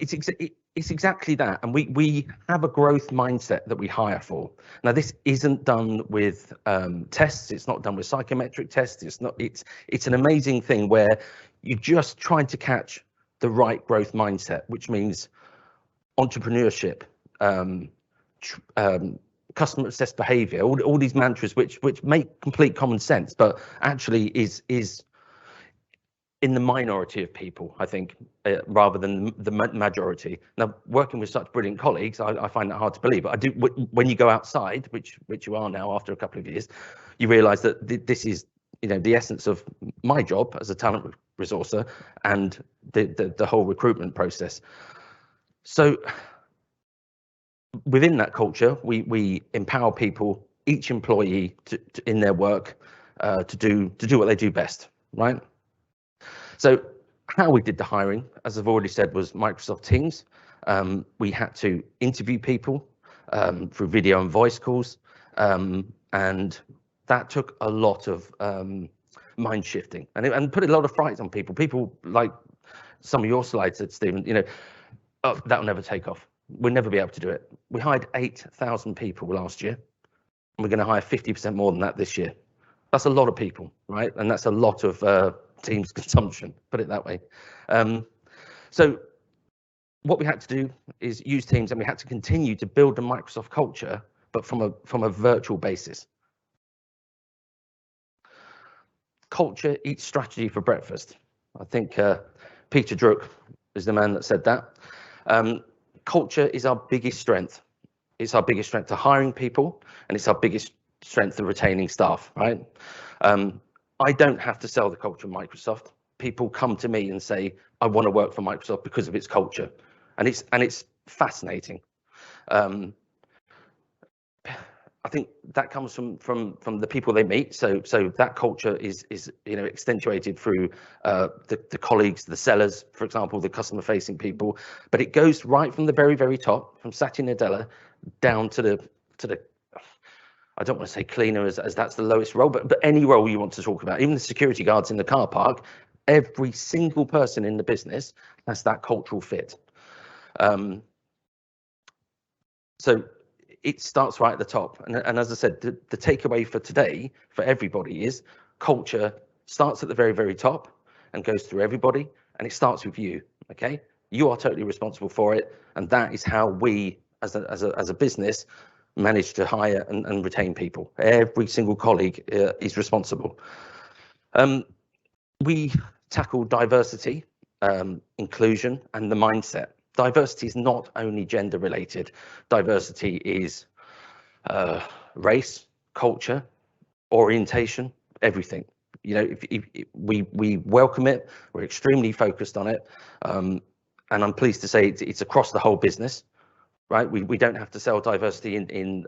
It's exactly that, and we have a growth mindset that we hire for. Now, this isn't done with tests. It's not done with psychometric tests. It's an amazing thing where you're just trying to catch the right growth mindset, which means entrepreneurship, customer obsessed behavior, all these mantras which make complete common sense, but actually is in the minority of people, I think, rather than the majority. Now, working with such brilliant colleagues, I find that hard to believe. But I do, when you go outside, which you are now after a couple of years, you realise that this is, the essence of my job as a talent resourcer and the whole recruitment process. So within that culture, we empower people, each employee, to in their work, to do what they do best, right? So how we did the hiring, as I've already said, was Microsoft Teams. We had to interview people through video and voice calls, and that took a lot of mind shifting and put a lot of fright on people. People, like some of your slides said, Stephen, oh, that'll never take off. We'll never be able to do it. We hired 8,000 people last year, and we're going to hire 50% more than that this year. That's a lot of people, right? And that's a lot of Teams consumption, put it that way. So what we had to do is use Teams, and we had to continue to build the Microsoft culture, but from a virtual basis. Culture eats strategy for breakfast. I think Peter Druck is the man that said that. Culture is our biggest strength. It's our biggest strength to hiring people, and it's our biggest strength to retaining staff, right? I don't have to sell the culture of Microsoft. People come to me and say, I want to work for Microsoft because of its culture. And it's fascinating. I think that comes from the people they meet. So that culture is accentuated through the colleagues, the sellers, for example, the customer facing people. But it goes right from the very, very top, from Satya Nadella down to the I don't want to say cleaner as that's the lowest role, but any role you want to talk about, even the security guards in the car park, every single person in the business has that cultural fit. So it starts right at the top. And as I said, the takeaway for today, for everybody, is culture starts at the very, very top and goes through everybody, and it starts with you, okay? You are totally responsible for it, and that is how we, as a business, manage to hire and retain people. Every single colleague is responsible. We tackle diversity, inclusion, and the mindset. Diversity is not only gender related. Diversity is race, culture, orientation, everything. We welcome it. We're extremely focused on it, and I'm pleased to say it's across the whole business. Right, we don't have to sell diversity in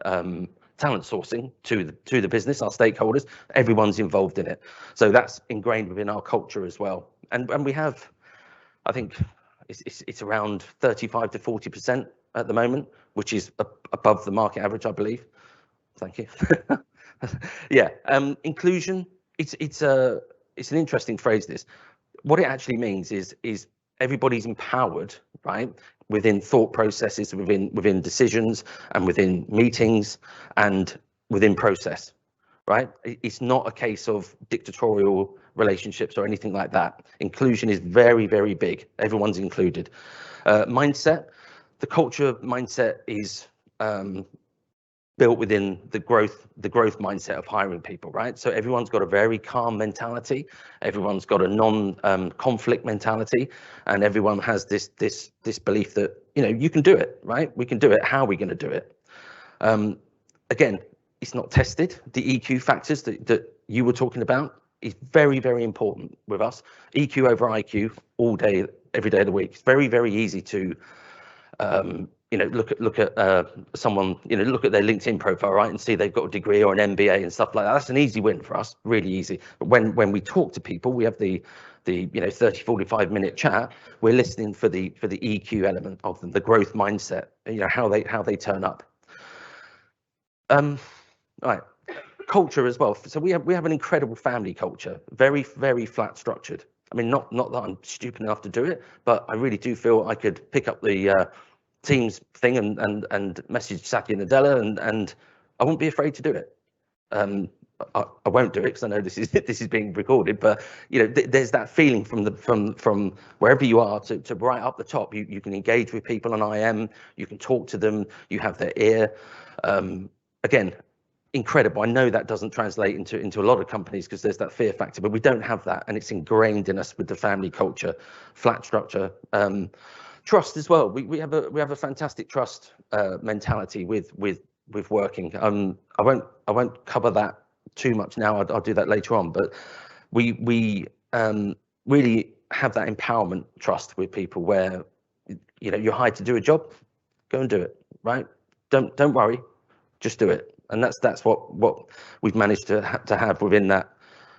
talent sourcing to the business, our stakeholders. Everyone's involved in it, so that's ingrained within our culture as well. And we have, I think, it's around 35 to 40% at the moment, which is above the market average, I believe. Thank you. Yeah, inclusion. It's an interesting phrase. This, what it actually means is everybody's empowered, right? Within thought processes, within decisions, and within meetings, and within process, right? It's not a case of dictatorial relationships or anything like that. Inclusion is very, very big. Everyone's included. Mindset, the culture mindset is built within the growth mindset of hiring people, right? So everyone's got a very calm mentality, everyone's got a non-conflict mentality, and everyone has this belief that, you know, you can do it, right? We can do it. How are we going to do it? Again, it's not tested. The EQ factors that you were talking about is very, very important with us. EQ over IQ all day, every day of the week. It's very, very easy to you know, look at someone, you know, look at their LinkedIn profile, right, and see they've got a degree or an MBA and stuff like that. That's an easy win for us, really easy. But when we talk to people, we have the you know 30-45-minute chat. We're listening for the EQ element of them, the growth mindset, you know, how they turn up. Right, culture as well. So we have an incredible family culture, very, very flat structured. I mean, not that I'm stupid enough to do it, but I really do feel I could pick up the Teams thing and message Saki and Adela, and I wouldn't be afraid to do it. I won't do it because I know this is being recorded, but you know, there's that feeling from wherever you are to right up the top. You can engage with people on IM, you can talk to them, you have their ear. Again, incredible. I know that doesn't translate into a lot of companies because there's that fear factor, but we don't have that, and it's ingrained in us with the family culture, flat structure. Trust as well. We have a fantastic trust mentality with working. I won't cover that too much now. I'll do that later on. But we really have that empowerment trust with people where, you know, you're hired to do a job, go and do it. Right? Don't worry, just do it. And that's what we've managed to have within that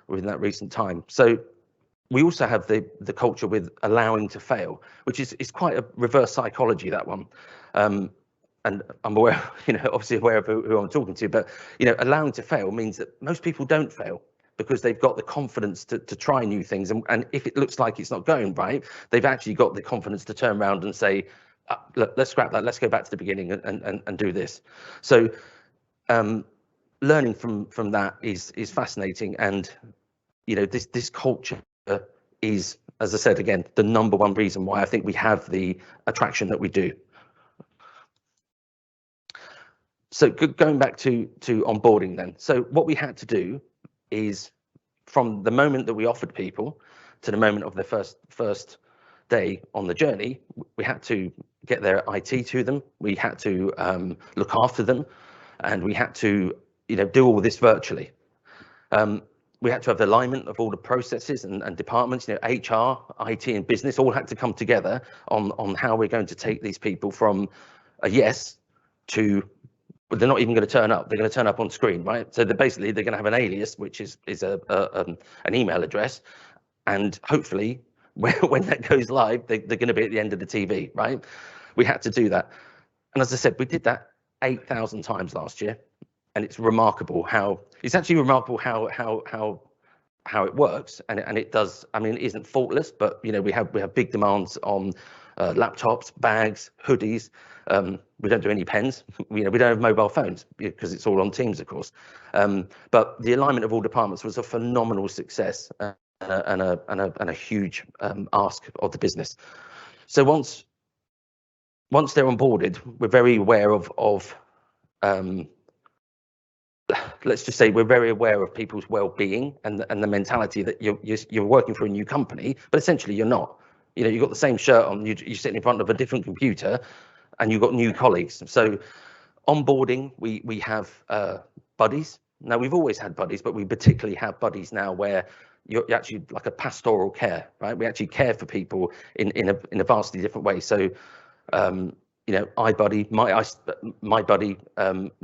recent time. So we also have the culture with allowing to fail, which is quite a reverse psychology, that one. And I'm aware, you know, obviously aware of who I'm talking to, but, you know, allowing to fail means that most people don't fail because they've got the confidence to try new things. And if it looks like it's not going right, they've actually got the confidence to turn around and say, look, let's scrap that. Let's go back to the beginning and do this. So learning from that is fascinating. And, you know, this culture is, as I said, again, the #1 reason why I think we have the attraction that we do. So going back to onboarding then. So what we had to do is, from the moment that we offered people to the moment of their first day on the journey, we had to get their IT to them. We had to look after them, and we had to, you know, do all this virtually. We had to have the alignment of all the processes and departments, you know, HR, IT, and business all had to come together on how we're going to take these people from a yes to, but they're not even going to turn up. They're going to turn up on screen, right? So they're going to have an alias, which is an email address, and hopefully when that goes live, they're going to be at the end of the TV, right? We had to do that, and as I said, we did that 8,000 times last year. And it's remarkable how it works, and it does. I mean, it isn't faultless, but you know, we have big demands on laptops, bags, hoodies. We don't do any pens. You know, we don't have mobile phones because it's all on Teams, of course. But the alignment of all departments was a phenomenal success and a huge ask of the business. So once they're onboarded, we're very aware of let's just say we're very aware of people's well-being and the mentality that you're working for a new company, but essentially you're not. You know, you've got the same shirt on, you're sitting in front of a different computer, and you've got new colleagues. So onboarding, we have buddies. Now, we've always had buddies, but we particularly have buddies now where you're actually like a pastoral care, right? We actually care for people in a vastly different way. So you know, my buddy was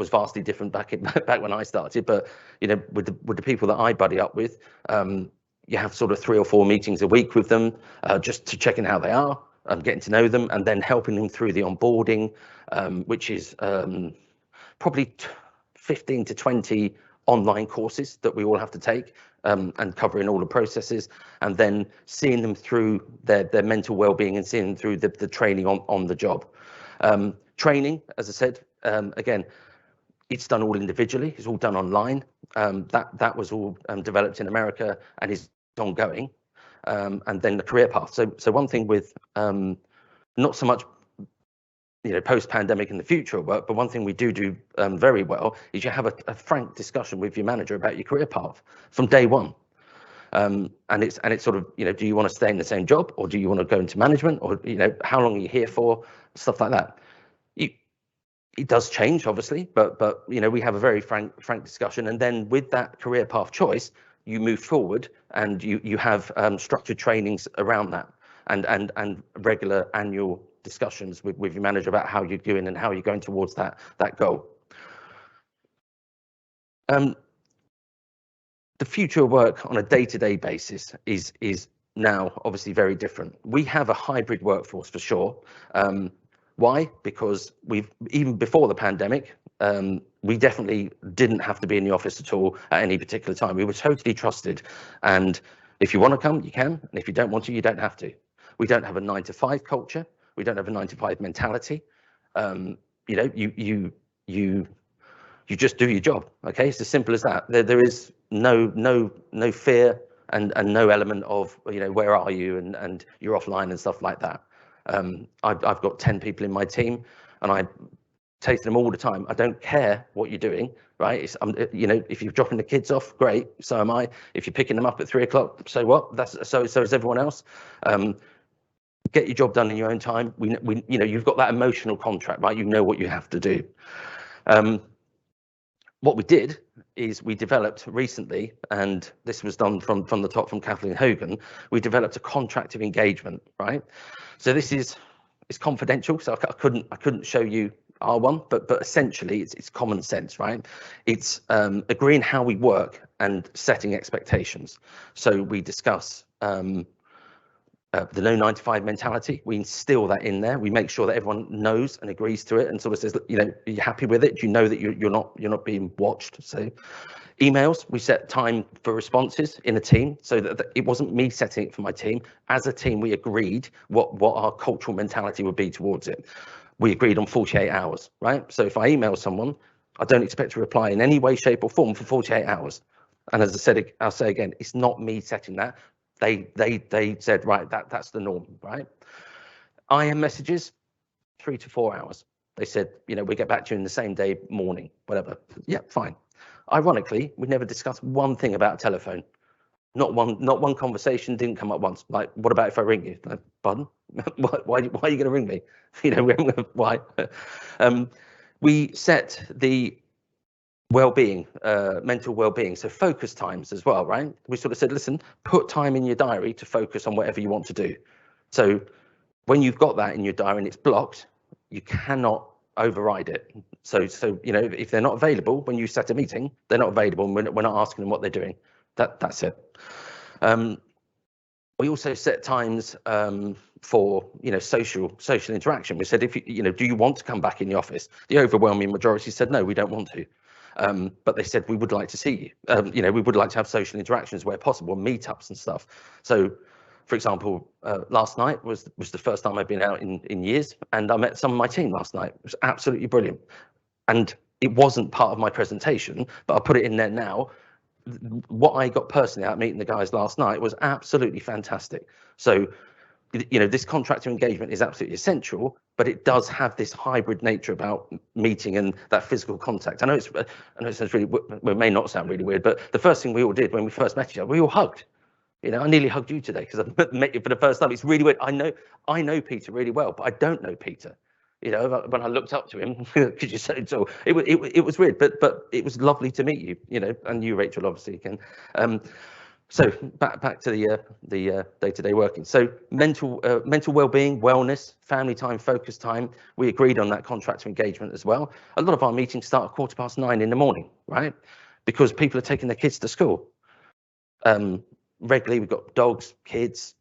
vastly different back when I started, but you know, with the people that I buddy up with, you have sort of 3 or 4 meetings a week with them, just to check in how they are, getting to know them, and then helping them through the onboarding, which is probably 15 to 20 online courses that we all have to take, and covering all the processes, and then seeing them through their mental well-being and seeing them through the training on the job. Training, as I said, again, It's done all individually. It's all done online. That was all developed in America and is ongoing. And then the career path. So one thing with not so much post-pandemic in the future of work, but one thing we do very well is you have a frank discussion with your manager about your career path from day one. And it's sort of, do you want to stay in the same job, or do you want to go into management, or how long are you here for, stuff like that. It does change, obviously, but we have a very frank discussion, and then with that career path choice, you move forward, and you have structured trainings around that, and regular annual discussions with your manager about how you're doing and how you're going towards that goal. The future of work on a day-to-day basis is now obviously very different. We have a hybrid workforce for sure. Why? Because even before the pandemic, we definitely didn't have to be in the office at all at any particular time. We were totally trusted, and if you want to come, you can, and if you don't want to, you don't have to. We don't have a 9-to-5 culture. We don't have a 9-to-5 mentality. You just do your job. Okay, it's as simple as that. There is no fear and no element of where are you and you're offline and stuff like that. I've got 10 people in my team, and I say to them all the time, I don't care what you're doing, right? If you're dropping the kids off, great, so am I. If you're picking them up at 3 o'clock, so what? So is everyone else. Get your job done in your own time. You've got that emotional contract, right? You know what you have to do. What we did is we developed recently, and this was done from the top from Kathleen Hogan. We developed a contract of engagement, right? So it's confidential, so I couldn't show you our one, but essentially it's common sense, right? It's agreeing how we work and setting expectations. So we discuss the no 9-to-5 mentality. We instill that in there. We make sure that everyone knows and agrees to it, and sort of says, are you happy with it? Do you know that you're not being watched? So emails, we set time for responses in a team, so that it wasn't me setting it for my team. As a team, we agreed what our cultural mentality would be towards it. We agreed on 48 hours, right? So if I email someone, I don't expect to reply in any way, shape or form for 48 hours. And as I said, I'll say again, it's not me setting that. They said, right, that's the norm, right? IM messages, 3 to 4 hours. They said, we get back to you in the same day, morning, whatever. Yeah, fine. Ironically, we never discussed one thing about a telephone. Not one conversation didn't come up once. Like, what about if I ring you? Like, pardon? Why are you going to ring me? Why? We set the well-being, mental well-being, so focus times as well, right? We sort of said, listen, put time in your diary to focus on whatever you want to do. So when you've got that in your diary and it's blocked, you cannot override it. So if they're not available when you set a meeting, they're not available, and we're not asking them what they're doing. That's it. We also set times for social interaction. We said, if do you want to come back in the office? The overwhelming majority said no, we don't want to. But they said we would like to see you. We would like to have social interactions where possible, meetups and stuff. So, for example, last night was the first time I've been out in years, and I met some of my team last night. It was absolutely brilliant, and it wasn't part of my presentation, but I'll put it in there now. What I got personally out of meeting the guys last night was absolutely fantastic. So, this contractor engagement is absolutely essential, but it does have this hybrid nature about meeting and that physical contact. I know it sounds really, well, it may not sound really weird, but the first thing we all did when we first met each other, we all hugged. I nearly hugged you today because I met you for the first time. It's really weird. I know Peter really well, but I don't know Peter. When I looked up to him, because you're so tall, it was weird, but it was lovely to meet you. And you, Rachel, obviously can. So back to the day-to-day working. So mental well-being, wellness, family time, focus time. We agreed on that contractor engagement as well. A lot of our meetings start at 9:15 in the morning, right? Because people are taking their kids to school. Regularly, we've got dogs, kids.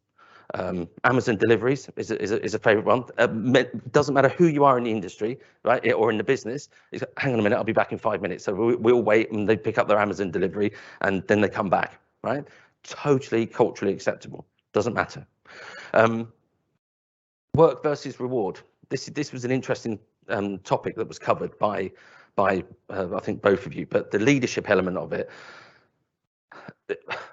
Amazon deliveries is a favorite one. Doesn't matter who you are in the industry, right, or in the business. Hang on a minute, I'll be back in 5 minutes. So we'll wait, and they pick up their Amazon delivery, and then they come back, right? Totally culturally acceptable. Doesn't matter. Work versus reward. This was an interesting topic that was covered by by I think both of you, but the leadership element of it,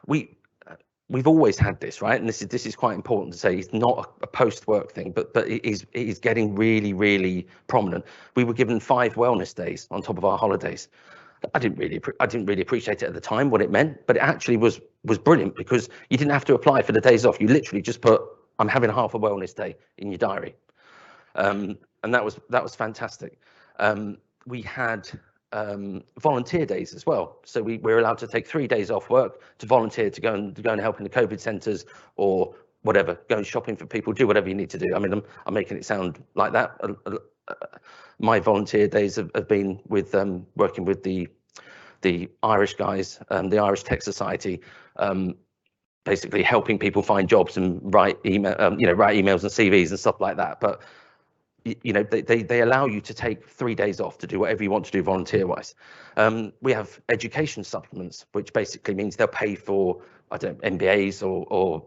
we've always had this, right? And this is quite important to say. It's not a post-work thing, but it is getting really, really prominent. We were given 5 wellness days on top of our holidays. I didn't really appreciate it at the time what it meant, but it actually was brilliant, because you didn't have to apply for the days off. You literally just put, I'm having half a wellness day in your diary, and that was fantastic. We had volunteer days as well, so we were allowed to take 3 days off work to volunteer to go and help in the COVID centres or whatever, go shopping for people, do whatever you need to do. I mean, I'm making it sound like that. My volunteer days have been with working with the Irish guys, the Irish Tech Society, basically helping people find jobs and write emails and CVs and stuff like that. But they allow you to take 3 days off to do whatever you want to do volunteer wise. We have education supplements, which basically means they'll pay for, I don't know, MBAs or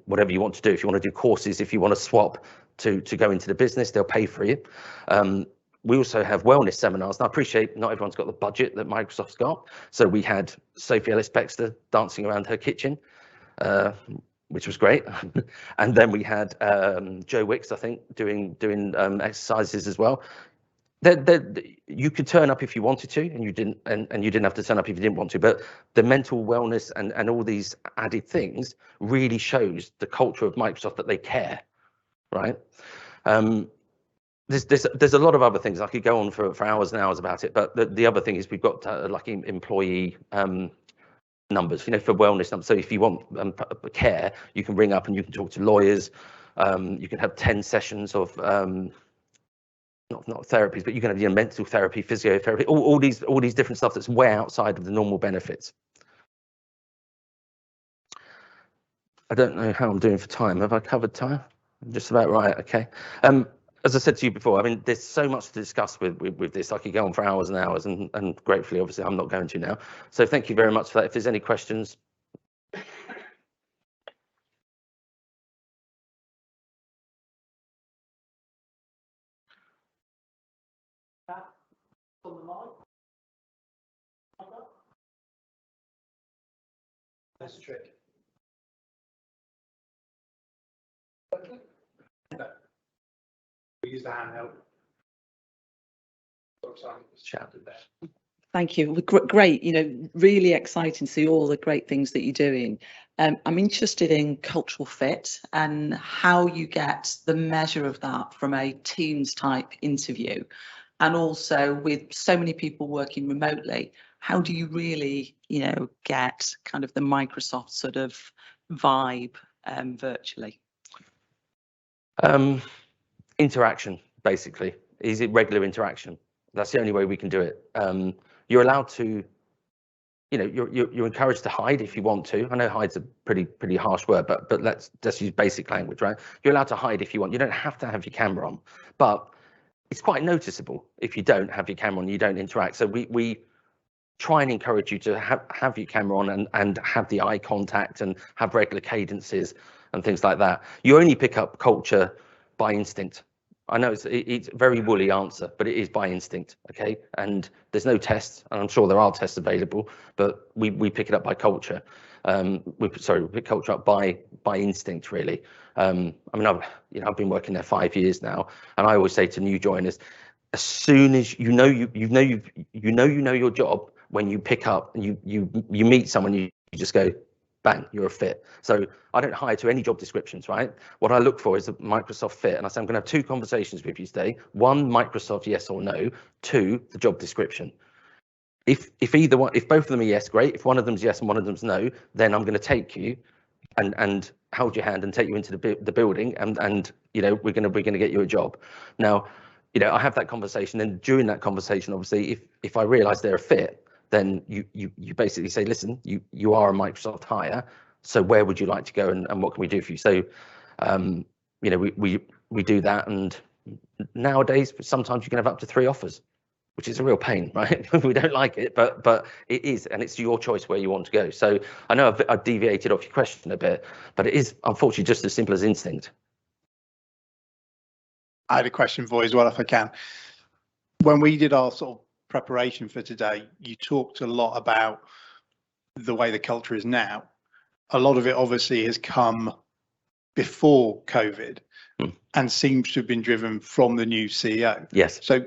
whatever you want to do. If you want to do courses, if you want to swap to go into the business, they'll pay for you. We also have wellness seminars, and I appreciate not everyone's got the budget that Microsoft's got. So we had Sophie Ellis-Bextor dancing around her kitchen, which was great. And then we had Joe Wicks, I think, doing exercises as well. You could turn up if you wanted to, and you didn't have to turn up if you didn't want to. But the mental wellness and all these added things really shows the culture of Microsoft, that they care, right? There's a lot of other things. I could go on for hours and hours about it, but the other thing is we've got like employee numbers, for wellness numbers. So if you want care, you can ring up and you can talk to lawyers. You can have 10 sessions of not therapies, but you can have mental therapy, physiotherapy, all these different stuff that's way outside of the normal benefits. I don't know how I'm doing for time. Have I covered time? I'm just about right. Okay. As I said to you before, I mean, there's so much to discuss with this. I could go on for hours and hours, and gratefully, obviously, I'm not going to now. So thank you very much for that. If there's any questions. That's a trick. We use the handheld. Thank you. Great, really exciting to see all the great things that you're doing. I'm interested in cultural fit and how you get the measure of that from a Teams type interview. And also with so many people working remotely, how do you really, get kind of the Microsoft sort of vibe virtually? Interaction, basically. Is it regular interaction? That's the only way we can do it. You're allowed to, you're encouraged to hide if you want to. I know hide's a pretty harsh word, but let's just use basic language, right? You're allowed to hide if you want. You don't have to have your camera on, but it's quite noticeable if you don't have your camera on, you don't interact. So we try and encourage you to have your camera on and have the eye contact and have regular cadences and things like that. You only pick up culture by instinct. I know it's a very woolly answer, but it is by instinct, okay? And there's no tests, and I'm sure there are tests available, but we pick it up by culture. We pick culture up by instinct, really. I mean, I've been working there 5 years now, and I always say to new joiners, as soon as you know your job, when you pick up and you meet someone, you just go, bang, you're a fit. So I don't hire to any job descriptions, right? What I look for is a Microsoft fit. And I say, I'm going to have 2 conversations with you today. 1, Microsoft, yes or no. 2, the job description. If both of them are yes, great. If one of them's yes and one of them's no, then I'm going to take you and hold your hand and take you into the building and we're going to get you a job. Now, I have that conversation, and during that conversation, obviously, if I realize they're a fit, then you basically say, listen, you are a Microsoft hire, so where would you like to go and what can we do for you? So, we do that, and nowadays, sometimes you can have up to 3 offers, which is a real pain, right? We don't like it, but it is, and it's your choice where you want to go. So I know I've deviated off your question a bit, but it is unfortunately just as simple as instinct. I had a question for you as well, if I can. When we did our sort of preparation for today, you talked a lot about the way the culture is now. A lot of it obviously has come before COVID and seems to have been driven from the new CEO. Yes. So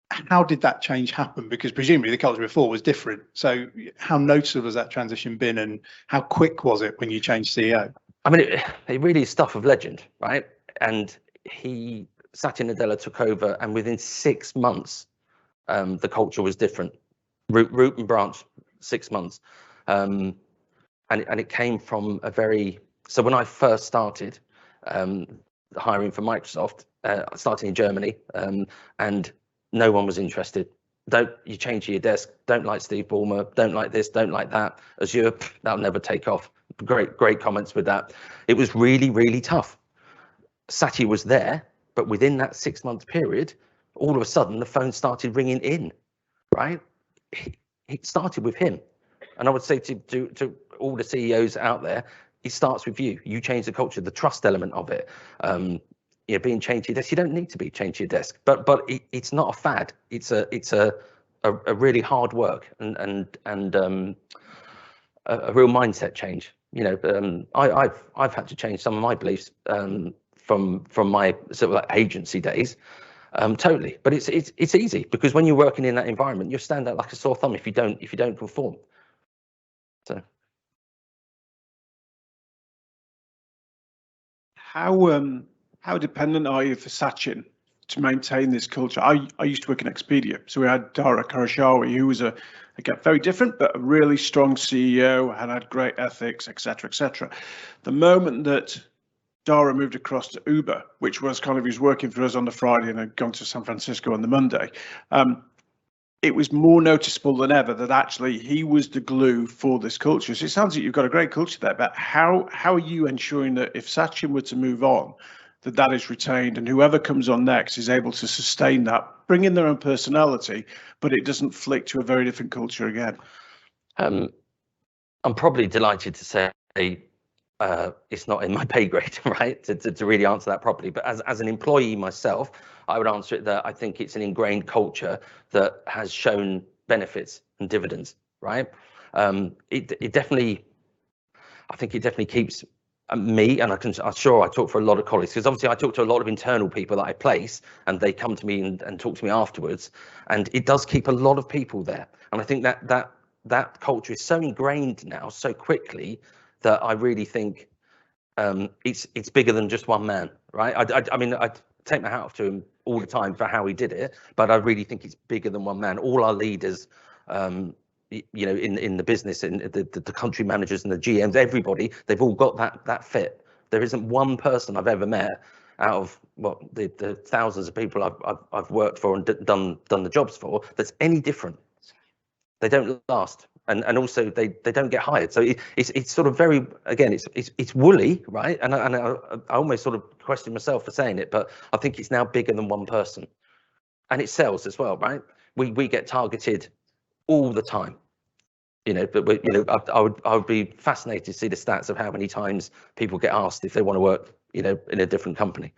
how did that change happen? Because presumably the culture before was different. So how noticeable has that transition been, and how quick was it when you changed CEO? I mean, it really is stuff of legend, right? And Satya Nadella took over, and within 6 months, the culture was different. Root and branch, 6 months. And it came from so when I first started hiring for Microsoft, starting in Germany, and no one was interested. You change your desk, don't like Steve Ballmer, don't like this, don't like that. Azure, that'll never take off. Great comments with that. It was really, really tough. Satya was there, but within that 6-month period, all of a sudden the phone started ringing in, right? It started with him. And I would say to all the CEOs out there, it starts with you. You change the culture, the trust element of it. Being chained to your desk, you don't need to be chained to your desk, but it's not a fad. It's a really hard work and a real mindset change. I've had to change some of my beliefs from my sort of like agency days, totally. But it's easy, because when you're working in that environment, you stand out like a sore thumb if you don't conform. So how dependent are you for Sachin to maintain this culture? I used to work in Expedia, so we had Dara Karashawi, who was again very different, but a really strong CEO and had great ethics, etc., etc. The moment that Dara moved across to Uber, which was kind of, he was working for us on the Friday and had gone to San Francisco on the Monday, it was more noticeable than ever that actually he was the glue for this culture. So it sounds like you've got a great culture there, but how are you ensuring that if Sachin were to move on, that is retained, and whoever comes on next is able to sustain that, bring in their own personality, but it doesn't flick to a very different culture again? I'm probably delighted to say it's not in my pay grade, right, to really answer that properly. But as an employee myself, I would answer it that I think it's an ingrained culture that has shown benefits and dividends, right? It definitely keeps me, and I'm sure I talk for a lot of colleagues, because obviously I talk to a lot of internal people that I place, and they come to me and talk to me afterwards, and it does keep a lot of people there. And I think that culture is so ingrained now so quickly that I really think it's bigger than just one man, right? I mean, I take my hat off to him all the time for how he did it, but I really think it's bigger than one man. All our leaders, in the business, in the country managers and the GMs, everybody, they've all got that fit. There isn't one person I've ever met out of the thousands of people I've worked for and done the jobs for that's any different. They don't last, and also they don't get hired. So it's sort of very, again, it's woolly, right? And I almost sort of question myself for saying it, but I think it's now bigger than one person, and it sells as well, right? We get targeted all the time, but I would be fascinated to see the stats of how many times people get asked if they want to work, in a different company.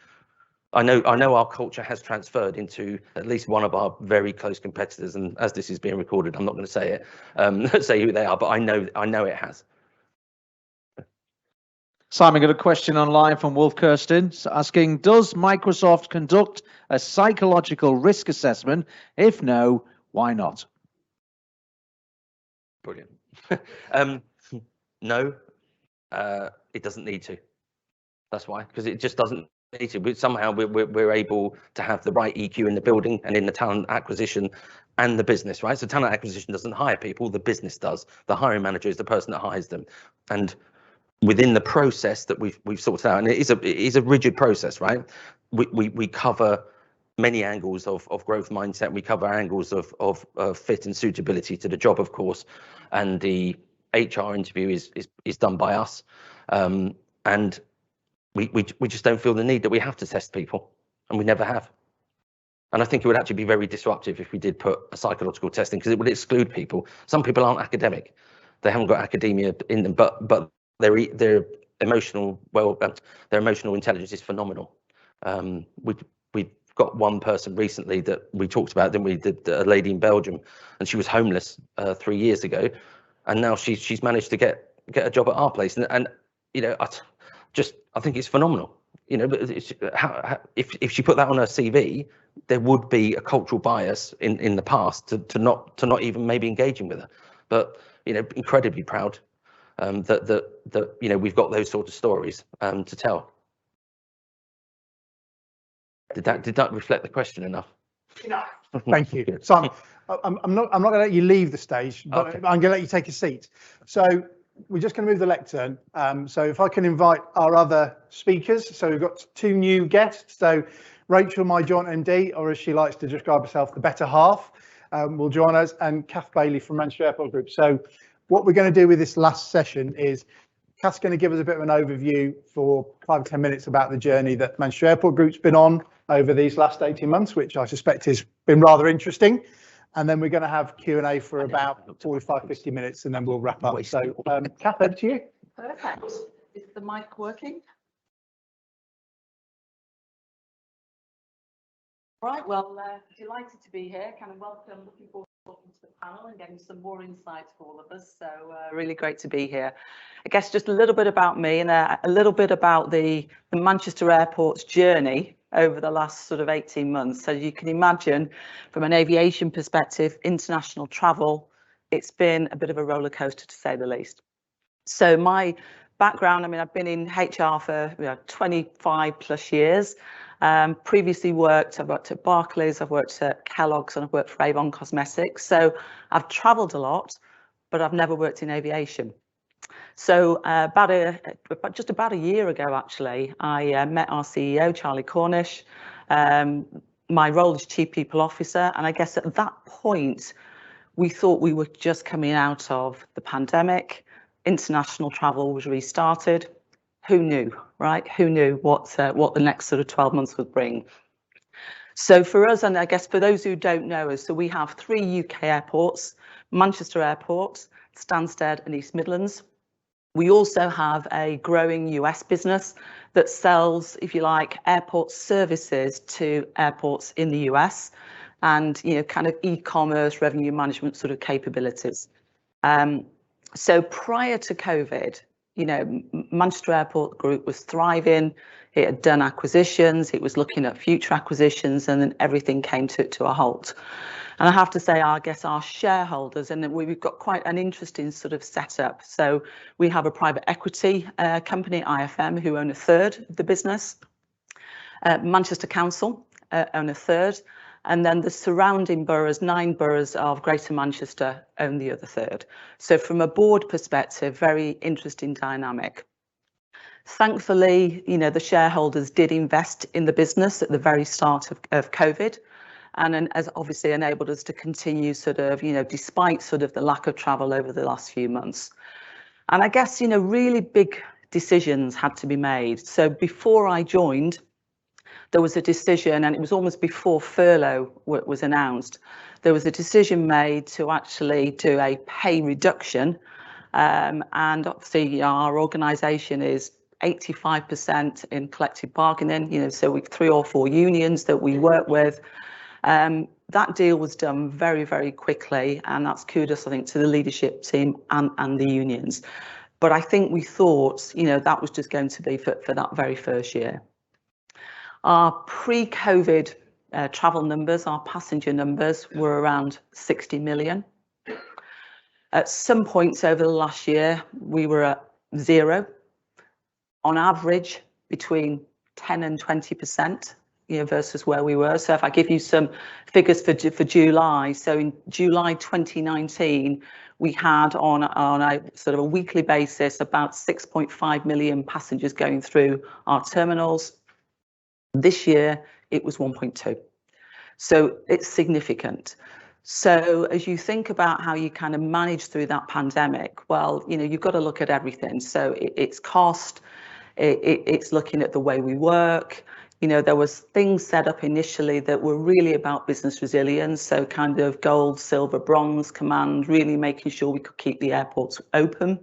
I know our culture has transferred into at least one of our very close competitors, and as this is being recorded, I'm not going to say it, say who they are, but I know it has. Simon, got a question online from Wolf Kirsten asking, does Microsoft conduct a psychological risk assessment? If no, why not? Brilliant. No, it doesn't need to. That's why, because it just doesn't need to. Somehow we're able to have the right EQ in the building and in the talent acquisition and the business, right? So talent acquisition doesn't hire people, the business does. The hiring manager is the person that hires them. And within the process that we've sorted out, and it is a rigid process, right? We cover many angles of growth mindset. We cover angles of fit and suitability to the job, of course, and the HR interview is done by us, and we just don't feel the need that we have to test people, and we never have. And I think it would actually be very disruptive if we did put a psychological testing, because it would exclude people. Some people aren't academic; they haven't got academia in them, but their emotional their emotional intelligence is phenomenal. got one person recently that we talked about, didn't we? A lady in Belgium, and she was homeless 3 years ago, and now she's managed to get a job at our place, and you know, I think it's phenomenal. You know, but if she put that on her CV, there would be a cultural bias in the past to not even maybe engaging with her. But you know, incredibly proud that you know, we've got those sort of stories to tell. Did that reflect the question enough? Enough. Thank you. Simon, I'm not going to let you leave the stage, but okay. I'm going to let you take a seat. So we're just going to move the lectern. So if I can invite our other speakers. So we've got 2 new guests. So Rachel, my joint MD, or as she likes to describe herself, the better half, will join us, and Kath Bailey from Manchester Airport Group. So what we're going to do with this last session is Kath's going to give us a bit of an overview for 5 or 10 minutes about the journey that Manchester Airport Group's been on over these last 18 months, which I suspect has been rather interesting. And then we're going to have Q&A for about 45, 50 minutes, and then we'll wrap up. So, Kath, over to you. Perfect. Is the mic working? Right, well, delighted to be here. Kind of welcome, looking forward to talking to the panel and getting some more insights for all of us. So really great to be here. I guess just a little bit about me and a little bit about the Manchester Airport's journey over the last sort of 18 months. So you can imagine, from an aviation perspective, international travel, it's been a bit of a roller coaster to say the least. So my background, I mean, I've been in HR for 25 plus years. Previously I've worked at Barclays, I've worked at Kellogg's, and I've worked for Avon Cosmetics. So I've traveled a lot, but I've never worked in aviation. So just about a year ago, actually, I met our CEO, Charlie Cornish. My role is Chief People Officer. And I guess at that point, we thought we were just coming out of the pandemic. International travel was restarted. Who knew, right? Who knew what the next sort of 12 months would bring? So for us, and I guess for those who don't know us, so we have 3 UK airports: Manchester Airport, Stansted and East Midlands. We also have a growing US business that sells, if you like, airport services to airports in the US, and kind of e-commerce, revenue management sort of capabilities. So prior to COVID, Manchester Airport Group was thriving. It had done acquisitions. It was looking at future acquisitions, and then everything came to a halt. And I have to say, I guess our shareholders, and we've got quite an interesting sort of setup. So we have a private equity company, IFM, who own 1/3 of the business. Manchester Council own 1/3. And then the surrounding boroughs, 9 boroughs of Greater Manchester, own the other 1/3. So from a board perspective, very interesting dynamic. Thankfully, the shareholders did invest in the business at the very start of COVID, and has obviously enabled us to continue sort of, despite sort of the lack of travel over the last few months. And I guess, really big decisions had to be made. So before I joined, there was a decision, and it was almost before furlough was announced, there was a decision made to actually do a pay reduction. And obviously our organisation is 85% in collective bargaining, so we've 3 or 4 unions that we work with. That deal was done very, very quickly, and that's kudos, I think, to the leadership team and the unions. But I think we thought, that was just going to be for that very first year. Our pre-COVID travel numbers, our passenger numbers, were around 60 million. At some points over the last year, we were at 0. On average, between 10 and 20%, versus where we were. So if I give you some figures for July, so in July 2019, we had on a sort of a weekly basis about 6.5 million passengers going through our terminals. This year, it was 1.2. So it's significant. So as you think about how you kind of manage through that pandemic, well, you've got to look at everything. So it's cost, it's looking at the way we work. There was things set up initially that were really about business resilience. So kind of gold, silver, bronze command, really making sure we could keep the airports open.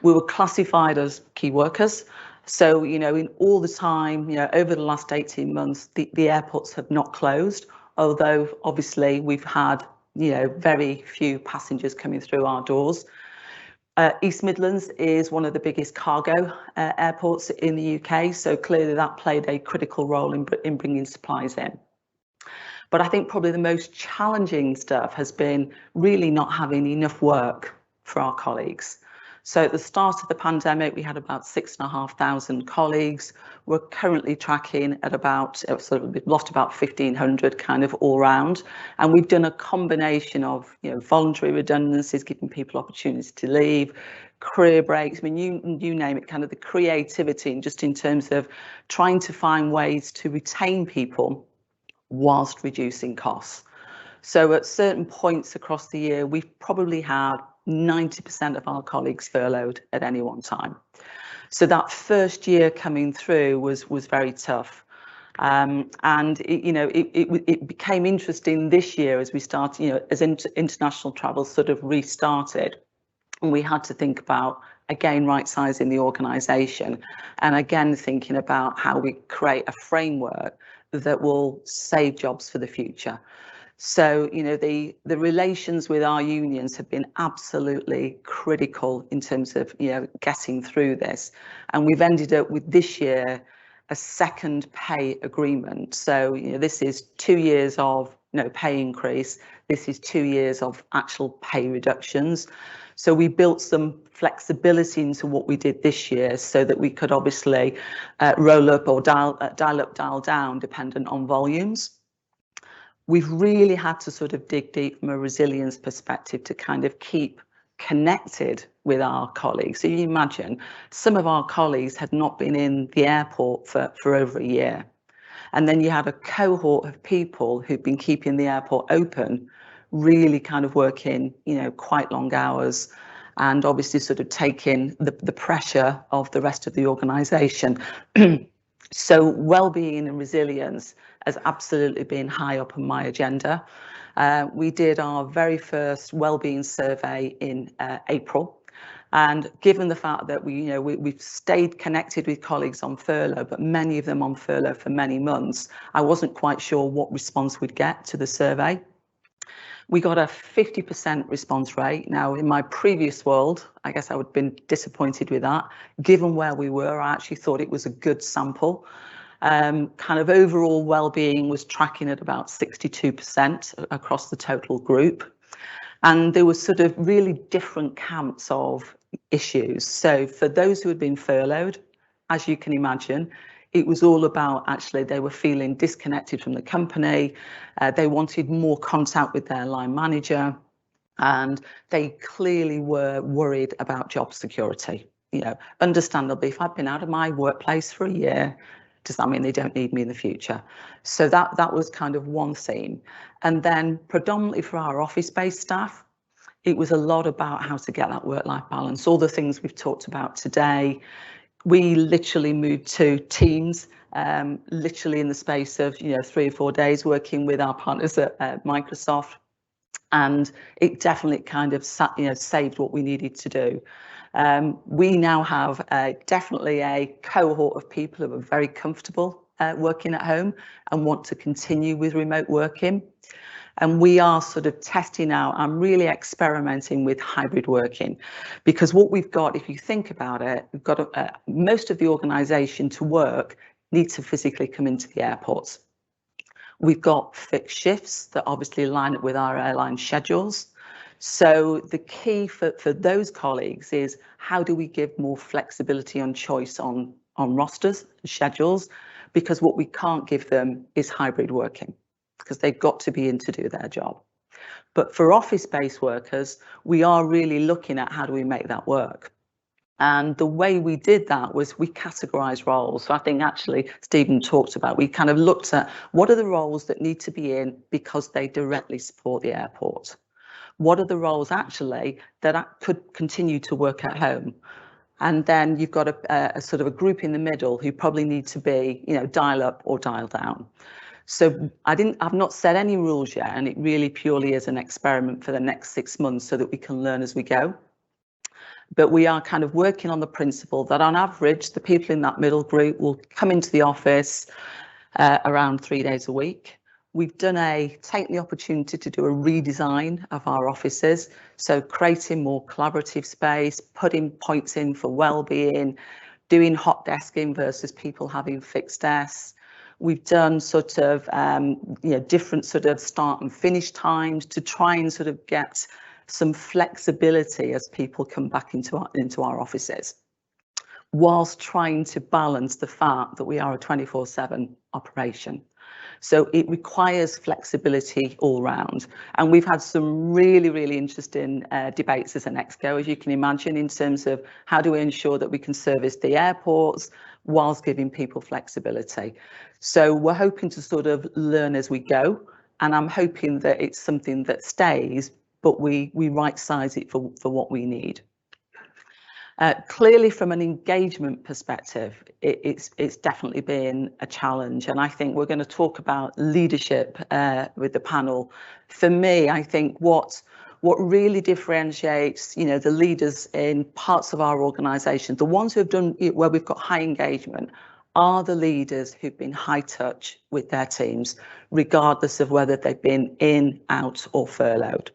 We were classified as key workers. So, you know, in all the time, you know, over the last 18 months, the airports have not closed, although obviously we've had, you know, very few passengers coming through our doors. East Midlands is one of the biggest cargo airports in the UK, so clearly that played a critical role in bringing supplies in. But I think probably the most challenging stuff has been really not having enough work for our colleagues. So at the start of the pandemic, we had about 6,500 colleagues. We're currently tracking at about, we've lost about 1,500 kind of all round. And we've done a combination of, you know, voluntary redundancies, giving people opportunities to leave, career breaks, I mean, you name it, kind of the creativity, and just in terms of trying to find ways to retain people whilst reducing costs. So at certain points across the year, we've probably had 90% of our colleagues furloughed at any one time. So that first year coming through was very tough. And it became interesting this year as we started, you know, as international travel sort of restarted, and we had to think about, again, right-sizing the organisation, and again thinking about how we create a framework that will save jobs for the future. So, you know, the relations with our unions have been absolutely critical in terms of, you know, getting through this. And we've ended up with this year a second pay agreement. So, you know, this is 2 years of no pay increase. This is 2 years of actual pay reductions. So we built some flexibility into what we did this year so that we could obviously roll up or dial up, dial down, dependent on volumes. We've really had to sort of dig deep from a resilience perspective to kind of keep connected with our colleagues. So you imagine some of our colleagues had not been in the airport for over a year. And then you had a cohort of people who've been keeping the airport open, really kind of working, you know, quite long hours, and obviously sort of taking the pressure of the rest of the organisation. So well-being and resilience has absolutely been high up on my agenda. We did our very first well-being survey in April. And given the fact that we've stayed connected with colleagues on furlough, but many of them on furlough for many months, I wasn't quite sure what response we'd get to the survey. We got a 50% response rate. Now, in my previous world, I guess I would have been disappointed with that. Given where we were, I actually thought it was a good sample. Kind of overall well-being was tracking at about 62% across the total group. And there were sort of really different camps of issues. So for those who had been furloughed, as you can imagine, it was all about actually they were feeling disconnected from the company. They wanted more contact with their line manager, and they clearly were worried about job security. You know, understandably, if I've been out of my workplace for a year, does that mean they don't need me in the future? So that was kind of one theme. And then predominantly for our office-based staff, it was a lot about how to get that work-life balance, all the things we've talked about today. We literally moved to Teams, literally in the space of 3 or 4 days, working with our partners at Microsoft, and it definitely kind of saved what we needed to do. We now have definitely a cohort of people who are very comfortable working at home and want to continue with remote working. And we are sort of testing out, I'm really experimenting with hybrid working, because what we've got, if you think about it, we've got most of the organisation to work needs to physically come into the airports. We've got fixed shifts that obviously line up with our airline schedules. So the key for those colleagues is how do we give more flexibility and choice on rosters and schedules, because what we can't give them is hybrid working, because they've got to be in to do their job. But for office-based workers, we are really looking at how do we make that work. And the way we did that was we categorised roles. So I think actually Stephen talked about, we kind of looked at what are the roles that need to be in because they directly support the airport. What are the roles actually that could continue to work at home? And then you've got a sort of a group in the middle who probably need to be, dial up or dial down. So I've not set any rules yet, and it really purely is an experiment for the next 6 months so that we can learn as we go. But we are kind of working on the principle that on average, the people in that middle group will come into the office around 3 days a week. We've taken the opportunity to do a redesign of our offices. So creating more collaborative space, putting points in for well-being, doing hot desking versus people having fixed desks. We've done sort of, different sort of start and finish times to try and sort of get some flexibility as people come back into our offices, whilst trying to balance the fact that we are a 24/7 operation. So it requires flexibility all round. And we've had some really, really interesting debates as an ExCo, as you can imagine, in terms of how do we ensure that we can service the airports whilst giving people flexibility. So we're hoping to sort of learn as we go. And I'm hoping that it's something that stays, but we right size it for what we need. Clearly, from an engagement perspective, it's definitely been a challenge, and I think we're going to talk about leadership with the panel. For me, I think what really differentiates, the leaders in parts of our organisation, the ones who have done it where we've got high engagement, are the leaders who've been high touch with their teams, regardless of whether they've been in, out, or furloughed.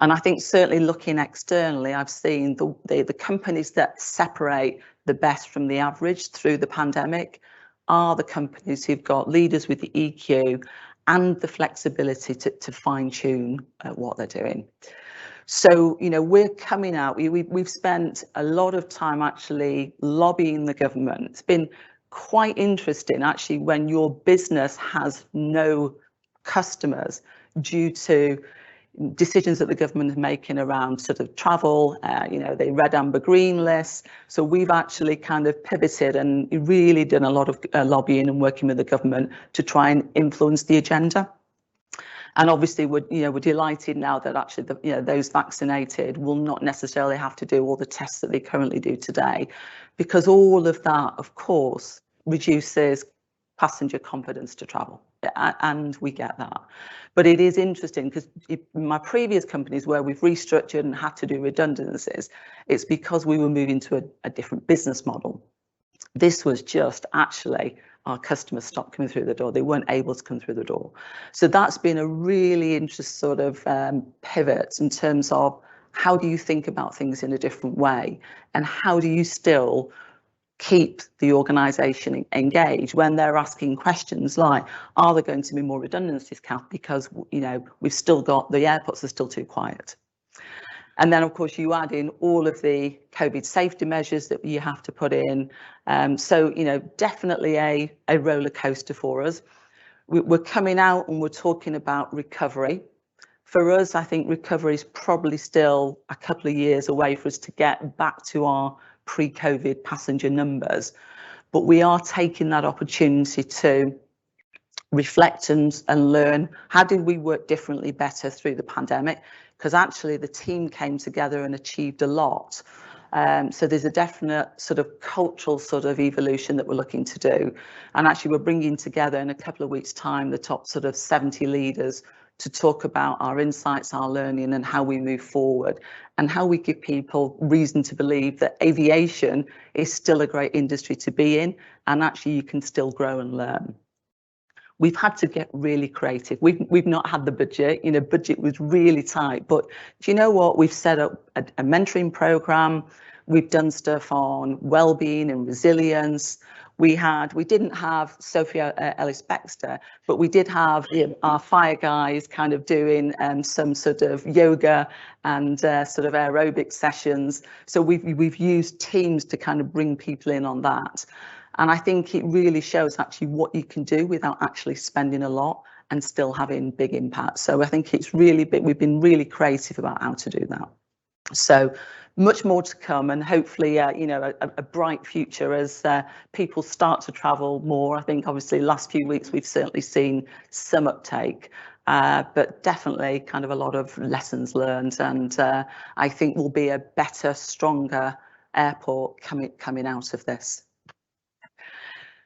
And I think certainly looking externally, I've seen the companies that separate the best from the average through the pandemic are the companies who've got leaders with the EQ and the flexibility to fine tune what they're doing. So, we're coming out, we've spent a lot of time actually lobbying the government. It's been quite interesting actually when your business has no customers due to decisions that the government is making around sort of travel, the red, amber, green lists. So we've actually kind of pivoted and really done a lot of lobbying and working with the government to try and influence the agenda. And obviously, we're delighted now that actually those vaccinated will not necessarily have to do all the tests that they currently do today, because all of that, of course, reduces passenger confidence to travel. And we get that. But it is interesting because in my previous companies where we've restructured and had to do redundancies, it's because we were moving to a different business model. This was just actually our customers stopped coming through the door. They weren't able to come through the door. So that's been a really interesting sort of pivot in terms of how do you think about things in a different way, and how do you still keep the organisation engaged when they're asking questions like, are there going to be more redundancies, Kath, because we've still got the airports are still too quiet. And then of course you add in all of the COVID safety measures that you have to put in. So definitely a roller coaster for us. We're coming out and we're talking about recovery. For us, I think recovery is probably still a couple of years away for us to get back to our pre-COVID passenger numbers, but we are taking that opportunity to reflect and learn how did we work differently better through the pandemic, because actually the team came together and achieved a lot. So there's a definite sort of cultural sort of evolution that we're looking to do, and actually we're bringing together in a couple of weeks time the top sort of 70 leaders to talk about our insights, our learning, and how we move forward, and how we give people reason to believe that aviation is still a great industry to be in, and actually you can still grow and learn. We've had to get really creative. We've not had the budget, budget was really tight, but do you know what? We've set up a mentoring program. We've done stuff on well-being and resilience. We didn't have Sophia Ellis-Bextor, but we did have our fire guys kind of doing some sort of yoga and sort of aerobic sessions. So we've used Teams to kind of bring people in on that. And I think it really shows actually what you can do without actually spending a lot and still having big impact. So I think it's really big. We've been really creative about how to do that. So much more to come, and hopefully, a bright future as people start to travel more. I think obviously last few weeks we've certainly seen some uptake, but definitely kind of a lot of lessons learned, and I think we'll be a better, stronger airport coming out of this.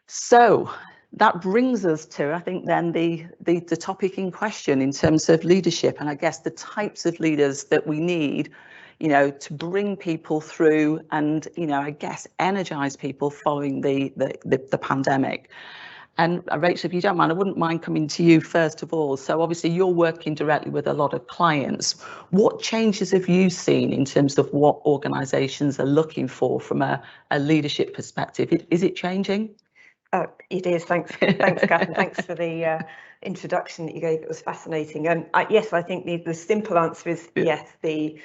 So that brings us to, I think, then the topic in question in terms of leadership, and I guess the types of leaders that we need you know, to bring people through and, you know, I guess energize people following the pandemic. And Rachel, if you don't mind, I wouldn't mind coming to you first of all. So obviously you're working directly with a lot of clients. What changes have you seen in terms of what organisations are looking for from a leadership perspective? Is it changing? It is. Thanks, Kath, and thanks for the introduction that you gave. It was fascinating. And yes, I think the simple answer is yes. The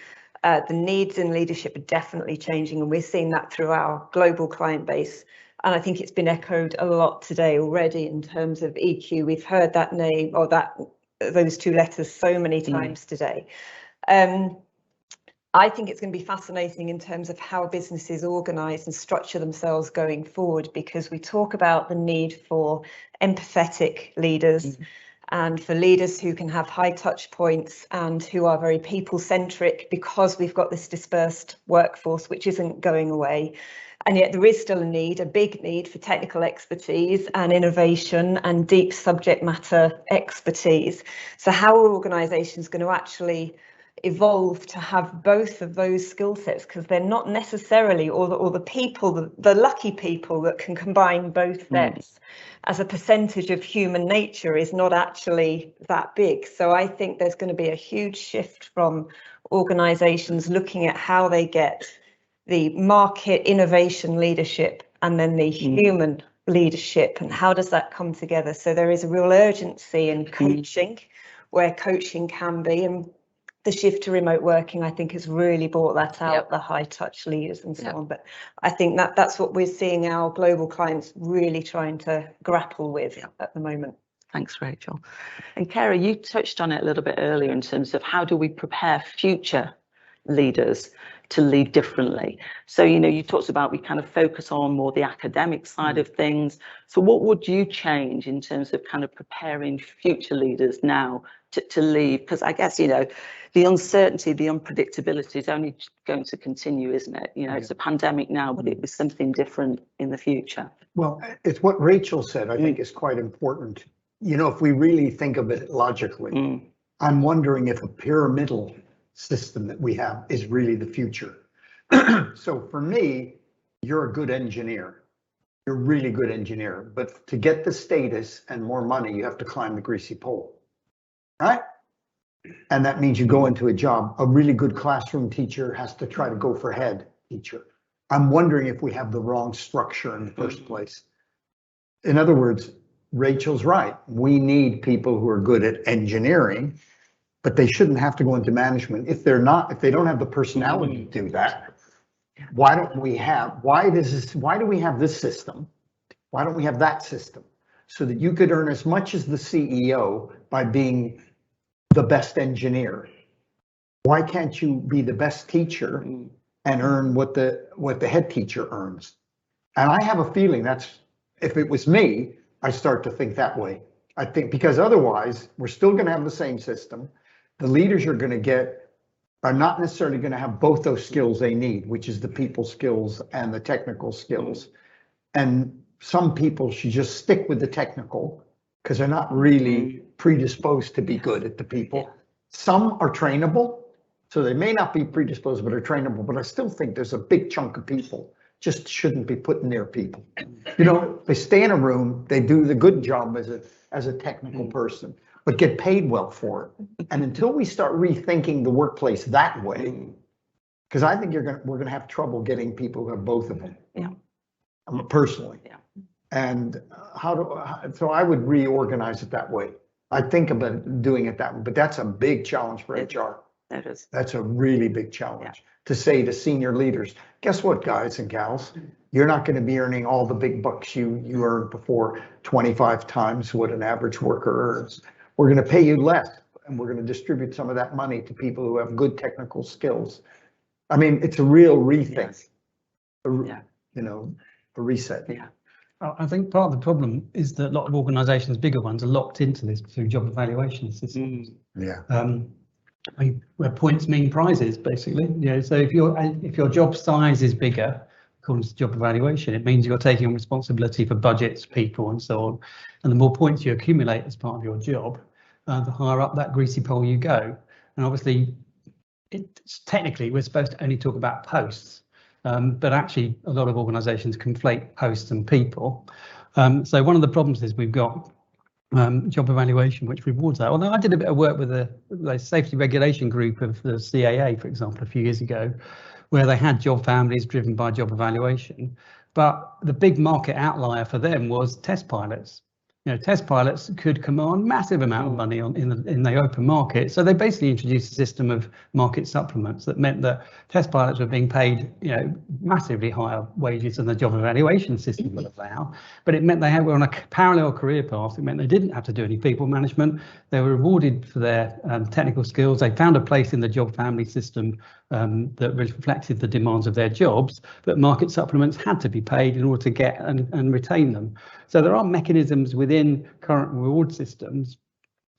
needs in leadership are definitely changing, and we're seeing that through our global client base. And I think it's been echoed a lot today already in terms of EQ. We've heard that name or those two letters so many times today. I think it's going to be fascinating in terms of how businesses organise and structure themselves going forward, because we talk about the need for empathetic leaders and for leaders who can have high touch points and who are very people centric, because we've got this dispersed workforce which isn't going away. And yet there is still a big need for technical expertise and innovation and deep subject matter expertise. So how are organisations going to actually evolve to have both of those skill sets? Because they're not necessarily, or the people, the lucky people that can combine both sets as a percentage of human nature is not actually that big. So I think there's going to be a huge shift from organisations looking at how they get the market innovation leadership and then the human leadership, and how does that come together? So there is a real urgency in coaching, where coaching can be, and the shift to remote working, I think, has really brought that out, the high touch leaders and so on. But I think that's what we're seeing our global clients really trying to grapple with at the moment. Thanks, Rachel. And Cary, you touched on it a little bit earlier in terms of how do we prepare future leaders to lead differently. So, you know, you talked about we kind of focus on more the academic side of things. So what would you change in terms of kind of preparing future leaders now to lead? Because I guess, you know, the uncertainty, the unpredictability is only going to continue, isn't it? You know, it's a pandemic now, but it was something different in the future. Well, it's what Rachel said, I think, is quite important. You know, if we really think of it logically, I'm wondering if a pyramidal system that we have is really the future. So for me, you're a good engineer. You're a really good engineer, but to get the status and more money, you have to climb the greasy pole, right? And that means you go into a job. A really good classroom teacher has to try to go for head teacher. I'm wondering if we have the wrong structure in the first place. In other words, Rachel's right. We need people who are good at engineering, but they shouldn't have to go into management. If they don't have the personality to do that, why do we have this system? Why don't we have that system? So that you could earn as much as the CEO by being the best engineer. Why can't you be the best teacher and earn what the head teacher earns? And I have a feeling if it was me, I start to think that way. I think because otherwise we're still going to have the same system. The leaders you're going to get are not necessarily going to have both those skills they need, which is the people skills and the technical skills. And some people should just stick with the technical because they're not really predisposed to be good at the people. Some are trainable, so they may not be predisposed, but are trainable. But I still think there's a big chunk of people just shouldn't be put near people. You know, they stay in a room, they do the good job as a technical person, but get paid well for it. And until we start rethinking the workplace that way, because I think we're going to have trouble getting people who have both of them. Personally. And so I would reorganize it that way. I think about doing it that way, but that's a big challenge for HR. That is. That's a really big challenge to say to senior leaders, guess what, guys and gals, you're not going to be earning all the big bucks you earned before, 25 times what an average worker earns. We're going to pay you less, and we're going to distribute some of that money to people who have good technical skills. I mean, it's a real rethink, you know, a reset. I think part of the problem is that a lot of organisations, bigger ones, are locked into this through job evaluation systems. Where points mean prizes, basically. So if your job size is bigger, according to job evaluation, it means you're taking on responsibility for budgets, people, and so on. And the more points you accumulate as part of your job, the higher up that greasy pole you go. And obviously, technically we're supposed to only talk about posts, but actually a lot of organisations conflate posts and people. So one of the problems is we've got job evaluation, which rewards that. Although I did a bit of work with the safety regulation group of the CAA, for example, a few years ago, where they had job families driven by job evaluation. But the big market outlier for them was test pilots. You know, test pilots could command massive amount of money in the open market. So they basically introduced a system of market supplements that meant that test pilots were being paid, you know, massively higher wages than the job evaluation system would allow. But it meant they were on a parallel career path. It meant they didn't have to do any people management. They were rewarded for their technical skills. They found a place in the job family system that reflected the demands of their jobs, but market supplements had to be paid in order to get and retain them. So there are mechanisms within current reward systems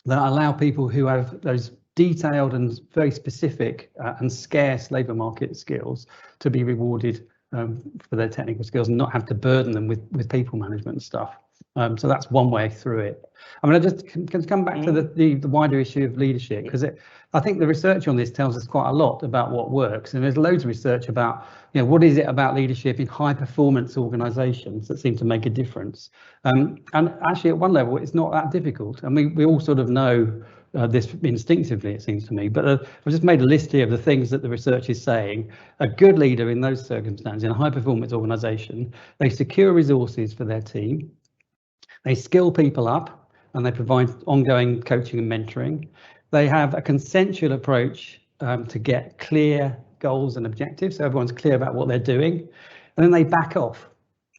that allow people who have those detailed and very specific and scarce labour market skills to be rewarded for their technical skills and not have to burden them with people management stuff. So that's one way through it. I mean, I just can come back to the wider issue of leadership, because I think the research on this tells us quite a lot about what works, and there's loads of research about, you know, what is it about leadership in high performance organisations that seem to make a difference. And actually, at one level, it's not that difficult. I mean, we all sort of know this instinctively, it seems to me, but I've just made a list here of the things that the research is saying. A good leader in those circumstances, in a high performance organisation, they secure resources for their team. They skill people up and they provide ongoing coaching and mentoring. They have a consensual approach to get clear goals and objectives, so everyone's clear about what they're doing. And then they back off.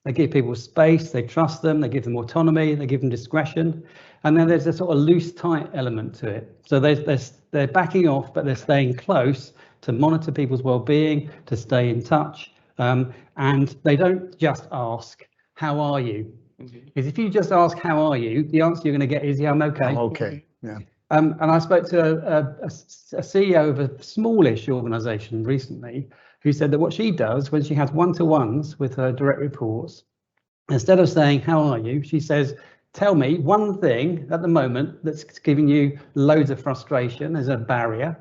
They give people space, they trust them, they give them autonomy, they give them discretion. And then there's a sort of loose, tight element to it. So they're backing off, but they're staying close to monitor people's well-being, to stay in touch. And they don't just ask, how are you? Because if you just ask, how are you? The answer you're going to get is, yeah, I'm okay. I'm okay, yeah. And I spoke to a CEO of a smallish organisation recently who said that what she does when she has one-to-ones with her direct reports, instead of saying, how are you? She says, tell me one thing at the moment that's giving you loads of frustration as a barrier,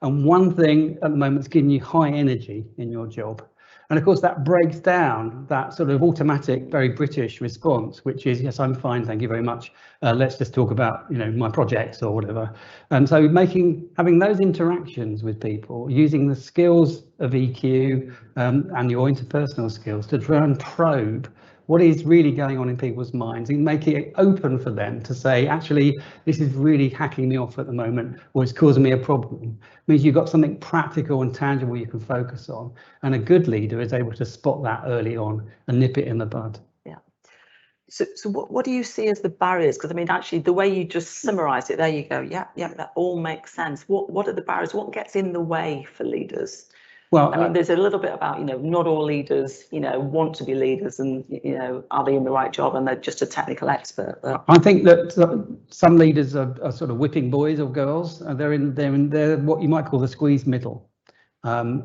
and one thing at the moment that's giving you high energy in your job. And of course, that breaks down that sort of automatic, very British response, which is, yes, I'm fine, thank you very much. Let's just talk about, you know, my projects or whatever. And so having those interactions with people, using the skills of EQ and your interpersonal skills to try and probe what is really going on in people's minds and making it open for them to say, actually, this is really hacking me off at the moment, or it's causing me a problem. It means you've got something practical and tangible you can focus on. And a good leader is able to spot that early on and nip it in the bud. Yeah. So what do you see as the barriers? Because I mean, actually, the way you just summarised it, there you go. Yeah, that all makes sense. What are the barriers? What gets in the way for leaders? Well, I mean, there's a little bit about, you know, not all leaders, you know, want to be leaders, and, you know, are they in the right job and they're just a technical expert? I think that some leaders are sort of whipping boys or girls. They're what you might call the squeeze middle. And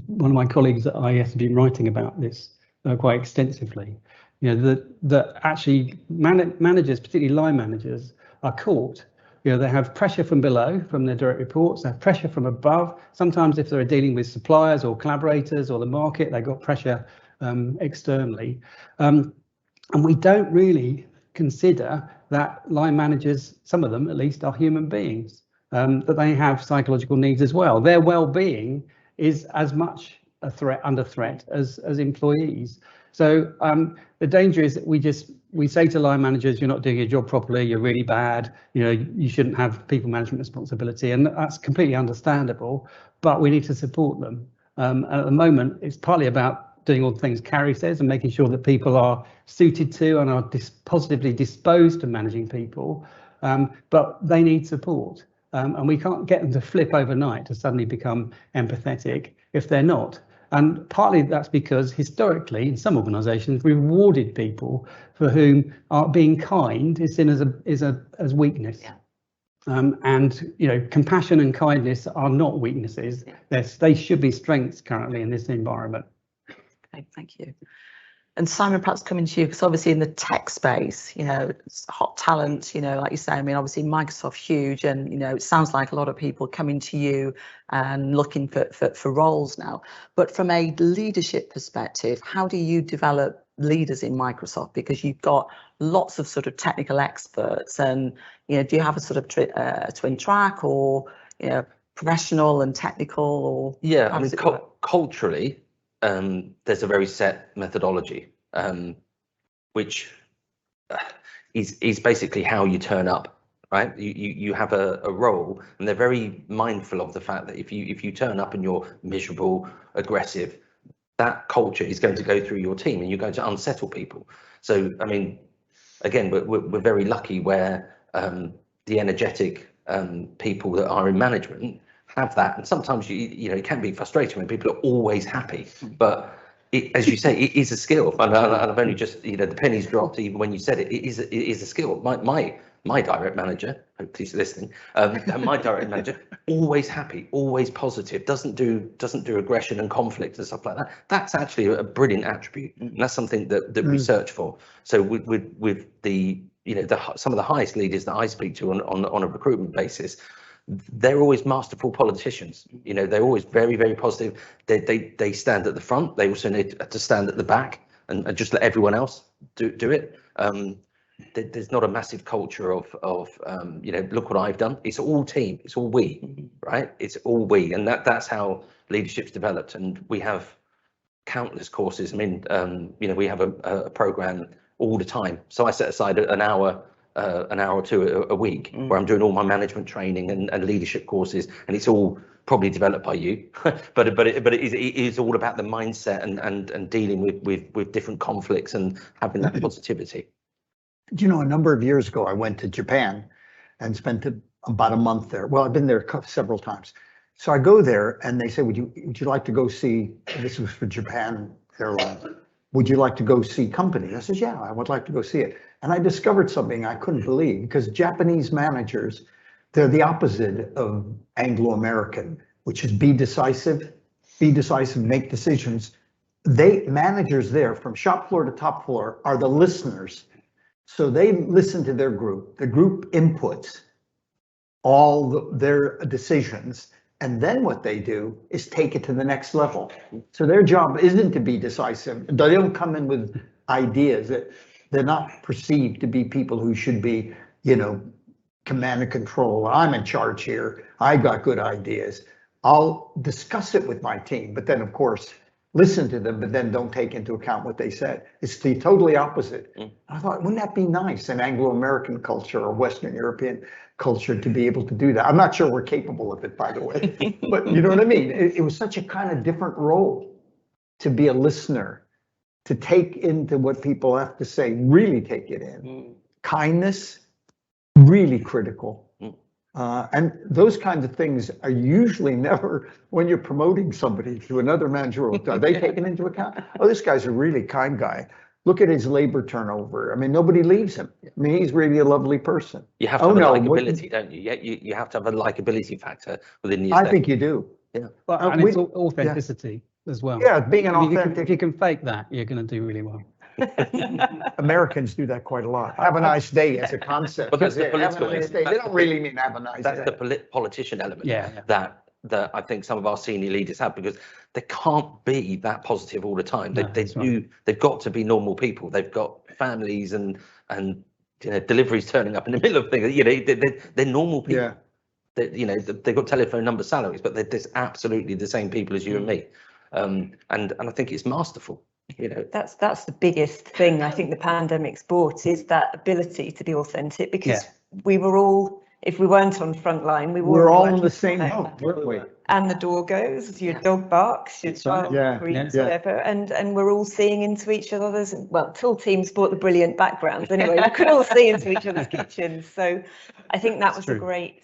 one of my colleagues at IS have been writing about this quite extensively. You know, that actually managers, particularly line managers, are caught. You know, they have pressure from below, from their direct reports, they have pressure from above. Sometimes if they're dealing with suppliers or collaborators or the market, they've got pressure externally. And we don't really consider that line managers, some of them at least, are human beings, that they have psychological needs as well. Their well-being is as much under threat as employees. So the danger is that we say to line managers, you're not doing your job properly, you're really bad, you know, you shouldn't have people management responsibility, and that's completely understandable, but we need to support them. And at the moment, it's partly about doing all the things Cary says and making sure that people are suited to and are positively disposed to managing people, but they need support. And we can't get them to flip overnight to suddenly become empathetic if they're not. And partly that's because historically, in some organisations, we rewarded people for whom being kind is seen as weakness. Yeah. And you know, compassion and kindness are not weaknesses. Yeah. They should be strengths currently in this environment. Okay, thank you. And Simon, perhaps coming to you, because obviously in the tech space, you know, it's hot talent, you know, like you say, I mean, obviously Microsoft huge, and, you know, it sounds like a lot of people coming to you and looking for roles now. But from a leadership perspective, how do you develop leaders in Microsoft? Because you've got lots of sort of technical experts, and, you know, do you have a sort of twin track, or, you know, professional and technical? Or yeah, I mean, culturally, there's a very set methodology, which is basically how you turn up, right? You have a role, and they're very mindful of the fact that if you turn up and you're miserable, aggressive, that culture is going to go through your team, and you're going to unsettle people. So, I mean, again, we're very lucky where the energetic people that are in management have that, and sometimes you know, it can be frustrating when people are always happy, but as you say, it is a skill, and I've only just, you know, the pennies dropped even when you said it. It is a skill. My direct manager, hopefully he's listening, my direct manager, always happy, always positive, doesn't do aggression and conflict and stuff like that. That's actually a brilliant attribute, and that's something that we search for. So with the, you know, some of the highest leaders that I speak to on a recruitment basis, they're always masterful politicians. You know, they're always very, very positive. They stand at the front. They also need to stand at the back and just let everyone else do it. There's not a massive culture of you know, look what I've done. It's all team. It's all we, right? It's all we, and that's how leadership's developed. And we have countless courses. I mean, you know, we have a program all the time. So I set aside an hour or two a week where I'm doing all my management training and leadership courses, and it's all probably developed by you, but it is all about the mindset and dealing with different conflicts and having that positivity. You know, a number of years ago, I went to Japan and spent about a month there. Well, I've been there several times. So I go there and they say, would you like to go see, this was for Japan Airlines, would you like to go see company? I said, yeah, I would like to go see it. And I discovered something I couldn't believe, because Japanese managers, they're the opposite of Anglo-American, which is be decisive, make decisions. Managers there from shop floor to top floor are the listeners. So they listen to their group, the group inputs all their decisions, and then what they do is take it to the next level. So their job isn't to be decisive. They don't come in with ideas. That they're not perceived to be people who should be, you know, command and control. I'm in charge here. I got good ideas. I'll discuss it with my team, but then of course, listen to them, but then don't take into account what they said. It's the totally opposite. I thought, wouldn't that be nice in Anglo-American culture or Western European culture to be able to do that? I'm not sure we're capable of it, by the way, but you know what I mean? It was such a kind of different role to be a listener, to take into what people have to say, really take it in. Kindness, really critical. And those kinds of things are usually never, when you're promoting somebody to another manager, are they taken into account? Oh, this guy's a really kind guy. Look at his labor turnover. I mean, nobody leaves him. I mean, he's really a lovely person. You have to have a likability, don't you? You have to have a likability factor within the I think you do. Yeah. Well, and it's authenticity as well. Yeah, being an authentic. If you can fake that, you're going to do really well. Americans do that quite a lot. Have a nice day as a concept. But that's the political. Nice day. They don't really mean have a nice day. That's the politician element. Yeah. That I think some of our senior leaders have, because they can't be that positive all the time. They've got to be normal people. They've got families and you know, deliveries turning up in the middle of things. You know, they're normal people. Yeah. You know, they've got telephone number, salaries, but they're absolutely the same people as you and me. And I think it's masterful. You know, that's the biggest thing I think the pandemic's brought, is that ability to be authentic, because we were all, if we weren't on front line, we're all on the same boat, weren't we? And the door goes, your dog barks, your child screams, whatever, and we're all seeing into each other's, well, till teams brought the brilliant backgrounds anyway, we could all see into each other's kitchens. So I think that was a great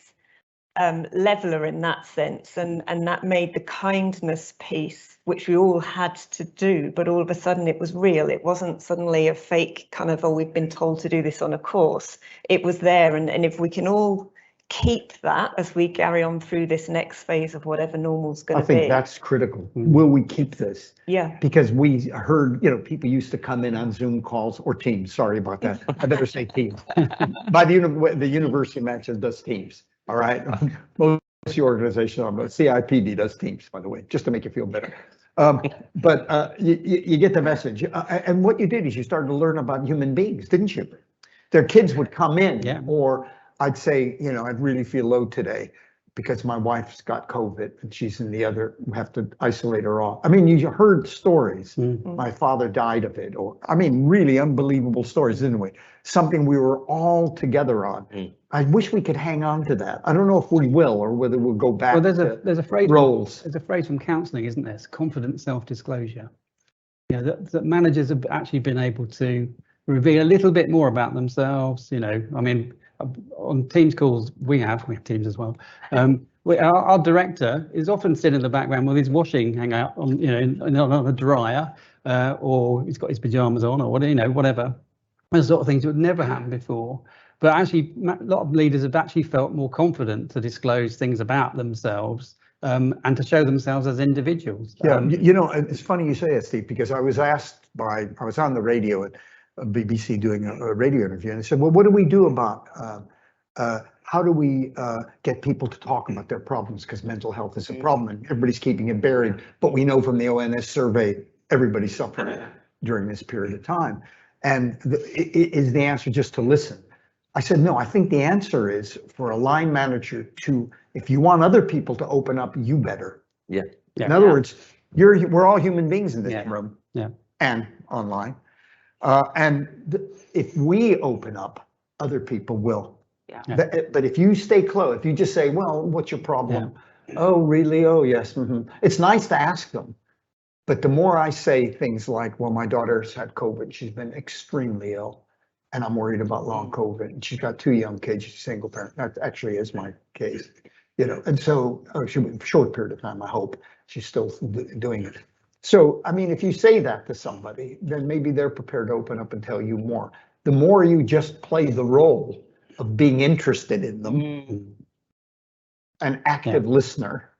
leveler in that sense, and that made the kindness piece, which we all had to do, but all of a sudden it was real. It wasn't suddenly a fake kind of, oh, we've been told to do this on a course. It was there, and if we can all keep that as we carry on through this next phase of whatever normal's going to be? I think that's critical. Will we keep this? Yeah. Because we heard, people used to come in on Zoom calls or Teams. Sorry about that. I better say Teams. By the university mentioned does Teams. All right. Most of the organization, CIPD does Teams, by the way, just to make you feel better. But you get the message. And what you did is you started to learn about human beings, didn't you? Their kids would come in, or I'd say, I really feel low today because my wife's got COVID and she's in the other, we have to isolate her off. I mean, you heard stories. My father died of it, or really unbelievable stories, didn't we? Something we were all together on. I wish we could hang on to that. I don't know if we will or whether we'll go back. Well, there's a phrase. Roles. There's a phrase from counselling, isn't there? It's confident self-disclosure. That managers have actually been able to reveal a little bit more about themselves. On Teams calls we have Teams as well. Our director is often sitting in the background with his washing hang out on on a dryer, or he's got his pajamas on, or whatever. Those sort of things would never happen before. But actually, a lot of leaders have actually felt more confident to disclose things about themselves and to show themselves as individuals. Yeah, it's funny you say that, Steve, because I was asked I was on the radio at BBC doing a radio interview, and they said, well, what do we do about, how do we get people to talk about their problems? Because mental health is a problem and everybody's keeping it buried. But we know from the ONS survey, everybody's suffering during this period of time. And is the answer just to listen? I said, no, I think the answer is for a line manager to, if you want other people to open up, you better. Yeah. In other words, we're all human beings in this room and online. If we open up, other people will. But if you stay close, if you just say, well, what's your problem? Oh, really? Oh, yes. It's nice to ask them. But the more I say things like, well, my daughter's had COVID, she's been extremely ill, and I'm worried about long COVID, and she's got 2 young kids, she's a single parent. That actually is my case, and so she'll be a short period of time, I hope. She's still doing it. So, if you say that to somebody, then maybe they're prepared to open up and tell you more. The more you just play the role of being interested in them, an active listener,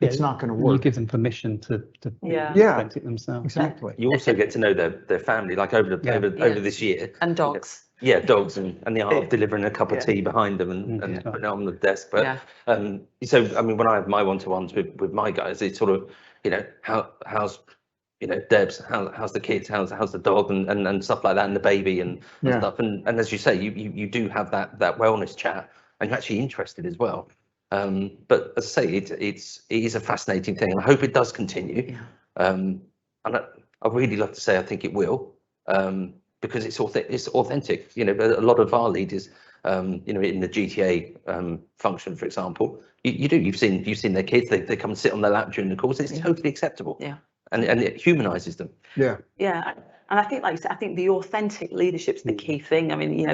it's not going to work. You give them permission to vent it themselves. Exactly. You also get to know their family, like over this year. And dogs. Yeah, dogs and the art of delivering a cup of tea behind them and putting it on the desk. But so when I have my one-to-ones with my guys, it's sort of, how's Debs, how's the kids, how's the dog and stuff like that, and the baby and stuff. And as you say, you do have that wellness chat, and you're actually interested as well. But as I say, it is a fascinating thing, and I hope it does continue. And I really love to say I think it will, because it's authentic. A lot of our leaders, in the GTA function, for example, you've seen their kids. They come and sit on their lap during the calls. It's totally acceptable. Yeah. And it humanises them. Yeah. Yeah. And I think, like you said, I think the authentic leadership's the key thing.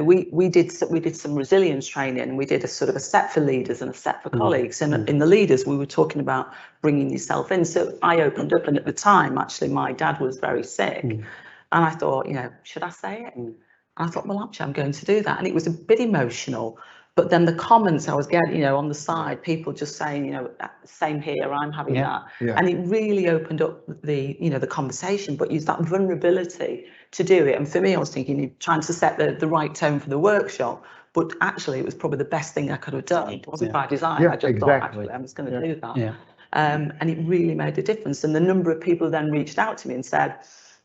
We did some resilience training, and we did a sort of a set for leaders and a set for colleagues. And in the leaders, we were talking about bringing yourself in. So I opened up, and at the time, actually, my dad was very sick, and I thought, should I say it? And I thought, well, actually, I'm going to do that. And it was a bit emotional. But then the comments I was getting, on the side, people just saying, same here, I'm having that. Yeah. And it really opened up the conversation, but use that vulnerability to do it. And for me, I was thinking, trying to set the right tone for the workshop, but actually it was probably the best thing I could have done. It wasn't by design. I just thought, actually, I'm just going to do that. Yeah. And it really made a difference. And the number of people then reached out to me and said,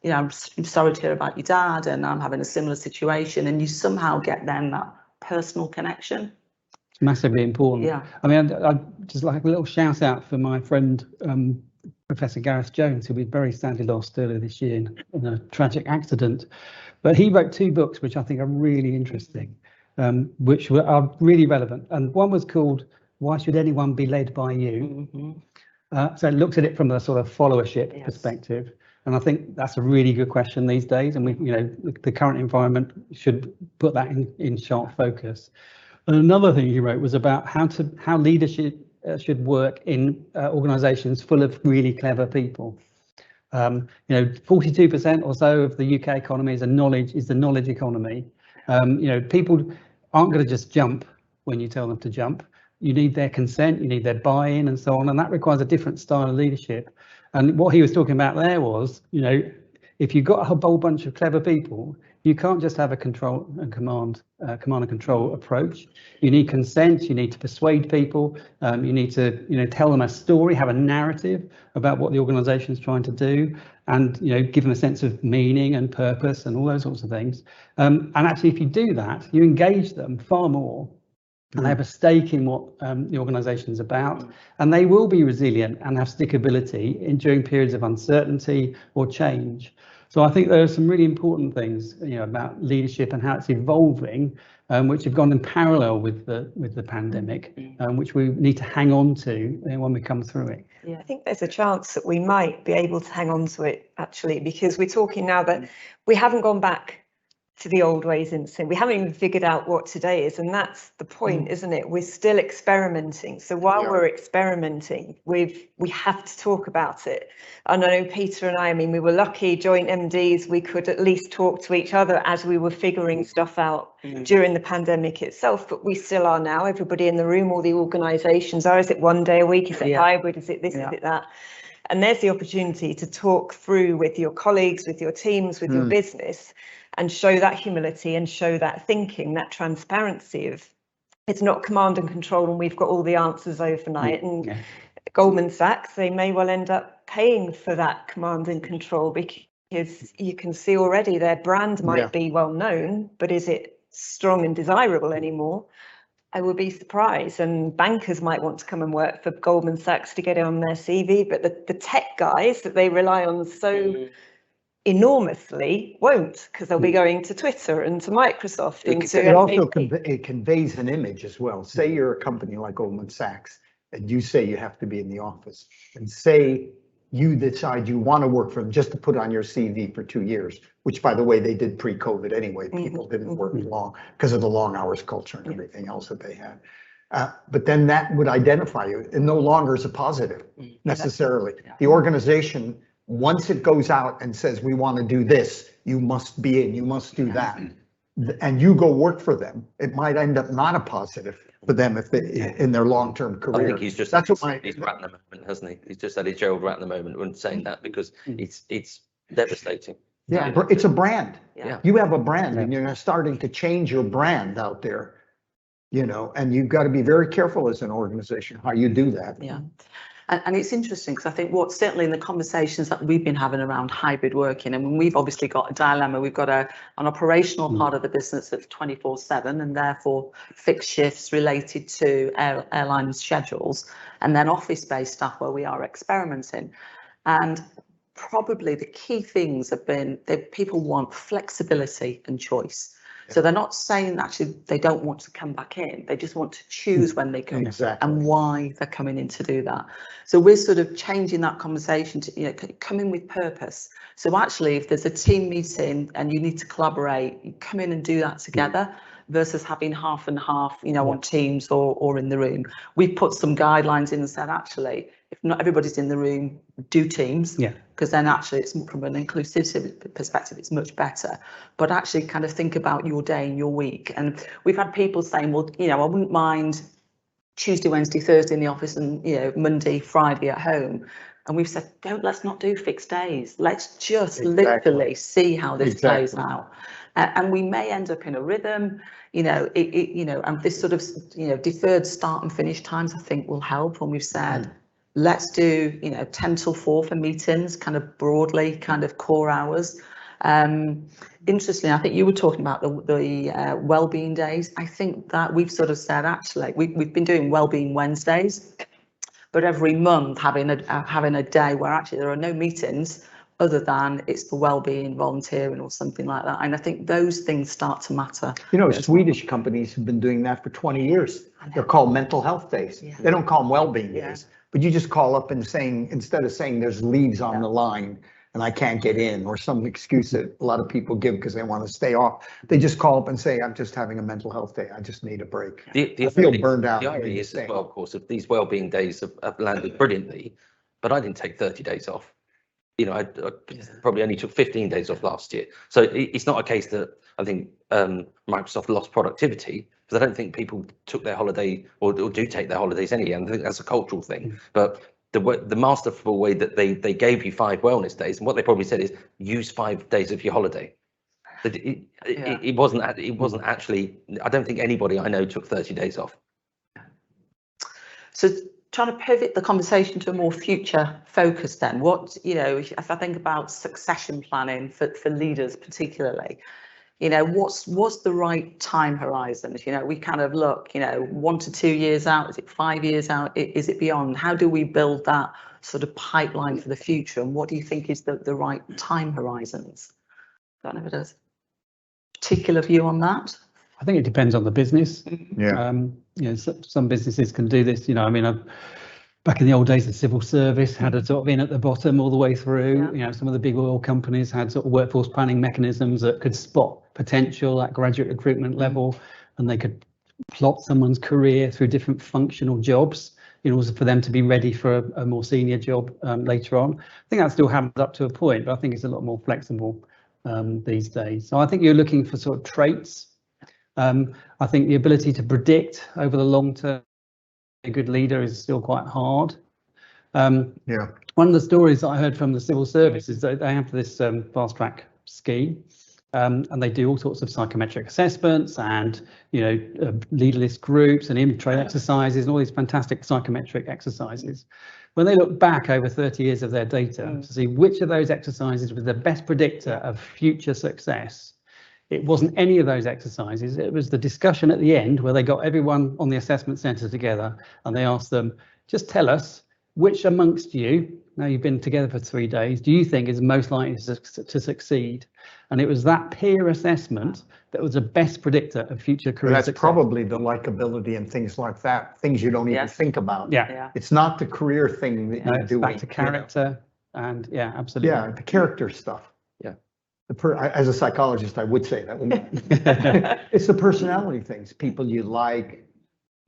I'm sorry to hear about your dad, and I'm having a similar situation. And you somehow get then that personal connection. It's massively important. Yeah. I just like a little shout out for my friend Professor Gareth Jones, who we very sadly lost earlier this year in a tragic accident. But he wrote 2 books which I think are really interesting, which are really relevant. And one was called "Why Should Anyone Be Led by You?" So it looks at it from a sort of followership perspective. And I think that's a really good question these days. And the current environment should put that in sharp focus. And another thing he wrote was about how leadership should work in organisations full of really clever people. 42% or so of the UK economy is the knowledge economy. People aren't going to just jump when you tell them to jump. You need their consent, you need their buy-in and so on, and that requires a different style of leadership. And what he was talking about there was, if you've got a whole bunch of clever people, you can't just have a control and command and control approach. You need consent, you need to persuade people, you need to tell them a story, have a narrative about what the organisation is trying to do, and give them a sense of meaning and purpose and all those sorts of things. And actually, if you do that, you engage them far more. And they have a stake in what the organisation is about, and they will be resilient and have stickability during periods of uncertainty or change. So I think there are some really important things, about leadership and how it's evolving, which have gone in parallel with the pandemic, which we need to hang on to when we come through it. Yeah, I think there's a chance that we might be able to hang on to it, actually, because we're talking now that we haven't gone back to the old ways we haven't even figured out what today is, and that's the point, isn't it? We're still experimenting. So while we're experimenting, we have to talk about it. And I know Peter and I mean, we were lucky, joint MDs, we could at least talk to each other as we were figuring stuff out during the pandemic itself, but we still are now. Everybody in the room, all the organisations are. Is it 1 day a week? Is it hybrid? Is it this? Is it that? And there's the opportunity to talk through with your colleagues, with your teams, with your business, and show that humility and show that thinking, that transparency of it's not command and control and we've got all the answers overnight. And Goldman Sachs, they may well end up paying for that command and control, because you can see already their brand might be well known, but is it strong and desirable anymore? I would be surprised. And bankers might want to come and work for Goldman Sachs to get it on their CV, but the tech guys that they rely on so enormously won't, because they'll be going to Twitter and to Microsoft. It also conveys an image as well. Say you're a company like Goldman Sachs and you say you have to be in the office, and say you decide you want to work for them just to put on your CV for 2 years, which by the way, they did pre-COVID anyway. People didn't work long because of the long hours culture and everything else that they had. But then that would identify you. It no longer is a positive necessarily. The organization, once it goes out and says, we want to do this, you must be in, you must do that, and you go work for them, it might end up not a positive for them if they in their long-term career. I think he's just he's rat in the moment, hasn't he? He's just had his Gerald rat in the moment when saying that, because it's devastating. Yeah, it's a brand. You have a brand and you're starting to change your brand out there, and you've got to be very careful as an organization how you do that. Yeah. And it's interesting, because I think certainly in the conversations that we've been having around hybrid working, and we've obviously got a dilemma, we've got an operational part of the business that's 24/7 and therefore fixed shifts related to airline schedules, and then office-based staff where we are experimenting. And probably the key things have been that people want flexibility and choice. So they're not saying actually they don't want to come back in. They just want to choose when they come and why they're coming in to do that. So we're sort of changing that conversation to come in with purpose. So actually, if there's a team meeting and you need to collaborate, you come in and do that together, versus having half and half, on Teams or in the room. We've put some guidelines in and said, actually, if not everybody's in the room, do Teams. Because then actually it's from an inclusivity perspective, it's much better. But actually kind of think about your day and your week. And we've had people saying, well, I wouldn't mind Tuesday, Wednesday, Thursday in the office and, Monday, Friday at home. And we've said, let's not do fixed days. Let's just literally see how this plays out. And we may end up in a rhythm, and this sort of, deferred start and finish times, I think will help. When we've said, let's do, 10 till 4 for meetings, kind of broadly, kind of core hours. Interestingly, I think you were talking about the Wellbeing days. I think that we've sort of said, actually, we've been doing Wellbeing Wednesdays, but every month having a day where actually there are no meetings other than it's the wellbeing, volunteering or something like that. And I think those things start to matter. Swedish companies have been doing that for 20 years. They're called mental health days. They don't call them well-being days, but you just call up and saying, instead of saying there's leaves on the line and I can't get in, or some excuse that a lot of people give because they want to stay off, they just call up and say, I'm just having a mental health day. I just need a break. I feel burned out. The irony is as well, of course, if these wellbeing days have landed brilliantly, but I didn't take 30 days off. I probably only took 15 days off last year. So it's not a case that I think Microsoft lost productivity. because I don't think people took their holiday or do take their holidays anyway. I think that's a cultural thing. But the masterful way that they gave you 5 wellness days, and what they probably said is use 5 days of your holiday. But it wasn't actually. I don't think anybody I know took 30 days off. So trying to pivot the conversation to a more future focus then, what, you know, if I think about succession planning for leaders particularly, you know, what's the right time horizon? You know, we kind of look, you know, 1 to 2 years out, is it 5 years out, is it beyond? How do we build that sort of pipeline for the future? And what do you think is the right time horizons? I don't know if it has a particular view on that. I think it depends on the business. Yeah. You know, some businesses can do this. You know, I mean, back in the old days, the civil service had a sort of in at the bottom all the way through. Yeah. You know, some of the big oil companies had sort of workforce planning mechanisms that could spot potential at graduate recruitment level, and they could plot someone's career through different functional jobs in order for them to be ready for a more senior job later on. I think that still happens up to a point, but I think it's a lot more flexible these days. So I think you're looking for sort of traits. I think the ability to predict over the long term a good leader is still quite hard. Yeah. One of the stories that I heard from the civil service is that they have this fast track scheme, and they do all sorts of psychometric assessments and, you know, leaderless groups and inventory exercises and all these fantastic psychometric exercises. When they look back over 30 years of their data to see which of those exercises was the best predictor of future success, it wasn't any of those exercises. It was the discussion at the end where they got everyone on the assessment centre together and they asked them, just tell us which amongst you, now you've been together for 3 days, do you think is most likely to succeed? And it was that peer assessment that was the best predictor of future career success. That's probably the likability and things like that, things you don't even think about. Yeah. It's not the career thing that you're doing. Back to character, you know? And yeah, absolutely. Yeah, the character stuff. Yeah. As a psychologist, I would say that. It's the personality things, people you like,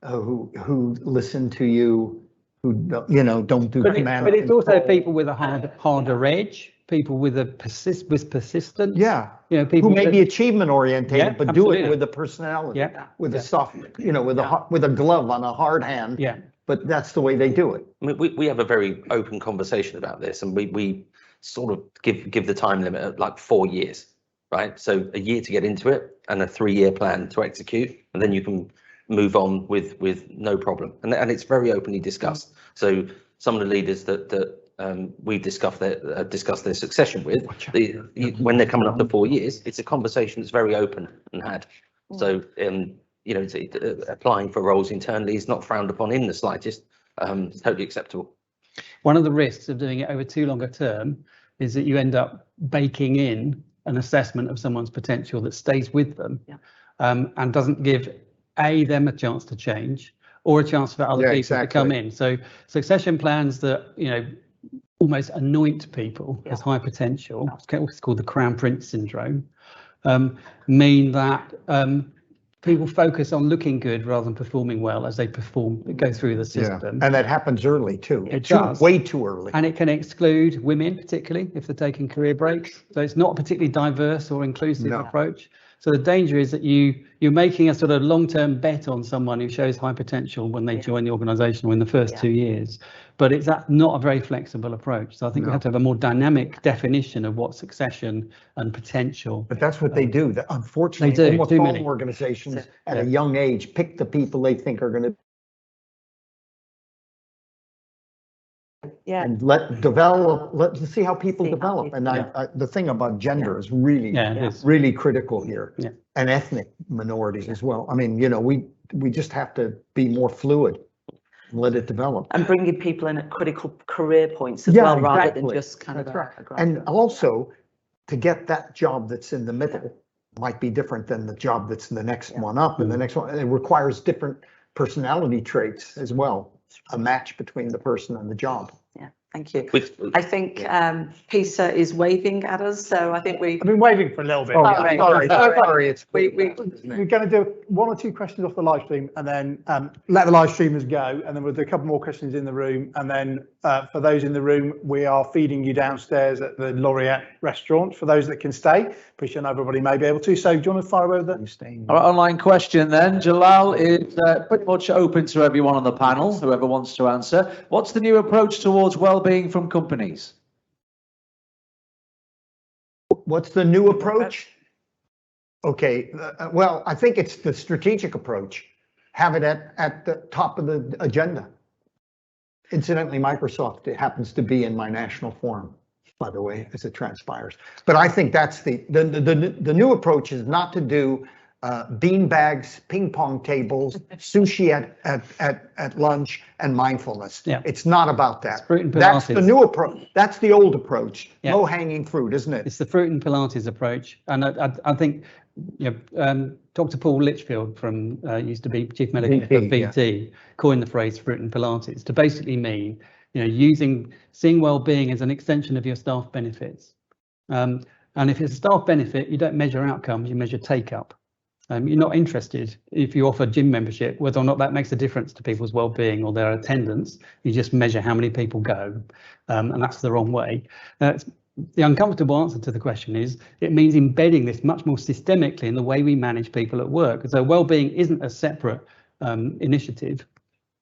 who listen to you, who don't do command. But it's also people with a harder edge, people with persistence. Yeah. You know, people who may be achievement oriented, but absolutely. do it with a personality. Yeah. With a soft, with a glove on a hard hand. Yeah. But that's the way they do it. I mean, we have a very open conversation about this, and we sort of give the time limit at like 4 years, right? So a year to get into it and a 3-year plan to execute, and then you can move on with no problem. And it's very openly discussed. So some of the leaders that we've discussed their succession with, when they're coming up to 4 years, it's a conversation that's very open and had. So applying for roles internally is not frowned upon in the slightest. It's totally acceptable. One of the risks of doing it over too long a term is that you end up baking in an assessment of someone's potential that stays with them, and doesn't give them a chance to change or a chance for other people to come in. So succession plans that, you know, almost anoint people as high potential, it's called the Crown Prince syndrome, mean that people focus on looking good rather than performing well as they go through the system. Yeah. And that happens early too. It does. Way too early. And it can exclude women, particularly if they're taking career breaks. So it's not a particularly diverse or inclusive approach. So the danger is that you're making a sort of long-term bet on someone who shows high potential when they join the organisation or in the first 2 years. But it's not a very flexible approach. So I think we have to have a more dynamic definition of what succession and potential. But that's what they do. Unfortunately, almost all organizations at a young age pick the people they think are going to. And let's see how people develop. And the thing about gender is really, really critical here, and ethnic minorities as well. I mean, you know, we just have to be more fluid and let it develop. And bringing people in at critical career points as well, rather than just kind of a and also to get that job that's in the middle might be different than the job that's in the next one up and the next one. It requires different personality traits as well, a match between the person and the job. Thank you. I think Peter is waving at us, so I think I've been waving for a little bit. Oh, Sorry. sorry. We're going to do one or two questions off the live stream, and then let the live streamers go, and then we'll do a couple more questions in the room, and then for those in the room, we are feeding you downstairs at the Laureate restaurant. For those that can stay, appreciate not everybody may be able to. So do you want to fire over the All right, online question then. Jalal is pretty much open to everyone on the panel, whoever wants to answer. What's the new approach towards well-being from companies? What's the new approach? Okay, well, I think it's the strategic approach. Have it at the top of the agenda. Incidentally, Microsoft, it happens to be in my national forum, by the way, as it transpires. But I think that's the new approach is not to do bean bags, ping pong tables, sushi at lunch, and mindfulness. Yeah. It's not about that. Fruit and That's the Pilates. new approach. That's the old approach. Yeah. Low hanging fruit, isn't it? It's the fruit and Pilates approach, and I think Dr. Paul Litchfield from used to be chief medical officer of BT coined the phrase fruit and Pilates to basically mean seeing well-being as an extension of your staff benefits. And if it's a staff benefit, you don't measure outcomes, you measure take-up. You're not interested if you offer gym membership, whether or not that makes a difference to people's well-being or their attendance. You just measure how many people go, and that's the wrong way. The uncomfortable answer to the question is it means embedding this much more systemically in the way we manage people at work. So well-being isn't a separate initiative.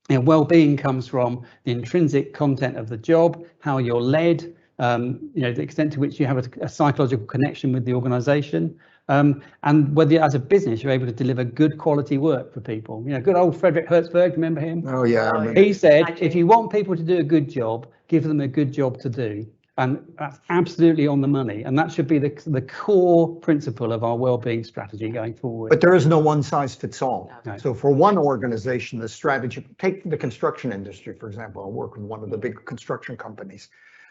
Well-being comes from the intrinsic content of the job, how you're led, the extent to which you have a psychological connection with the organisation. And whether as a business you're able to deliver good quality work for people. Good old Frederick Hertzberg, remember him? Oh yeah. He said, if you want people to do a good job, give them a good job to do. And that's absolutely on the money. And that should be the core principle of our well-being strategy going forward. But there is no one size fits all. No. So for one organization, the strategy, take the construction industry, for example. I work with one of the big construction companies.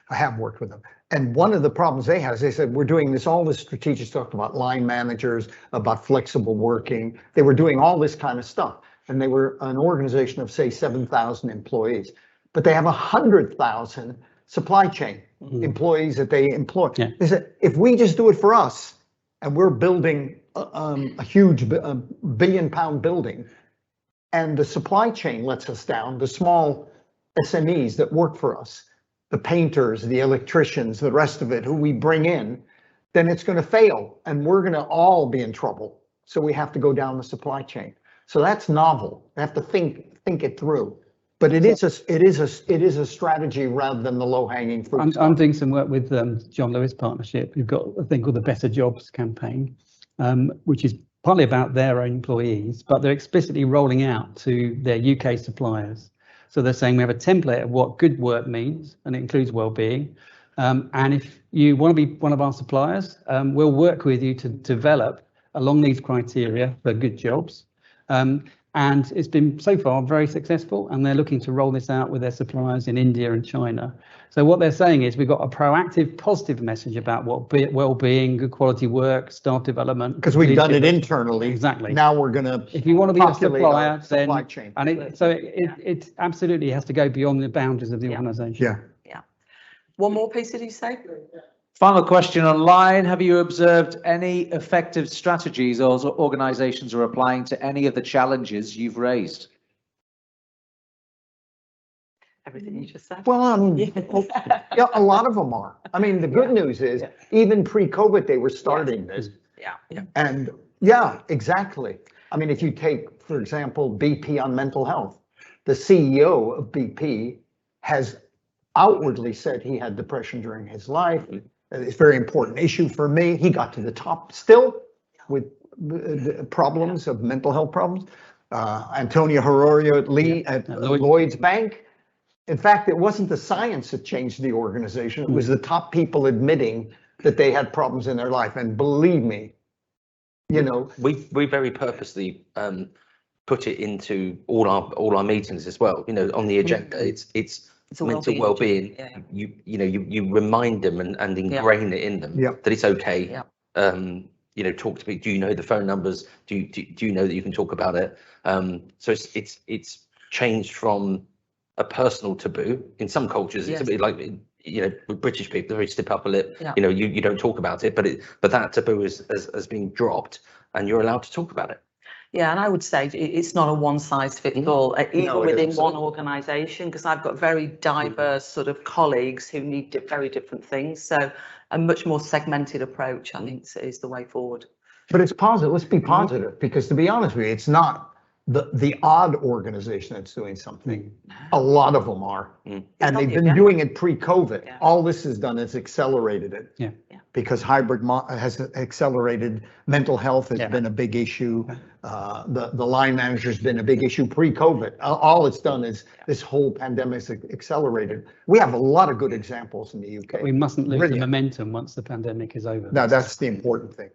I have worked with them. And one of the problems they had is they said, we're doing all this strategic stuff about line managers, about flexible working. They were doing all this kind of stuff. And they were an organization of, say, 7,000 employees. But they have 100,000 supply chain employees that they employ. Yeah. They said, if we just do it for us, and we're building a huge £1 billion building, and the supply chain lets us down, the small SMEs that work for us, the painters, the electricians, the rest of it, who we bring in, then it's going to fail, and we're going to all be in trouble. So we have to go down the supply chain. So that's novel. We have to think it through. But it is a strategy rather than the low-hanging fruit. I'm doing some work with John Lewis Partnership. We've got a thing called the Better Jobs campaign, which is partly about their own employees, but they're explicitly rolling out to their UK suppliers. So they're saying we have a template of what good work means, and it includes well-being. And if you want to be one of our suppliers, we'll work with you to develop along these criteria for good jobs. And it's been so far very successful, and they're looking to roll this out with their suppliers in India and China. So what they're saying is we've got a proactive, positive message about what well-being, good quality work, staff development. Because we've done it internally. Exactly. Now we're going to. If you want to be a supplier, then supply chain. And it absolutely has to go beyond the boundaries of the organisation. Yeah. Yeah. One more piece, did you say? Final question online. Have you observed any effective strategies or organisations are applying to any of the challenges you've raised? Everything you just said. Well, yeah, a lot of them are. I mean, the good news is even pre-COVID, they were starting this. Yeah. And yeah, exactly. I mean, if you take, for example, BP on mental health, the CEO of BP has outwardly said he had depression during his life. It's a very important issue for me. He got to the top still with problems of mental health problems. Antonio Herrera at Lloyd's Bank. In fact, it wasn't the science that changed the organization. It was the top people admitting that they had problems in their life. And believe me, we very purposely put it into all our meetings as well. On the agenda, it's mental well-being. You remind them and ingrain it in them that it's okay. Talk to me. Do you know the phone numbers? Do you know that you can talk about it? So it's changed from a personal taboo. In some cultures, it's a bit like, you know, with British people, they very stiff upper lip. You know, you don't talk about it, but that taboo has been dropped, and you're allowed to talk about it. Yeah, and I would say it's not a one size fits all, even within one organisation, because I've got very diverse sort of colleagues who need very different things. So a much more segmented approach, I think, is the way forward. But it's positive. Let's be positive, because to be honest with you, it's not the odd organization that's doing something. A lot of them are, and they've been doing it pre-COVID. All this has done is accelerated it. Because hybrid has accelerated. Mental health has been a big issue. The line manager has been a big issue pre-COVID. All it's done is this whole pandemic's accelerated. We have a lot of good examples in the UK. But we mustn't lose the momentum once the pandemic is over. No, that's the important thing.